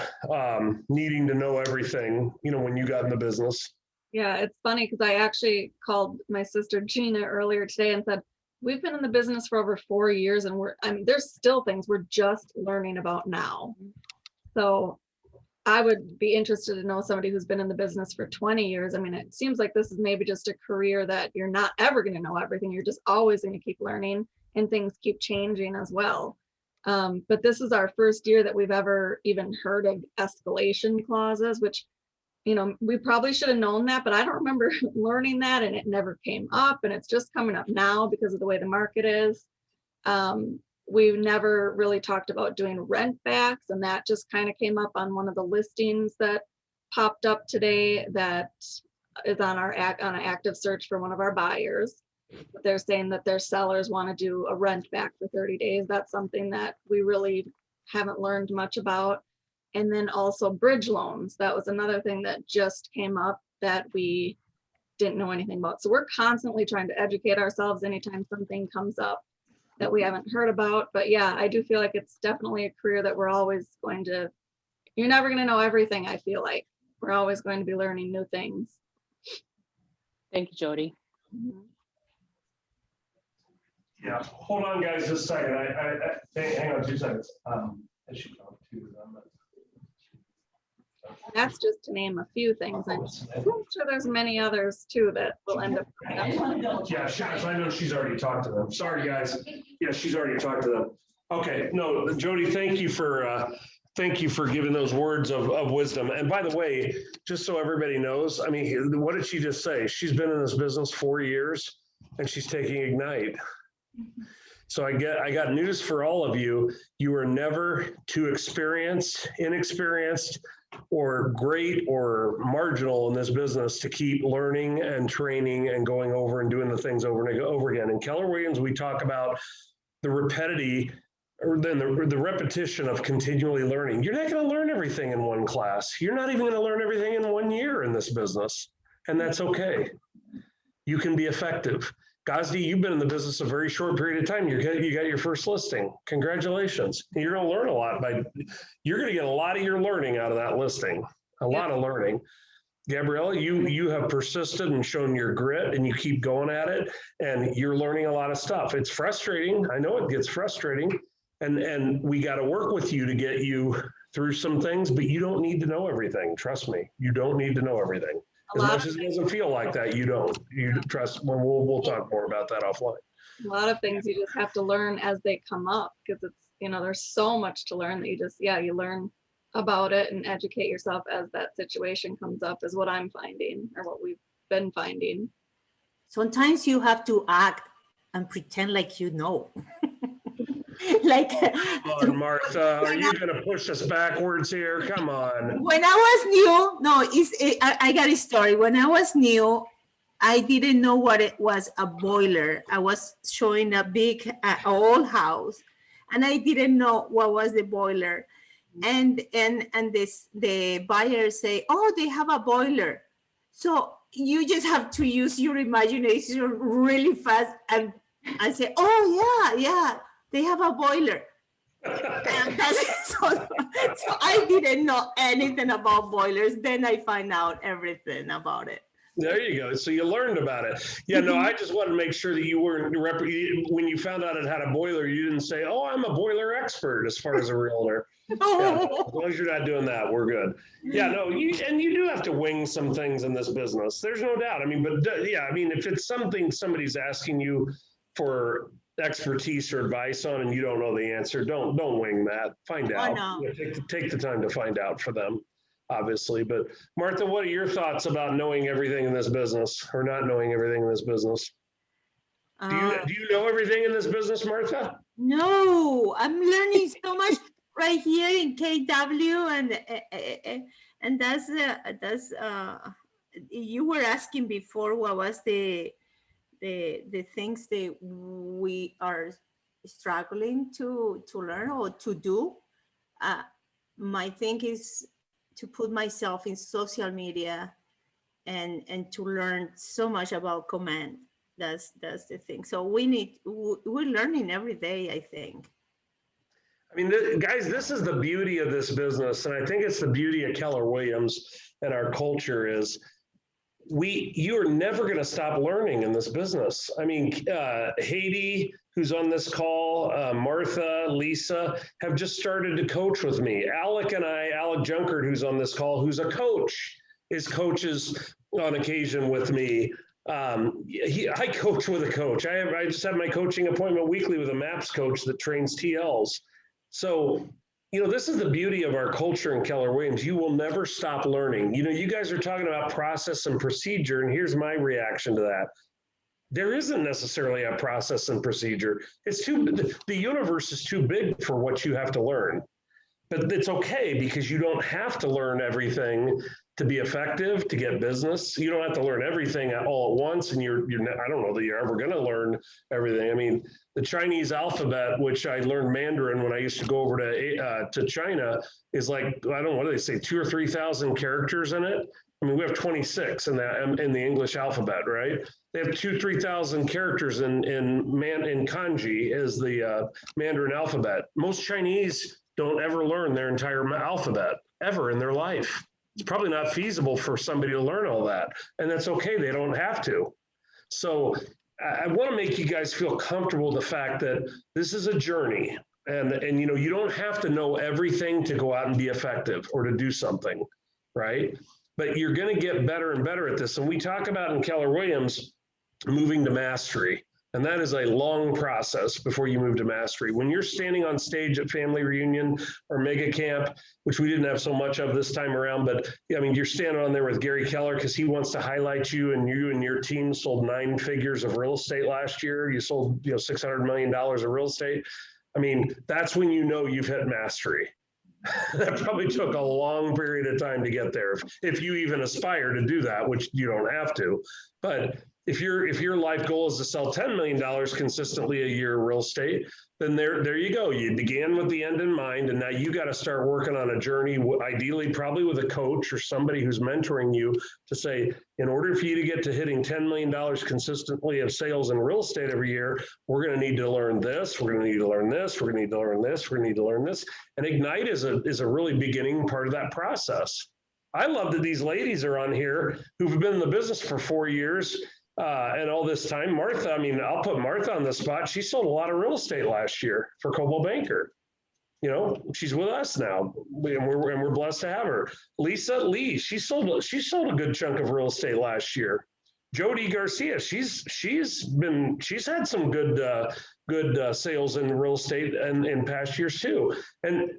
needing to know everything, when you got in the business? Yeah, it's funny because I actually called my sister Gina earlier today and said, we've been in the business for over 4 years and there's still things we're just learning about now. So I would be interested to know somebody who's been in the business for 20 years. I mean, it seems like this is maybe just a career that you're not ever going to know everything. You're just always going to keep learning and things keep changing as well. But this is our first year that we've ever even heard of escalation clauses, which, we probably should have known that, but I don't remember learning that, and it never came up, and it's just coming up now because of the way the market is. We've never really talked about doing rent backs, and that just kind of came up on one of the listings that popped up today that is on an active search for one of our buyers. They're saying that their sellers want to do a rent back for 30 days. That's something that we really haven't learned much about. And then also bridge loans. That was another thing that just came up that we didn't know anything about. So we're constantly trying to educate ourselves anytime something comes up that we haven't heard about. But yeah, I do feel like it's definitely a career that you're never going to know everything, I feel like. We're always going to be learning new things. Thank you, Jody. Yeah, hold on, guys, just a second. Hang on 2 seconds. I should talk to them. That's just to name a few things. I'm sure there's many others too that will end up. Yeah, Shaz, I know she's already talked to them. Sorry, guys. Yeah, she's already talked to them. Okay, no, Jody, thank you for giving those words of wisdom. And by the way, just so everybody knows, I mean, what did she just say? She's been in this business 4 years and she's taking Ignite. So I got news for all of you. You are never too experienced, inexperienced, or great or marginal in this business to keep learning and training and going over and doing the things over and over again. In Keller Williams, we talk about the repetition of continually learning. You're not going to learn everything in one class. You're not even going to learn everything in 1 year in this business. And that's okay. You can be effective. Gazdi, you've been in the business a very short period of time. You got your first listing. Congratulations. You're going to learn a lot you're going to get a lot of your learning out of that listing, a lot of learning. Gabriella, you have persisted and shown your grit, and you keep going at it, and you're learning a lot of stuff. It's frustrating. I know it gets frustrating, and we got to work with you to get you through some things, but you don't need to know everything. Trust me, you don't need to know everything. As much as it doesn't feel like that, you don't. You trust. We'll talk more about that offline. A lot of things you just have to learn as they come up, because it's, there's so much to learn that you learn about it and educate yourself as that situation comes up is what I'm finding, or what we've been finding. Sometimes you have to act and pretend like you know. Like, come on, Martha, are you going to push us backwards here? Come on. when I was new, no, I got a story. When I was new, I didn't know what it was, a boiler. I was showing a big old house, and I didn't know what was the boiler. And the buyer say, oh, they have a boiler. So you just have to use your imagination really fast and say, oh yeah, they have a boiler. And so I didn't know anything about boilers. Then I find out everything about it. There you go. So you learned about it. Yeah, no, I just wanted to make sure that you weren't, when you found out it had a boiler, you didn't say, oh, I'm a boiler expert as far as a realtor. Yeah, as long as you're not doing that, we're good. Yeah, no, you do have to wing some things in this business. There's no doubt. I mean, but yeah, I mean, if it's something somebody's asking you for expertise or advice on and you don't know the answer, don't wing that. Find out. No. You know, take the time to find out for them, obviously. But Martha, what are your thoughts about knowing everything in this business or not knowing everything in this business? Do you know everything in this business, Martha? No, I'm learning so much right here in KW, and that's you were asking before what was the things that we are struggling to learn or to do. My thing is to put myself in social media and to learn so much about command. That's the thing. So we're learning every day, I think. I mean, guys, this is the beauty of this business. And I think it's the beauty of Keller Williams and our culture is you're never going to stop learning in this business. I mean, Haiti, who's on this call, Martha, Lisa, have just started to coach with me. Alec Junkert, who's on this call, who's a coach, coaches on occasion with me. I coach with a coach. I just have my coaching appointment weekly with a MAPS coach that trains TLs. So, you know, this is the beauty of our culture in Keller Williams. You will never stop learning. You know, you guys are talking about process and procedure, and here's my reaction to that. There isn't necessarily a process and procedure. The universe is too big for what you have to learn. But it's okay because you don't have to learn everything to be effective, to get business. You don't have to learn everything all at once, and I don't know that you're ever going to learn everything. I mean, the Chinese alphabet, which I learned Mandarin when I used to go over to China, is like, I don't know, what do they say, 2,000 or 3,000 characters in it? I mean, we have 26 in the English alphabet, right? They have 2,000 or 3,000 characters in kanji is the Mandarin alphabet. Most Chinese don't ever learn their entire alphabet ever in their life. It's probably not feasible for somebody to learn all that, and that's okay. They don't have to. So I want to make you guys feel comfortable with the fact that this is a journey, and you know, you don't have to know everything to go out and be effective or to do something, right? But you're going to get better and better at this. And we talk about in Keller Williams moving to mastery. And that is a long process before you move to mastery. When you're standing on stage at Family Reunion or Mega Camp, which we didn't have so much of this time around, but I mean, you're standing on there with Gary Keller because he wants to highlight you, and you and your team sold 9 figures of real estate last year. You sold, $600 million of real estate. I mean, that's when you know you've hit mastery. That probably took a long period of time to get there. If you even aspire to do that, which you don't have to, but if your life goal is to sell $10 million consistently a year in real estate, then there you go. You began with the end in mind, and now you got to start working on a journey, ideally probably with a coach or somebody who's mentoring you to say, in order for you to get to hitting $10 million consistently of sales in real estate every year, we're going to need to learn this, we're going to need to learn this, we're going to need to learn this, we're going to need to learn this. And Ignite is a really beginning part of that process. I love that these ladies are on here who've been in the business for 4 years. And all this time, Martha, I mean, I'll put Martha on the spot. She sold a lot of real estate last year for Coldwell Banker. You know, she's with us now, and we're blessed to have her. Lisa Lee, she sold a good chunk of real estate last year. Jody Garcia, she's had some good good sales in real estate and in past years too.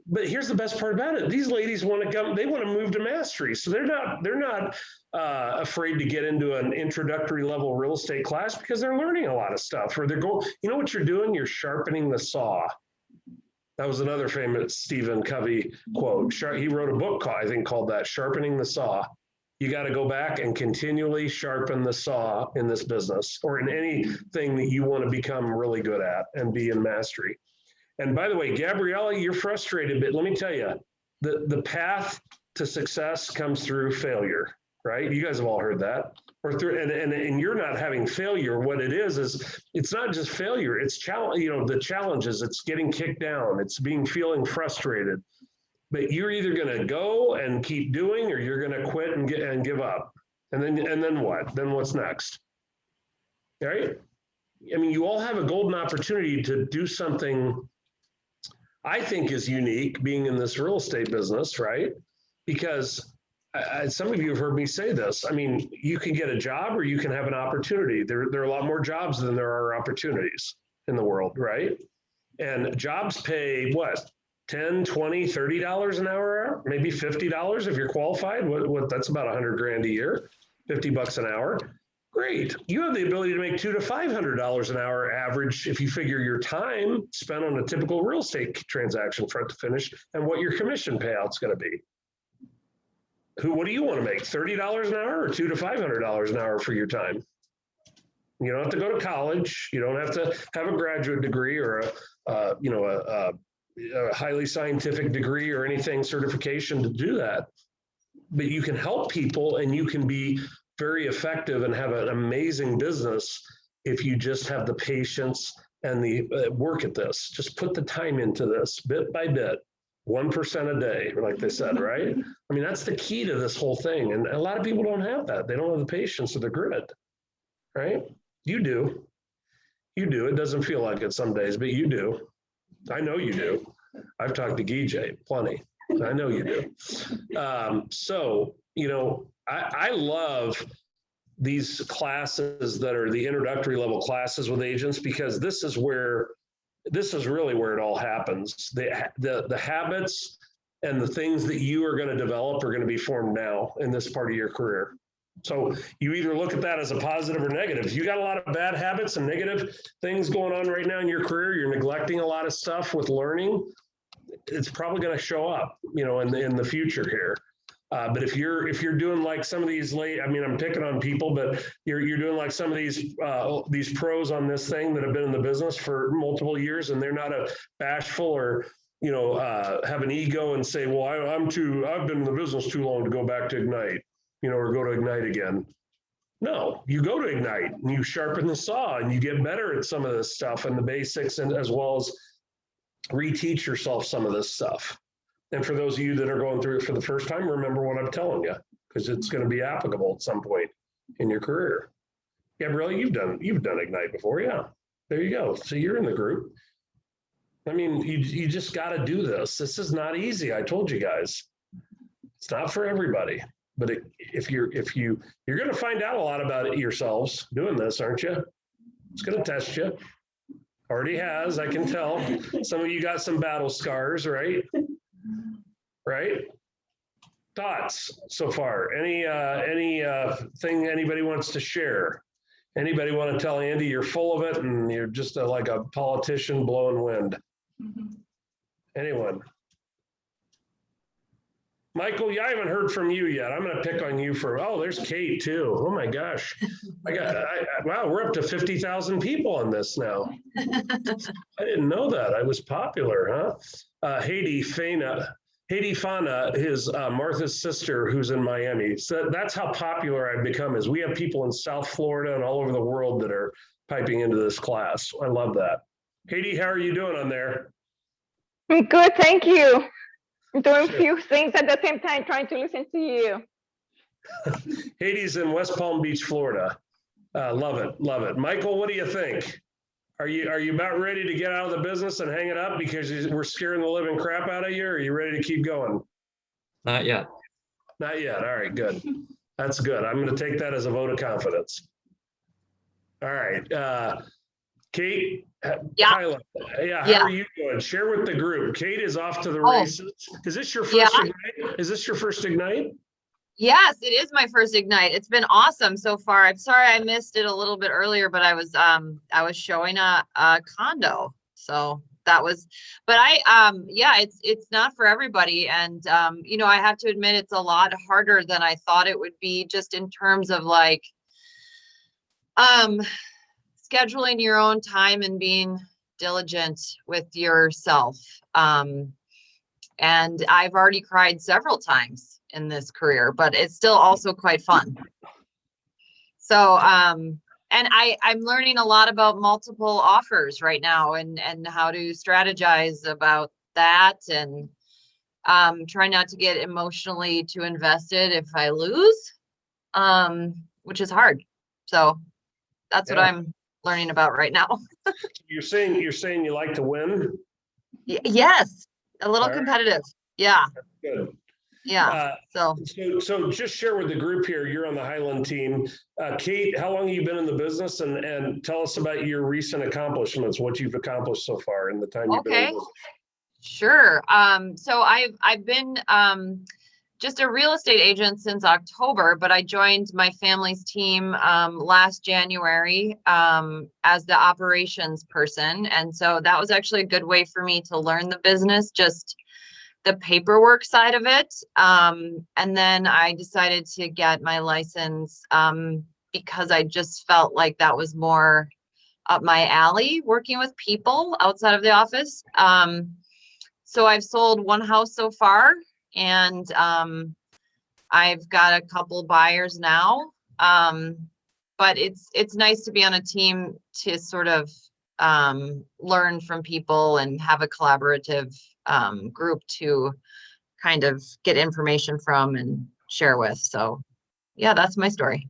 But here's the best part about it: these ladies want to come, they want to move to mastery, so they're not afraid to get into an introductory level real estate class because they're learning a lot of stuff. Or they're going, you know what you're doing? You're sharpening the saw. That was another famous Stephen Covey quote. He wrote a book, I think, called that, Sharpening the Saw. You got to go back and continually sharpen the saw in this business or in anything that you want to become really good at and be in mastery. And by the way, Gabriella, you're frustrated, but let me tell you, the path to success comes through failure, right? You guys have all heard that. Or through, and you're not having failure. What it is it's not just failure. It's the challenges. It's getting kicked down. It's feeling frustrated. But you're either going to go and keep doing, or you're going to quit and give up. And then what? Then what's next? Right? I mean, you all have a golden opportunity to do something I think is unique, being in this real estate business, right? Because some of you have heard me say this. I mean, you can get a job or you can have an opportunity. There are a lot more jobs than there are opportunities in the world, right? And jobs pay what? $10, $20, $30 an hour, maybe $50 if you're qualified. What that's about $100,000 a year, $50 an hour. Great. You have the ability to make $200 to $500 an hour average if you figure your time spent on a typical real estate transaction front to finish and what your commission payout's going to be. What do you want to make? $30 an hour or $200 to $500 an hour for your time? You don't have to go to college. You don't have to have a graduate degree or a highly scientific degree or anything, certification to do that. But you can help people and you can be very effective and have an amazing business if you just have the patience and the work at this. Just put the time into this bit by bit, 1% a day, like they said, right? I mean, that's the key to this whole thing. And a lot of people don't have that. They don't have the patience or the grit, right? You do. You do. It doesn't feel like it some days, but you do. I know you do. I've talked to Guy plenty. I know you do. So, I love these classes that are the introductory level classes with agents, because this is really where it all happens. The habits and the things that you are going to develop are going to be formed now in this part of your career. So you either look at that as a positive or negative. If you got a lot of bad habits and negative things going on right now in your career, you're neglecting a lot of stuff with learning, it's probably going to show up, in the future here. But if you're doing like some of these I'm picking on people, but you're doing like some of these pros on this thing that have been in the business for multiple years, and they're not bashful or have an ego and say, well, I've been in the business too long to go back to Ignite, or go to Ignite again. No, you go to Ignite and you sharpen the saw and you get better at some of this stuff and the basics, and as well as reteach yourself some of this stuff. And for those of you that are going through it for the first time, remember what I'm telling you, because it's going to be applicable at some point in your career. Gabrielle, you've done Ignite before. Yeah, there you go. So you're in the group. I mean, you just got to do this. This is not easy. I told you guys, it's not for everybody. But if you're going to find out a lot about it yourselves doing this, aren't you? It's going to test you. Already has, I can tell. Some of you got some battle scars, right? Right? Thoughts so far? Any thing anybody wants to share? Anybody want to tell Andy you're full of it and you're just like a politician blowing wind? Anyone? Michael, I haven't heard from you yet. I'm going to pick on you there's Kate too. Oh my gosh. Wow, we're up to 50,000 people on this now. I didn't know that. I was popular, huh? Haiti Fana, his Martha's sister who's in Miami. So that's how popular I've become, is we have people in South Florida and all over the world that are piping into this class. I love that. Haiti, how are you doing on there? I'm good, thank you. I'm doing a few things at the same time, trying to listen to you. Haiti's in West Palm Beach, Florida. Love it. Michael, what do you think? Are you about ready to get out of the business and hang it up because we're scaring the living crap out of you? Or are you ready to keep going? Not yet. Not yet. All right, good. That's good. I'm going to take that as a vote of confidence. All right. Kate. Yeah. Highland. Yeah. How Yeah. are you doing? Share with the group. Kate is off to the Oh. races. Is this your Yeah. first Ignite? Is this your first Ignite? Yes, it is my first Ignite. It's been awesome so far. I'm sorry I missed it a little bit earlier, but I was showing a condo. So that was, but yeah, it's not for everybody. And you know, I have to admit it's a lot harder than I thought it would be, just in terms of like scheduling your own time and being diligent with yourself. And I've already cried several times in this career, but it's still also quite fun. So, and I'm learning a lot about multiple offers right now, and how to strategize about that, and try not to get emotionally too invested if I lose, which is hard. So that's what I'm learning about right now. You're saying you like to win? Yes, a little competitive. Yeah. Good. Yeah. So just share with the group here. You're on the Highland team. Kate, how long have you been in the business, and tell us about your recent accomplishments, what you've accomplished so far in the time you've been in business. Sure. So I've been just a real estate agent since October, but I joined my family's team last January as the operations person. And so that was actually a good way for me to learn the business, just the paperwork side of it. And then I decided to get my license because I just felt like that was more up my alley, working with people outside of the office. So I've sold one house so far, and I've got a couple buyers now. But it's nice to be on a team to sort of learn from people and have a collaborative group to kind of get information from and share with. So yeah, that's my story.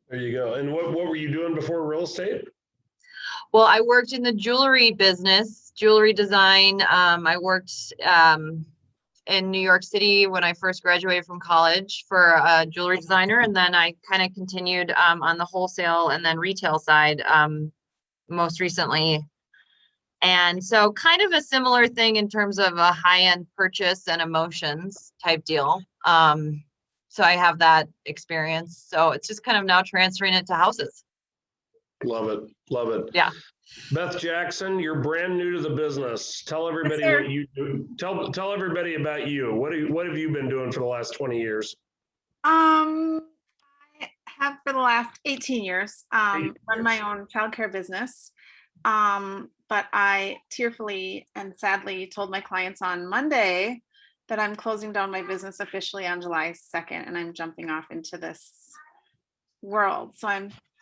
There you go. And what were you doing before real estate? Well, I worked in the jewelry business, jewelry design. I worked in New York City when I first graduated from college for a jewelry designer. And then I kind of continued on the wholesale and then retail side most recently. And so kind of a similar thing in terms of a high-end purchase and emotions type deal. So I have that experience. So it's just kind of now transferring it to houses. Love it. Love it. Yeah. Beth Jackson, you're brand new to the business. Tell everybody what you do. Tell everybody about you. What have you been doing for the last 20 years? I have for the last 18 years run my own childcare business. But I tearfully and sadly told my clients on Monday that I'm closing down my business officially on July 2nd, and I'm jumping off into this world. So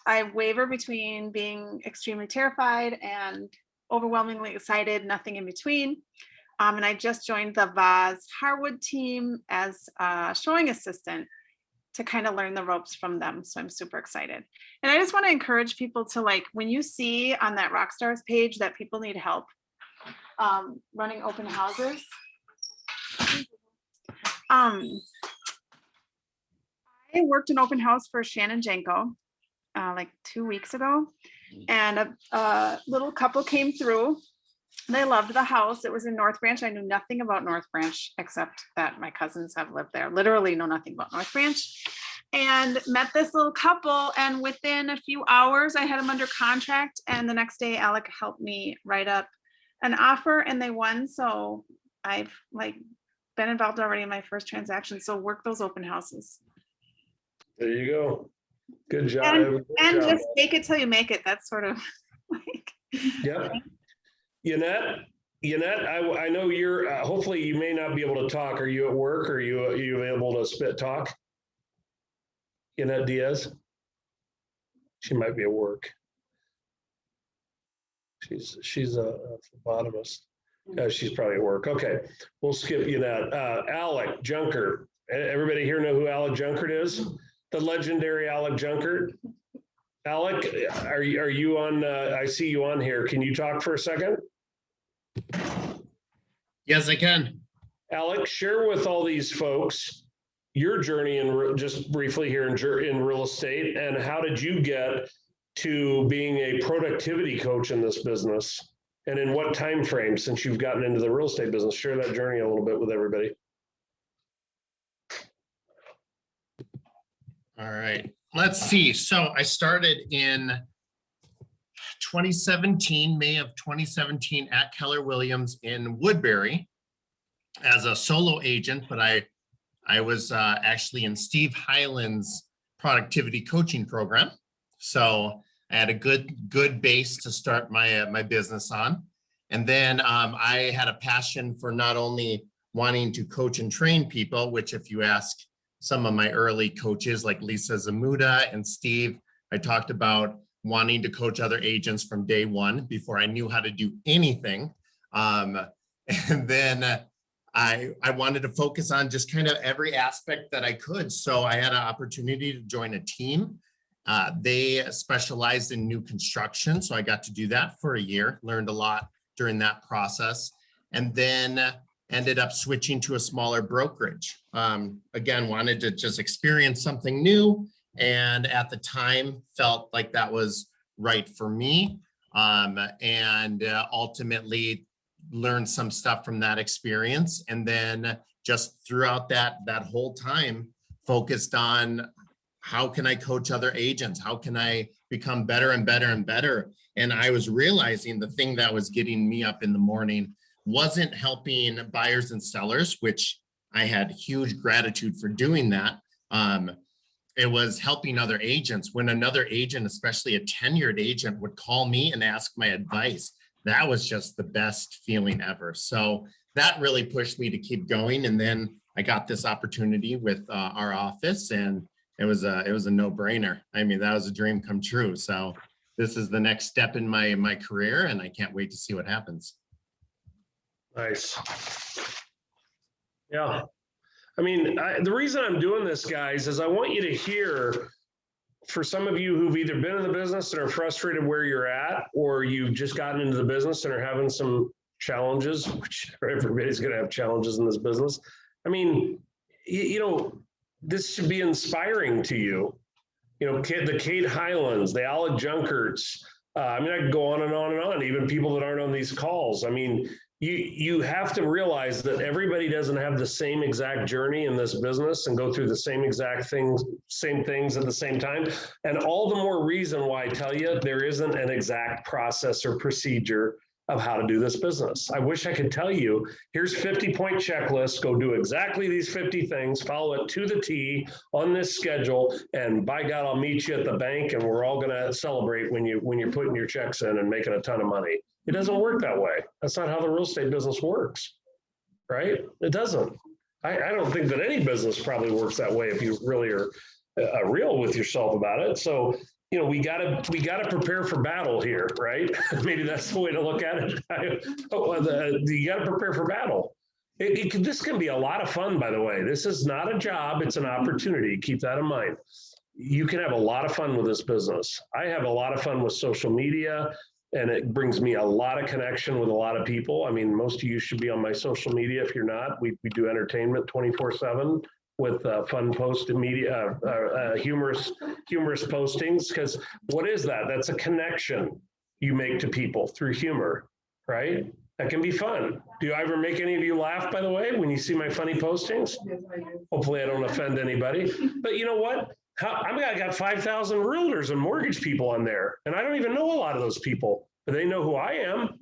I waver between being extremely terrified and overwhelmingly excited, nothing in between. And I just joined the Vaz Harwood team as a showing assistant to kind of learn the ropes from them. So I'm super excited. And I just want to encourage people to, like, when you see on that Rockstars page that people need help running open houses. I worked an open house for Shannon Janko like 2 weeks ago, and a little couple came through. They loved the house. It was in North Branch. I knew nothing about North Branch except that my cousins have lived there. Literally know nothing about North Branch. And met this little couple, and within a few hours I had them under contract, and the next day Alec helped me write up an offer and they won. So I've been involved already in my first transaction. So work those open houses. There you go. Good job. And just make it till you make it. That's sort of like. Yep. Yannette, I know you're, hopefully you may not be able to talk. Are you at work? Or are you able to talk? Yannette Diaz? She might be at work. She's a phlebotomist. She's probably at work. Okay, we'll skip Yannette. Alec Junkert. Everybody here know who Alec Junkert is? The legendary Alec Junkert. Alec, are you on? I see you on here. Can you talk for a second? Yes, I can. Alec, share with all these folks your journey in just briefly here in real estate, and how did you get to being a productivity coach in this business? And in what time frame since you've gotten into the real estate business? Share that journey a little bit with everybody. All right, let's see. So I started in 2017, May of 2017 at Keller Williams in Woodbury as a solo agent, but I was actually in Steve Hyland's productivity coaching program. So I had a good base to start my business on. And then I had a passion for not only wanting to coach and train people, which if you ask some of my early coaches like Lisa Zamuda and Steve, I talked about wanting to coach other agents from day one before I knew how to do anything. And then I wanted to focus on just kind of every aspect that I could. So I had an opportunity to join a team. They specialized in new construction. So I got to do that for a year, learned a lot during that process, and then ended up switching to a smaller brokerage. Again, wanted to just experience something new. And at the time felt like that was right for me. And ultimately learned some stuff from that experience. And then just throughout that whole time focused on how can I coach other agents? How can I become better and better and better? And I was realizing the thing that was getting me up in the morning wasn't helping buyers and sellers, which I had huge gratitude for doing that. It was helping other agents. When another agent, especially a tenured agent, would call me and ask my advice, that was just the best feeling ever. So that really pushed me to keep going. And then I got this opportunity with our office, and it was a no-brainer. I mean, that was a dream come true. So this is the next step in my career, and I can't wait to see what happens. Nice. Yeah. I mean, the reason I'm doing this, guys, is I want you to hear, for some of you who've either been in the business and are frustrated where you're at, or you've just gotten into the business and are having some challenges, which everybody's going to have challenges in this business. I mean, you know, this should be inspiring to you. You know, the Kate Hylands, the Alec Junkerts. I mean, I could go on and on and on, even people that aren't on these calls. I mean, you have to realize that everybody doesn't have the same exact journey in this business and go through the same exact things, same things at the same time. And all the more reason why I tell you there isn't an exact process or procedure of how to do this business. I wish I could tell you, here's 50-point checklist, go do exactly these 50 things, follow it to the T on this schedule, and by God, I'll meet you at the bank and we're all gonna celebrate when you're putting your checks in and making a ton of money. It doesn't work that way. That's not how the real estate business works, right? It doesn't. I don't think that any business probably works that way if you really are real with yourself about it. So, you know, we gotta prepare for battle here, right? Maybe that's the way to look at it. You gotta prepare for battle. This can be a lot of fun, by the way. This is not a job, it's an opportunity. Keep that in mind. You can have a lot of fun with this business. I have a lot of fun with social media, and it brings me a lot of connection with a lot of people. I mean, most of you should be on my social media. If you're not, we do entertainment 24/7 with fun post media, humorous postings. Because what is that? That's a connection you make to people through humor, right? That can be fun. Do I ever make any of you laugh, by the way, when you see my funny postings? Yes, I do. Hopefully I don't offend anybody. But you know what? I got 5,000 realtors and mortgage people on there, and I don't even know a lot of those people, but they know who I am.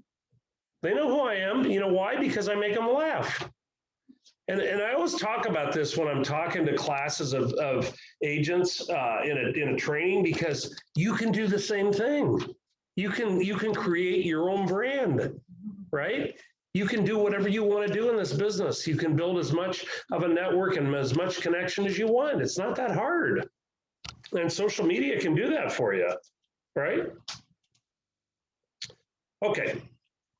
They know who I am. You know why? Because I make them laugh. And I always talk about this when I'm talking to classes of agents in a training, because you can do the same thing. You can create your own brand, right? You can do whatever you want to do in this business. You can build as much of a network and as much connection as you want. It's not that hard. And social media can do that for you, right? Okay,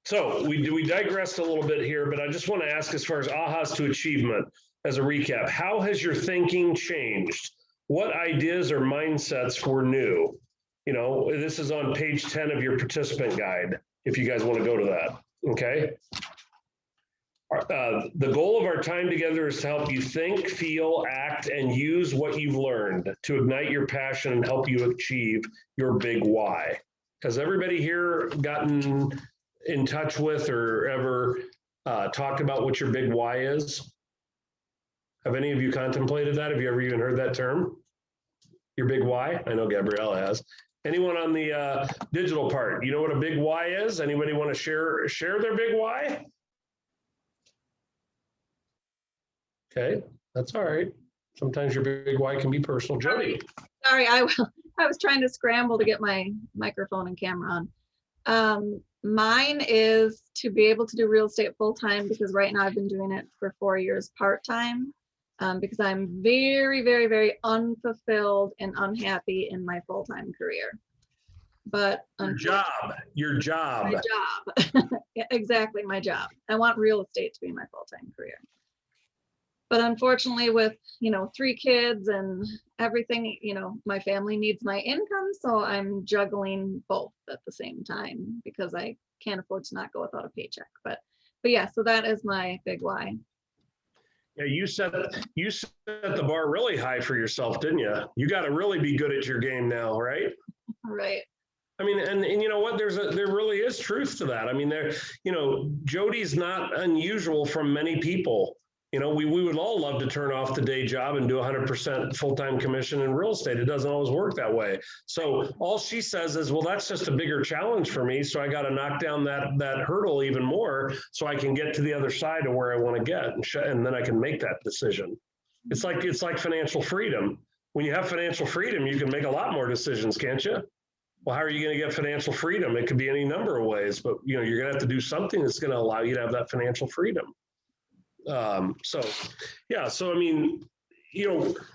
so we digressed a little bit here, but I just want to ask, as far as ahas to achievement, as a recap, how has your thinking changed? What ideas or mindsets were new? You know, this is on page 10 of your participant guide, if you guys want to go to that, okay? The goal of our time together is to help you think, feel, act, and use what you've learned to ignite your passion and help you achieve your big why. Has everybody here gotten in touch with or ever talked about what your big why is? Have any of you contemplated that? Have you ever even heard that term? Your big why? I know Gabrielle has. Anyone on the digital part, you know what a big why is? Anybody want to share their big why? Okay, that's all right. Sometimes your big why can be personal. Jody. Sorry, I was trying to scramble to get my microphone and camera on. Mine is to be able to do real estate full-time, because right now I've been doing it for 4 years part-time, because I'm very, very, very unfulfilled and unhappy in my full-time career. But your job. My job. Yeah, exactly, my job. I want real estate to be my full-time career. But unfortunately, with 3 kids and everything, my family needs my income, so I'm juggling both at the same time because I can't afford to not go without a paycheck. But yeah, so that is my big why. Yeah, you set the bar really high for yourself, didn't you? You got to really be good at your game now, right? Right. I mean, and you know what? There really is truth to that. I mean, Jody's not unusual from many people. We would all love to turn off the day job and do 100% full-time commission in real estate. It doesn't always work that way. So all she says is, well, that's just a bigger challenge for me. So I got to knock down that hurdle even more so I can get to the other side of where I want to get, and then I can make that decision. It's like financial freedom. When you have financial freedom, you can make a lot more decisions, can't you? Well, how are you going to get financial freedom? It could be any number of ways, but you're going to have to do something that's going to allow you to have that financial freedom. So I mean,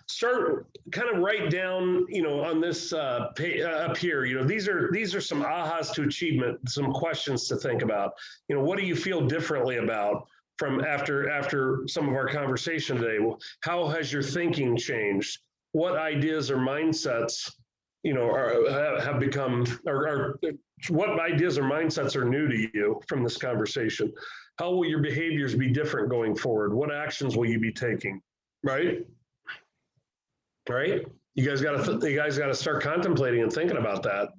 start kind of write down, on this up here, these are some ahas to achievement, some questions to think about. What do you feel differently about from after some of our conversation today? Well, how has your thinking changed? What ideas or mindsets, have become, or what ideas or mindsets are new to you from this conversation? How will your behaviors be different going forward? What actions will you be taking? Right? You guys got to start contemplating and thinking about that.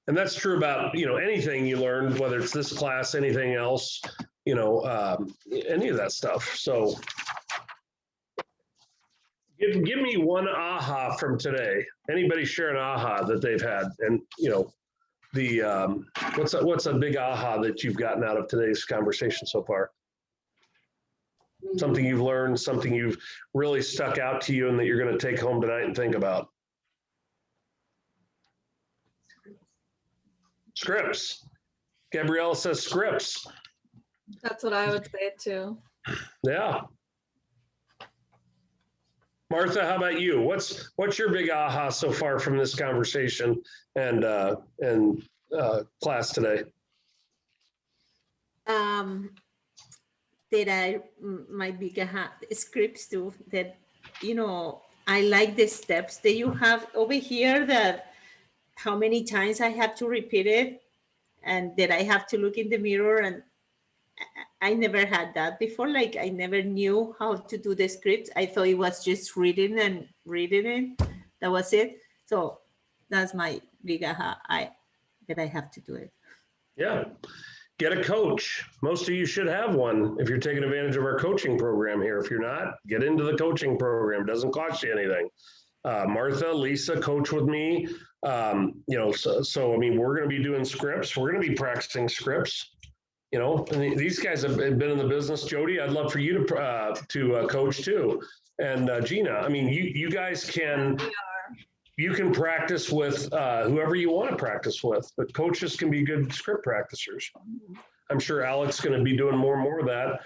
And that's true about, anything you learned, whether it's this class, anything else, any of that stuff. So give me one aha from today. Anybody share an aha that they've had? And, what's a big aha that you've gotten out of today's conversation so far? Something you've learned, something you've really stuck out to you and that you're going to take home tonight and think about. Scripts. Gabrielle says scripts. That's what I would say too. Yeah. Martha, how about you? What's your big aha so far from this conversation and class today? That my big aha scripts too, that, I like the steps that you have over here, that how many times I have to repeat it and that I have to look in the mirror, and I never had that before. Like I never knew how to do the script. I thought it was just reading it. That was it. So that's my big aha, that I have to do it. Yeah. Get a coach. Most of you should have one if you're taking advantage of our coaching program here. If you're not, get into the coaching program. It doesn't cost you anything. Martha, Lisa, coach with me. So I mean, we're going to be doing scripts. We're going to be practicing scripts. And these guys have been in the business. Jody, I'd love for you to coach too. And Gina, I mean, you guys can practice with whoever you want to practice with, but coaches can be good script practicers. I'm sure Alex is going to be doing more and more of that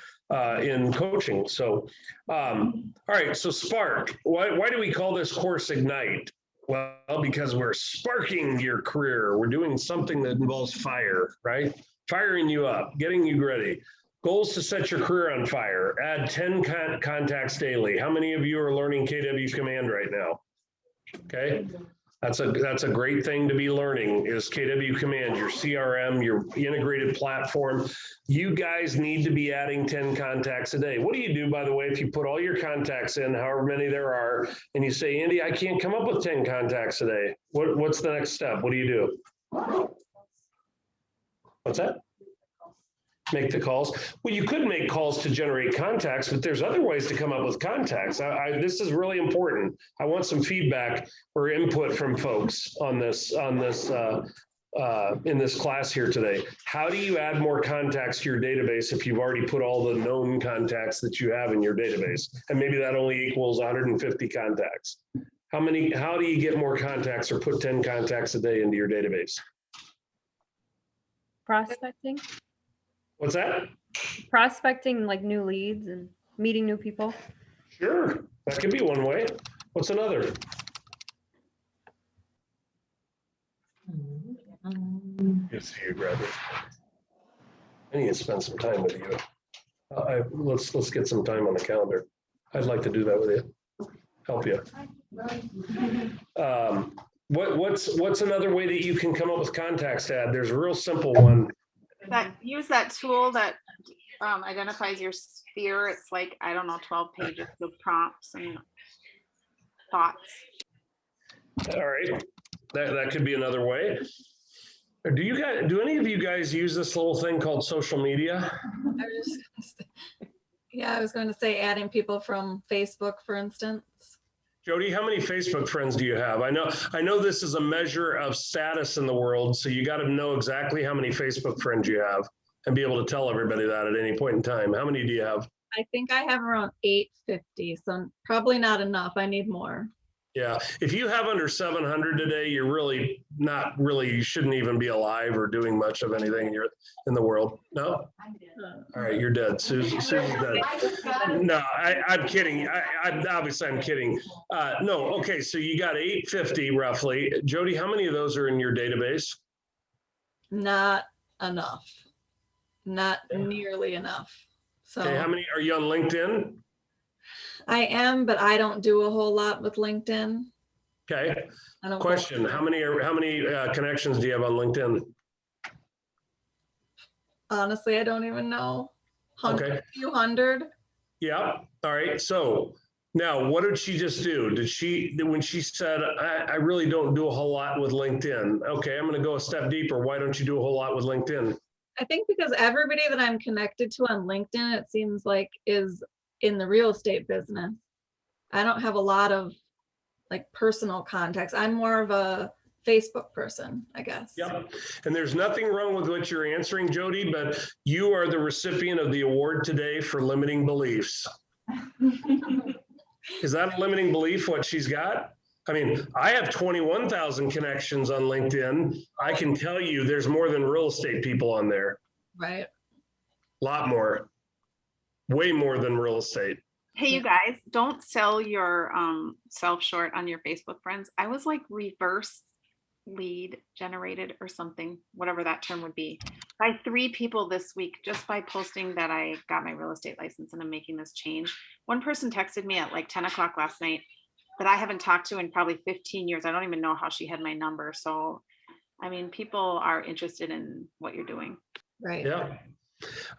in coaching. So, all right. So Spark, why do we call this course Ignite? Well, because we're sparking your career. We're doing something that involves fire, right? Firing you up, getting you ready. Goals to set your career on fire. Add 10 contacts daily. How many of you are learning KW Command right now? Okay. That's a great thing to be learning is KW Command, your CRM, your integrated platform. You guys need to be adding 10 contacts a day. What do you do, by the way, if you put all your contacts in, however many there are, and you say, Andy, I can't come up with 10 contacts a day. What's the next step? What do you do? What's that? Make the calls. Well, you could make calls to generate contacts, but there's other ways to come up with contacts. This is really important. I want some feedback or input from folks on this in this class here today. How do you add more contacts to your database if you've already put all the known contacts that you have in your database? And maybe that only equals 150 contacts. How do you get more contacts or put 10 contacts a day into your database? Prospecting. What's that? Prospecting like new leads and meeting new people. Sure, that could be one way. What's another? Good to see you, Bradley. I need to spend some time with you. Let's get some time on the calendar. I'd like to do that with you. Help you. What's another way that you can come up with contacts to add? There's a real simple one. Use that tool that identifies your sphere. It's like, I don't know, 12 pages of prompts and thoughts. All right, that could be another way. Do any of you guys use this little thing called social media? Yeah, I was going to say adding people from Facebook, for instance. Jody, how many Facebook friends do you have? I know this is a measure of status in the world, so you got to know exactly how many Facebook friends you have and be able to tell everybody that at any point in time. How many do you have? I think I have around 850, so probably not enough. I need more. Yeah, if you have under 700 today, you're really not really, you shouldn't even be alive or doing much of anything in the world. No? All right, you're dead. Susan's dead. No, I'm kidding. Obviously I'm kidding. No, okay, so you got 850 roughly. Jody, how many of those are in your database? Not enough. Not nearly enough. So Okay, how many are you on LinkedIn? I am, but I don't do a whole lot with LinkedIn. Okay. I don't Question: How many connections do you have on LinkedIn? Honestly, I don't even know. Okay. A few hundred. Yeah. All right. So now, what did she just do? When she said, I really don't do a whole lot with LinkedIn. Okay, I'm going to go a step deeper. Why don't you do a whole lot with LinkedIn? I think because everybody that I'm connected to on LinkedIn, it seems like is in the real estate business. I don't have a lot of like personal contacts. I'm more of a Facebook person, I guess. Yep. And there's nothing wrong with what you're answering, Jody, but you are the recipient of the award today for limiting beliefs. Is that a limiting belief, what she's got? I mean, I have 21,000 connections on LinkedIn. I can tell you there's more than real estate people on there. Right. A lot more. Way more than real estate. Hey, you guys, don't sell your self short on your Facebook friends. I was like reverse lead generated or something, whatever that term would be, by 3 people this week, just by posting that I got my real estate license and I'm making this change. One person texted me at like 10 o'clock last night that I haven't talked to in probably 15 years. I don't even know how she had my number. So, I mean, people are interested in what you're doing. Right. Yeah.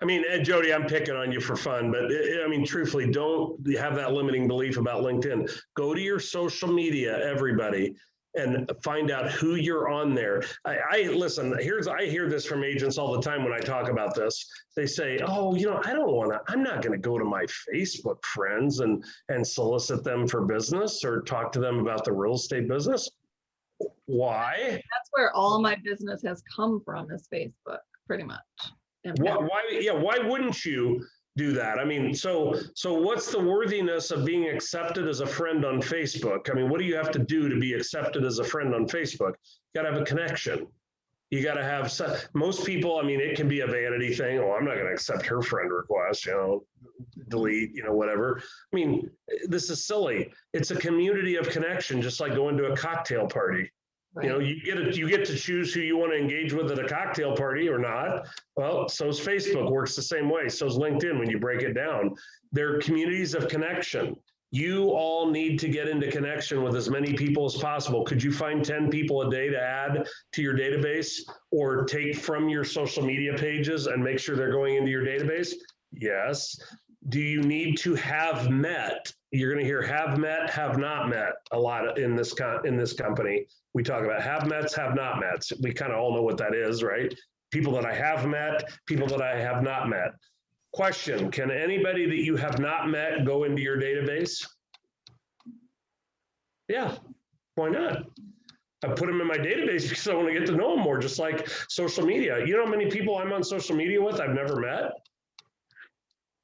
I mean, Ed, Jody, I'm picking on you for fun, but I mean, truthfully, don't have that limiting belief about LinkedIn. Go to your social media, everybody, and find out who you're on there. I listen, I hear this from agents all the time when I talk about this. They say, oh, I'm not going to go to my Facebook friends and solicit them for business or talk to them about the real estate business. Why? That's where all my business has come from, is Facebook, pretty much. Why wouldn't you do that? I mean, so what's the worthiness of being accepted as a friend on Facebook? I mean, what do you have to do to be accepted as a friend on Facebook? You got to have a connection. You got to have most people. I mean, it can be a vanity thing. Oh, I'm not going to accept her friend request, delete, whatever. I mean, this is silly. It's a community of connection, just like going to a cocktail party. Right. You get to choose who you want to engage with at a cocktail party or not. Well, so's Facebook, works the same way. So's LinkedIn when you break it down. They're communities of connection. You all need to get into connection with as many people as possible. Could you find 10 people a day to add to your database or take from your social media pages and make sure they're going into your database? Yes. Do you need to have met? You're going to hear have met, have not met a lot in this company. We talk about have mets, have not mets. We kind of all know what that is, right? People that I have met, people that I have not met. Question, can anybody that you have not met go into your database? Yeah, why not? I put them in my database because I want to get to know them more, just like social media. You know how many people I'm on social media with I've never met?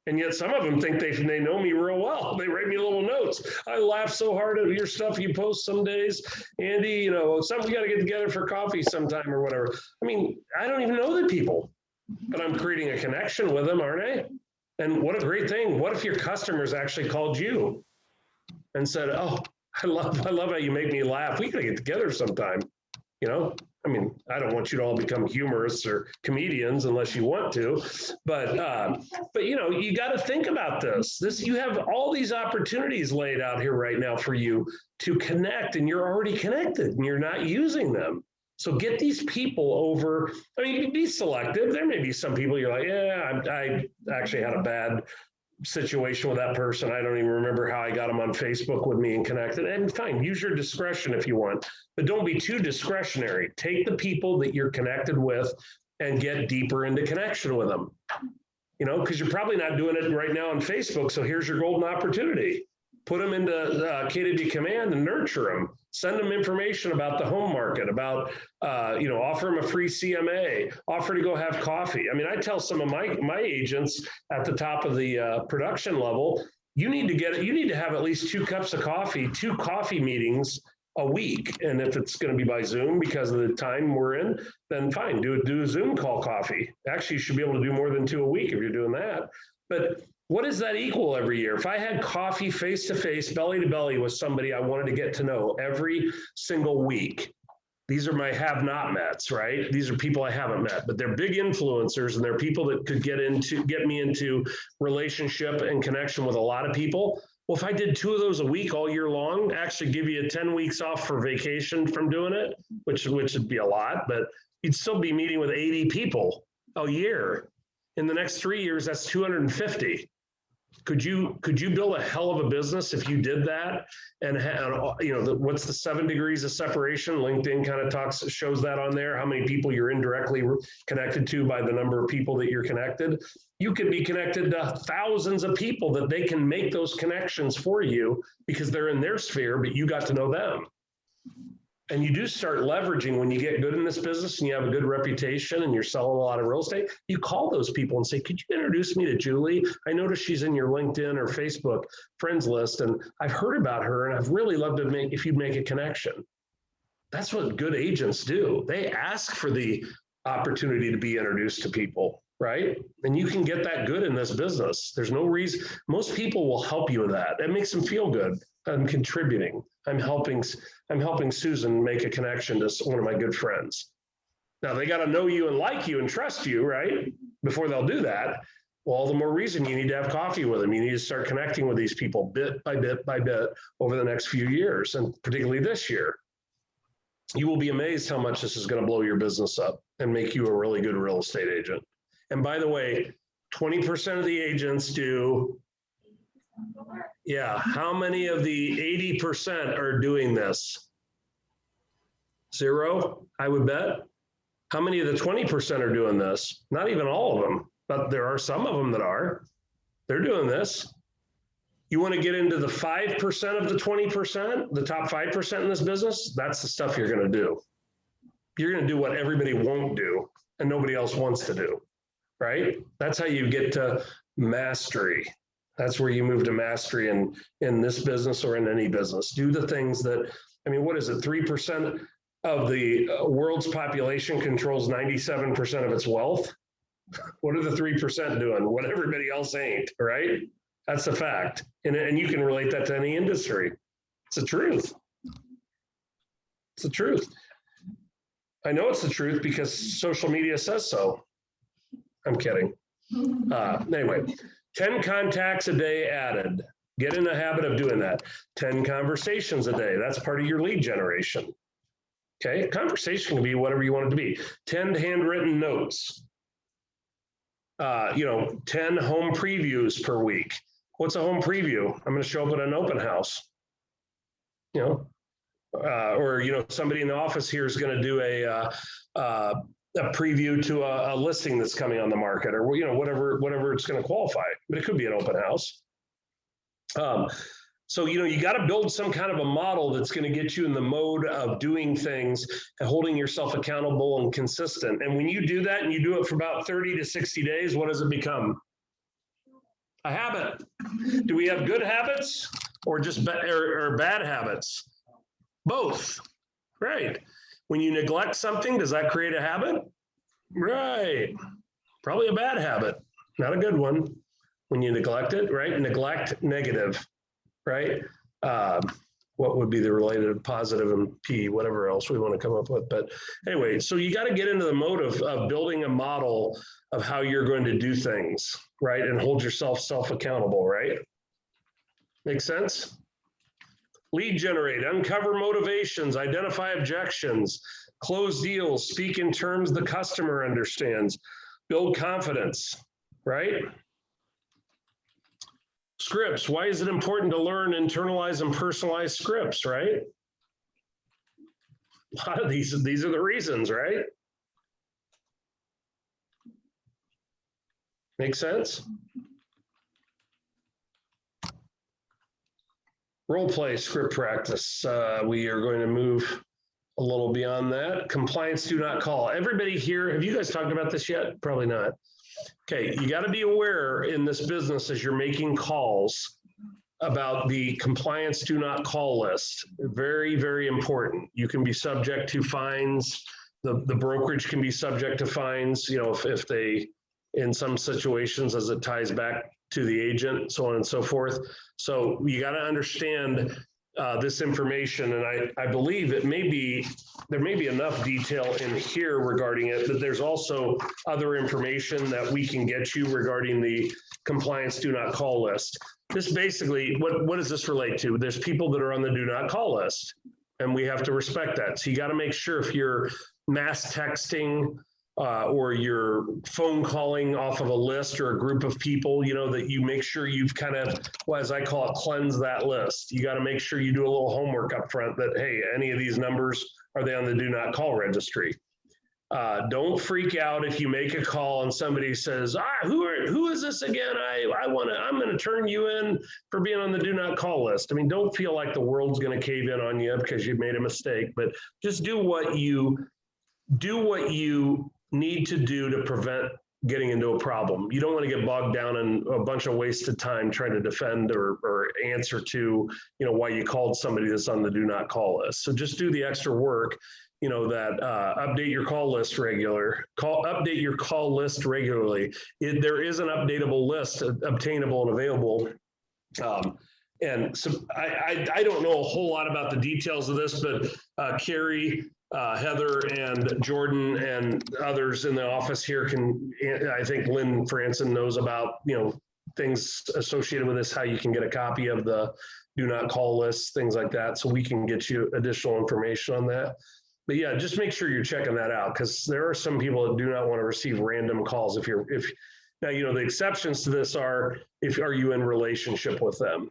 And yet some of them think they know me real well. They write me little notes. I laugh so hard at your stuff you post some days. Andy, you know, we got to get together for coffee sometime or whatever. I mean, I don't even know the people, but I'm creating a connection with them, aren't I? And what a great thing. What if your customers actually called you and said, oh, I love how you make me laugh. We got to get together sometime, you know? I mean, I don't want you to all become humorists or comedians unless you want to, but you know, you got to think about this. You have all these opportunities laid out here right now for you to connect, and you're already connected and you're not using them. So get these people over. I mean, be selective. There may be some people you're like, yeah, I actually had a bad situation with that person. I don't even remember how I got them on Facebook with me and connected. And fine, use your discretion if you want, but don't be too discretionary. Take the people that you're connected with and get deeper into connection with them. You know, because you're probably not doing it right now on Facebook. So here's your golden opportunity. Put them into KW Command and nurture them. Send them information about the home market, about, you know, offer them a free CMA, offer to go have coffee. I mean, I tell some of my agents at the top of the production level, you need to have at least 2 cups of coffee, 2 coffee meetings a week. And if it's going to be by Zoom because of the time we're in, then fine, do a Zoom call coffee. Actually, you should be able to do more than 2 a week if you're doing that. But what does that equal every year? If I had coffee face-to-face, belly-to-belly with somebody I wanted to get to know every single week, these are my have-not mets, right? These are people I haven't met, but they're big influencers and they're people that could get me into relationship and connection with a lot of people. Well, if I did 2 of those a week all year long, actually give you 10 weeks off for vacation from doing it, which would be a lot, but you'd still be meeting with 80 people a year. In the next 3 years, that's 250. Could you build a hell of a business if you did that? And you know, what's the 7 degrees of separation? LinkedIn kind of shows that on there, how many people you're indirectly connected to by the number of people that you're connected. You could be connected to thousands of people that they can make those connections for you because they're in their sphere, but you got to know them. And you do start leveraging when you get good in this business and you have a good reputation and you're selling a lot of real estate, you call those people and say, could you introduce me to Julie? I noticed she's in your LinkedIn or Facebook friends list and I've heard about her and I've really loved to if you'd make a connection. That's what good agents do. They ask for the opportunity to be introduced to people, right? And you can get that good in this business. There's no reason, most people will help you with that. It makes them feel good. I'm contributing. I'm helping Susan make a connection to one of my good friends. Now they got to know you and like you and trust you, right? Before they'll do that. Well, all the more reason you need to have coffee with them. You need to start connecting with these people bit by bit by bit over the next few years, and particularly this year. You will be amazed how much this is going to blow your business up and make you a really good real estate agent. And by the way, 20% of the agents do. Yeah, how many of the 80% are doing this? 0, I would bet. How many of the 20% are doing this? Not even all of them, but there are some of them that are. They're doing this. You want to get into the 5% of the 20%, the top 5% in this business? That's the stuff you're going to do. You're going to do what everybody won't do and nobody else wants to do, right? That's how you get to mastery. That's where you move to mastery in this business or in any business. Do the things that, I mean, what is it? 3% of the world's population controls 97% of its wealth. What are the 3% doing? What everybody else ain't, right? That's a fact. And you can relate that to any industry. It's the truth. It's the truth. I know it's the truth because social media says so. I'm kidding. Anyway. 10 contacts a day added. Get in the habit of doing that. 10 conversations a day. That's part of your lead generation. Okay, conversation can be whatever you want it to be. 10 handwritten notes. 10 home previews per week. What's a home preview? I'm going to show up at an open house. Or somebody in the office here is going to do a preview to a listing that's coming on the market, or whatever it's going to qualify. But it could be an open house. So you got to build some kind of a model that's going to get you in the mode of doing things and holding yourself accountable and consistent. And when you do that and you do it for about 30 to 60 days, what does it become? A habit. Do we have good habits or just or bad habits? Both. Right. When you neglect something, does that create a habit? Right. Probably a bad habit, not a good one. When you neglect it, right? Neglect, negative, right? What would be the related positive and P, whatever else we want to come up with. But anyway, so you got to get into the mode of building a model of how you're going to do things, right? And hold yourself self-accountable, right? Make sense? Lead generate, uncover motivations, identify objections, close deals, speak in terms the customer understands, build confidence, right? Scripts, why is it important to learn, internalize, and personalize scripts, right? A lot of these are the reasons, right? Make sense? Role play script practice. We are going to move a little beyond that. Compliance do not call. Everybody here, have you guys talked about this yet? Probably not. Okay, you got to be aware in this business as you're making calls about the compliance do not call list. Very, very important. You can be subject to fines. The brokerage can be subject to fines, if they, in some situations, as it ties back to the agent, so on and so forth. So you got to understand this information, and I believe there may be enough detail in here regarding it, but there's also other information that we can get you regarding the compliance do not call list. This basically, what does this relate to? There's people that are on the do not call list, and we have to respect that. So you got to make sure if you're mass texting or you're phone calling off of a list or a group of people, that you make sure you've kind of, well, as I call it, cleanse that list. You got to make sure you do a little homework up front that, hey, any of these numbers, are they on the do not call registry? Don't freak out if you make a call and somebody says, who is this again? I'm going to turn you in for being on the do not call list. I mean, don't feel like the world's going to cave in on you because you made a mistake, but just do what you need to do to prevent getting into a problem. You don't want to get bogged down in a bunch of wasted time trying to defend or answer to, why you called somebody that's on the do not call list. So just do the extra work, that update your call list update your call list regularly. There is an updatable list, obtainable and available. And so I don't know a whole lot about the details of this, but Carrie, Heather and Jordan and others in the office here I think Lynn Franson knows about, things associated with this, how you can get a copy of the do not call list, things like that. So we can get you additional information on that. But yeah, just make sure you're checking that out, because there are some people that do not want to receive random calls. Now, the exceptions to this are, are you in relationship with them?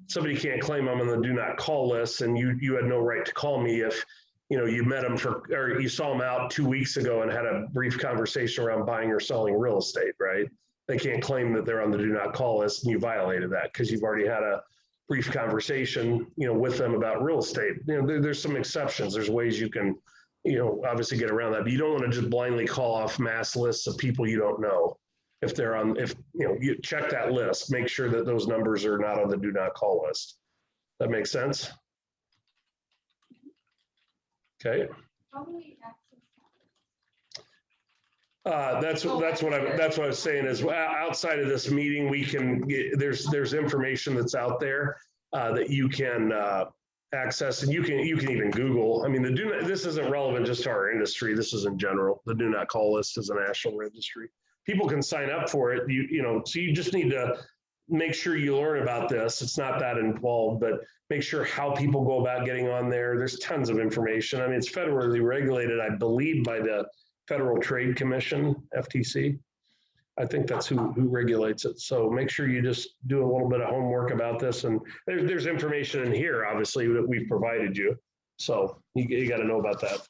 Somebody can't claim I'm on the do not call list and you had no right to call me if, you met them or you saw them out 2 weeks ago and had a brief conversation around buying or selling real estate, right? They can't claim that they're on the do not call list and you violated that because you've already had a brief conversation, with them about real estate. There's some exceptions. There's ways you can, obviously get around that, but you don't want to just blindly call off mass lists of people you don't know. If you check that list, make sure that those numbers are not on the do not call list. That makes sense? Okay. That's what I was saying is outside of this meeting, there's information that's out there that you can access, and you can even Google. I mean, this isn't relevant just to our industry. This is in general. The do not call list is a national registry. People can sign up for it. So you just need to make sure you learn about this. It's not that involved, but make sure how people go about getting on there. There's tons of information. I mean, it's federally regulated, I believe, by the Federal Trade Commission, FTC. I think that's who regulates it. So make sure you just do a little bit of homework about this. And there's information in here, obviously, that we've provided you. So you got to know about that.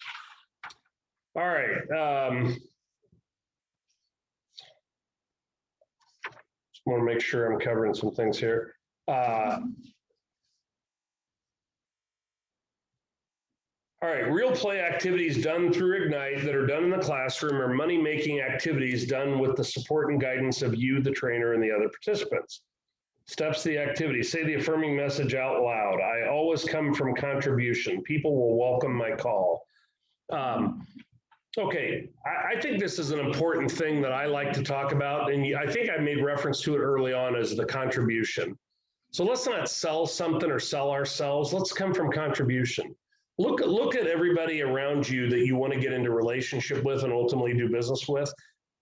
All right. Just want to make sure I'm covering some things here. All right, real play activities done through Ignite that are done in the classroom are money-making activities done with the support and guidance of you, the trainer, and the other participants. Steps to the activity. Say the affirming message out loud. I always come from contribution. People will welcome my call. Okay, I think this is an important thing that I like to talk about, and I think I made reference to it early on as the contribution. So let's not sell something or sell ourselves. Let's come from contribution. Look at everybody around you that you want to get into relationship with and ultimately do business with,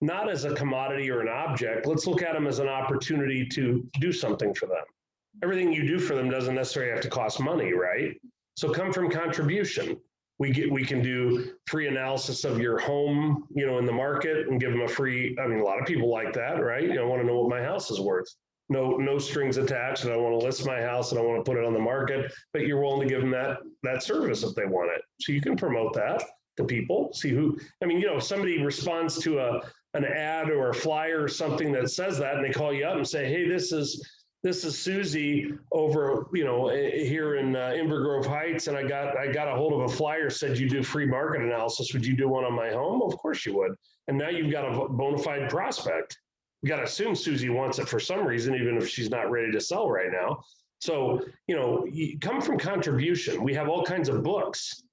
not as a commodity or an object. Let's look at them as an opportunity to do something for them. Everything you do for them doesn't necessarily have to cost money, right? So come from contribution. We can do free analysis of your home, in the market and give them a free, I mean, a lot of people like that, right? I want to know what my house is worth. No strings attached. I don't want to list my house. I don't want to put it on the market, but you're willing to give them that service if they want it. So you can promote that to people. See who, if somebody responds to an ad or a flyer or something that says that, and they call you up and say, hey, this is Susie over, here in Inver Grove Heights, and I got a hold of a flyer, said you do free market analysis. Would you do one on my home? Of course you would. And now you've got a bona fide prospect. You got to assume Susie wants it for some reason, even if she's not ready to sell right now. So, you come from contribution. We have all kinds of books.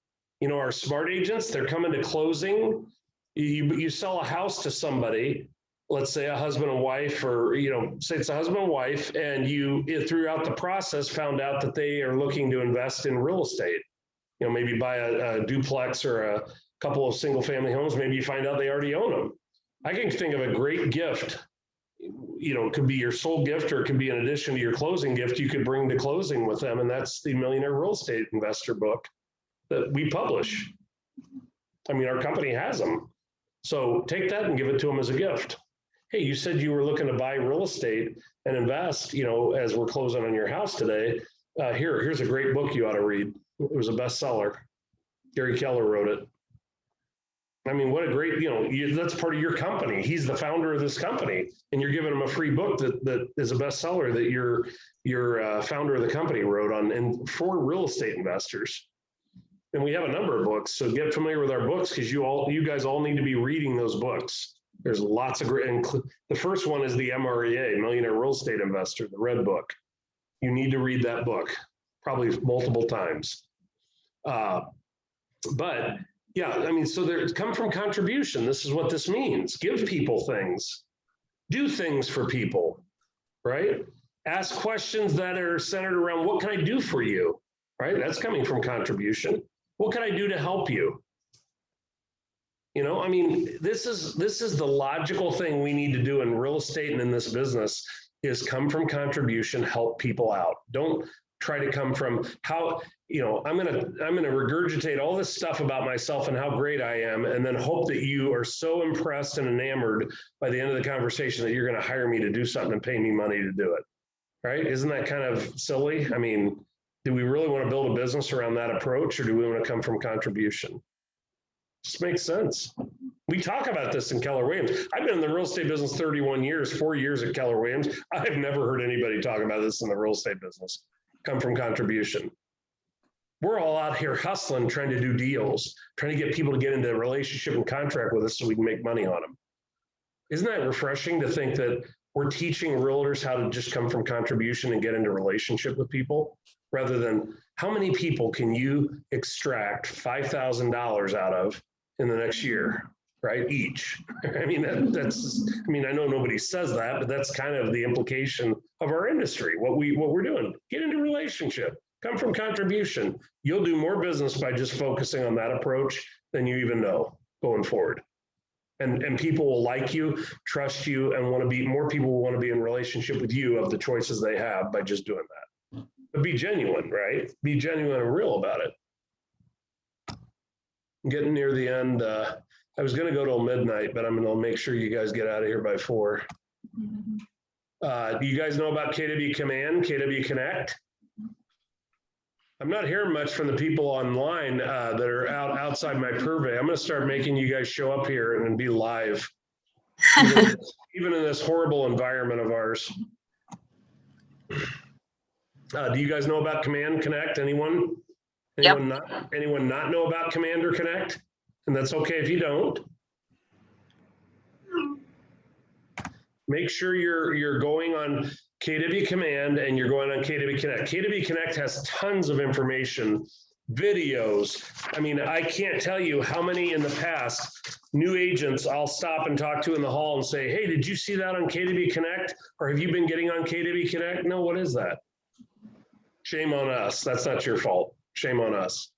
Our smart agents, they're coming to closing. You sell a house to somebody, let's say a husband and wife, or, say it's a husband and wife, and you, throughout the process, found out that they are looking to invest in real estate. Maybe buy a duplex or a couple of single family homes. Maybe you find out they already own them. I can think of a great gift. It could be your sole gift, or it could be in addition to your closing gift you could bring to closing with them. And that's the Millionaire Real Estate Investor book that we publish. Our company has them. So take that and give it to them as a gift. Hey, you said you were looking to buy real estate and invest, as we're closing on your house today. Here's a great book you ought to read. It was a bestseller. Gary Keller wrote it. What a great, that's part of your company. He's the founder of this company, and you're giving him a free book that is a bestseller that your founder of the company wrote on, and for real estate investors. And we have a number of books, so get familiar with our books, because you guys all need to be reading those books. There's lots of great, and the first one is the MREA, Millionaire Real Estate Investor, the red book. You need to read that book, probably multiple times. But yeah, so there's come from contribution. This is what this means. Give people things, do things for people, right? Ask questions that are centered around, what can I do for you, right? That's coming from contribution. What can I do to help you? This is the logical thing we need to do in real estate and in this business, is come from contribution, help people out. Don't try to come from how, I'm gonna regurgitate all this stuff about myself and how great I am, and then hope that you are so impressed and enamored by the end of the conversation that you're gonna hire me to do something and pay me money to do it, right? Isn't that kind of silly? Do we really want to build a business around that approach, or do we want to come from contribution? Just makes sense. We talk about this in Keller Williams. I've been in the real estate business 31 years, 4 years at Keller Williams. I've never heard anybody talk about this in the real estate business. Come from contribution. We're all out here hustling, trying to do deals, trying to get people to get into a relationship and contract with us so we can make money on them. Isn't that refreshing to think that we're teaching realtors how to just come from contribution and get into relationship with people, rather than how many people can you extract $5,000 out of in the next year, right? Each. I know nobody says that, but that's kind of the implication of our industry, what we're doing. Get into relationship, come from contribution. You'll do more business by just focusing on that approach than you even know going forward. And people will like you, trust you, and want to be, more people will want to be in relationship with you of the choices they have by just doing that. But be genuine, right? Be genuine and real about it. Getting near the end, I was going to go till midnight, but I'm going to make sure you guys get out of here by 4. Do you guys know about KW Command, KW Connect? I'm not hearing much from the people online that are outside my purvey. I'm going to start making you guys show up here and be live, even in this horrible environment of ours. Do you guys know about Command Connect? Anyone? Anyone not know about Command or Connect? And that's okay if you don't. Make sure you're going on KW Command and you're going on KW Connect. KW Connect has tons of information, videos. I mean, I can't tell you how many in the past new agents I'll stop and talk to in the hall and say, hey, did you see that on KW Connect? Or have you been getting on KW Connect? No, what is that? Shame on us. That's not your fault. Shame on us.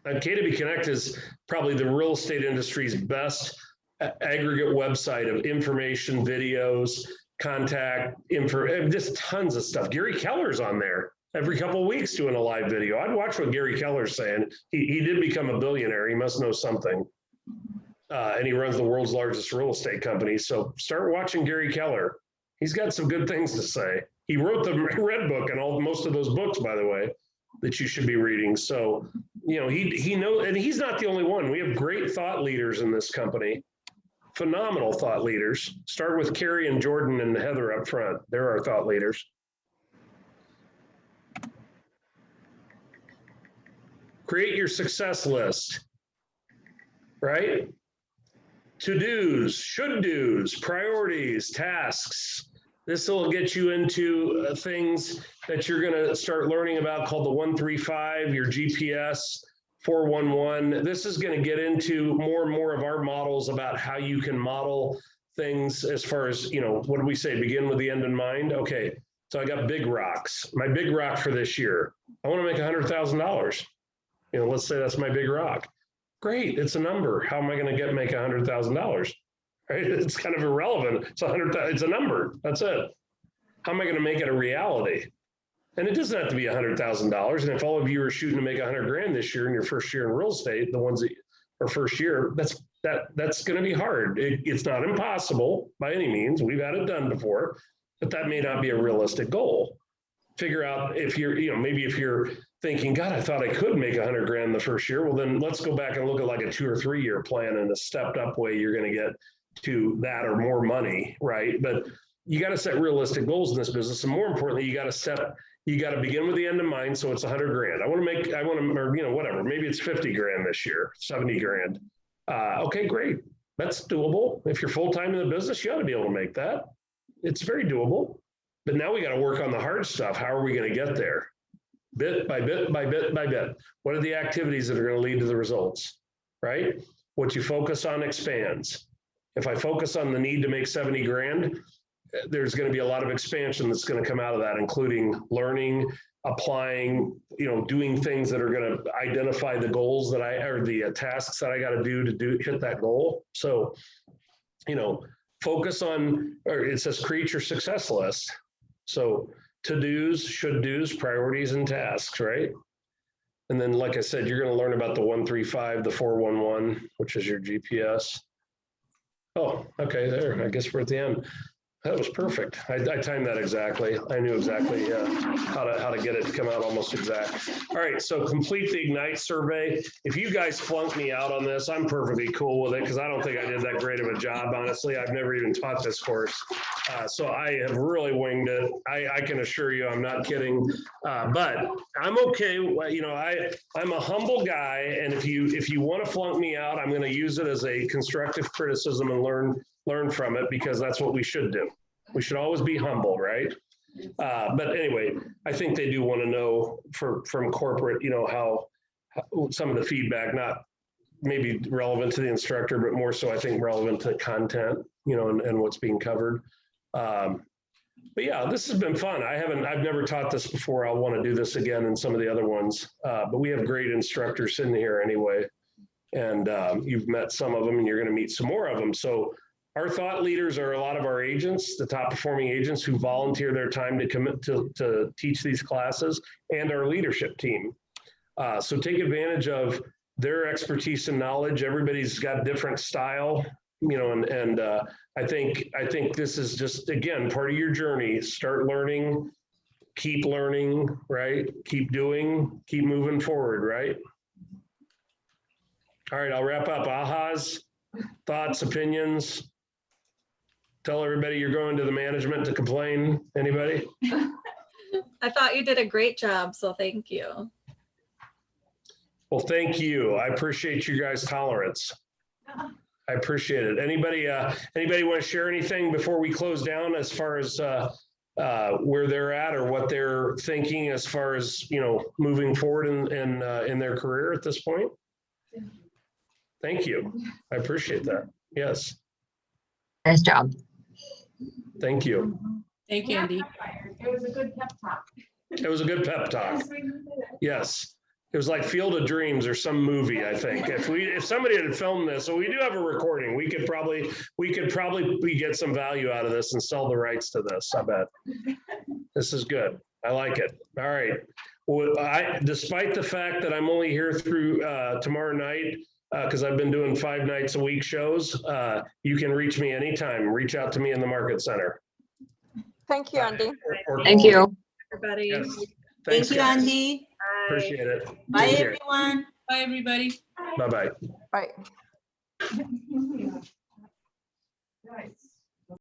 And KW Connect is probably the real estate industry's best aggregate website of information, videos, contact info, just tons of stuff. Gary Keller's on there every couple of weeks doing a live video. I'd watch what Gary Keller's saying. He did become a billionaire. He must know something. And he runs the world's largest real estate company. So start watching Gary Keller. He's got some good things to say. He wrote the Red Book and most of those books, by the way, that you should be reading. So, you know, he knows, and he's not the only one. We have great thought leaders in this company. Phenomenal thought leaders. Start with Carrie and Jordan and Heather up front. They're our thought leaders. Create your success list, right? To-dos, should-dos, priorities, tasks. This will get you into things that you're going to start learning about called the 135, your GPS, 411. This is going to get into more and more of our models about how you can model things as far as, you know, what do we say? Begin with the end in mind. Okay. So I got big rocks. My big rock for this year, I want to make $100,000. You know, let's say that's my big rock. Great. It's a number. How am I going to make $100,000? Right? It's kind of irrelevant. It's it's a number. That's it. How am I going to make it a reality? And it doesn't have to be $100,000. And if all of you are shooting to make 100 grand this year in your first year in real estate, the ones that are first year, that's going to be hard. It's not impossible by any means. We've had it done before, but that may not be a realistic goal. Figure out if you're, you know, maybe if you're thinking, God, I thought I could make 100 grand the first year. Well, then let's go back and look at like a 2 or 3 year plan and a stepped up way you're going to get to that or more money, right? But you got to set realistic goals in this business. And more importantly, you got to begin with the end in mind. So it's 100 grand. Or, you know, whatever, maybe it's 50 grand this year, 70 grand. Okay, great. That's doable. If you're full-time in the business, you ought to be able to make that. It's very doable. But now we got to work on the hard stuff. How are we going to get there? Bit by bit by bit by bit. What are the activities that are going to lead to the results, right? What you focus on expands. If I focus on the need to make 70 grand, there's going to be a lot of expansion that's going to come out of that, including learning, applying, you know, doing things that are going to identify the goals that or the tasks that I got to do hit that goal. So, you know, focus on, or it says create your success list. So to-dos, should-dos, priorities, and tasks, right? And then, like I said, you're going to learn about the 135, the 411, which is your GPS. Oh, okay, there. I guess we're at the end. That was perfect. I timed that exactly. I knew exactly how to get it to come out almost exact. All right, so complete the Ignite survey. If you guys flunk me out on this, I'm perfectly cool with it because I don't think I did that great of a job, honestly. I've never even taught this course. So I have really winged it. I can assure you I'm not kidding. But I'm okay. You know, I'm a humble guy, and if you want to flunk me out, I'm going to use it as a constructive criticism and learn from it, because that's what we should do. We should always be humble, right? But anyway, I think they do want to know from corporate, you know, how some of the feedback, not maybe relevant to the instructor, but more so I think relevant to content, you know, and what's being covered. But yeah, this has been fun. I've never taught this before. I'll want to do this again in some of the other ones, but we have great instructors sitting here anyway. And you've met some of them and you're going to meet some more of them. So our thought leaders are a lot of our agents, the top performing agents who volunteer their time to commit to teach these classes, and our leadership team. So take advantage of their expertise and knowledge. Everybody's got different style, you know, and I think this is just, again, part of your journey. Start learning, keep learning, right? Keep doing, keep moving forward, right? All right, I'll wrap up. Ahas, thoughts, opinions. Tell everybody you're going to the management to complain. Anybody? I thought you did a great job, so thank you. Well, thank you. I appreciate you guys' tolerance. I appreciate it. Anybody want to share anything before we close down as far as where they're at or what they're thinking as far as, you know, moving forward in their career at this point? Thank you. I appreciate that. Yes. Nice job. Thank you. Thank you, Andy. It was a good pep talk. It was a good pep talk. Yes. It was like Field of Dreams or some movie, I think. If somebody had filmed this, so we do have a recording, we could probably get some value out of this and sell the rights to this, I bet. This is good. I like it. All right. Well, despite the fact that I'm only here through tomorrow night, because I've been doing 5 nights a week shows, you can reach me anytime. Reach out to me in the Market Center. Thank you, Andy. Thank you. Everybody. Yes. Thank you, guys. Andy. Appreciate it. Bye, Take care. everyone. Bye, everybody. Bye-bye. Bye. Nice.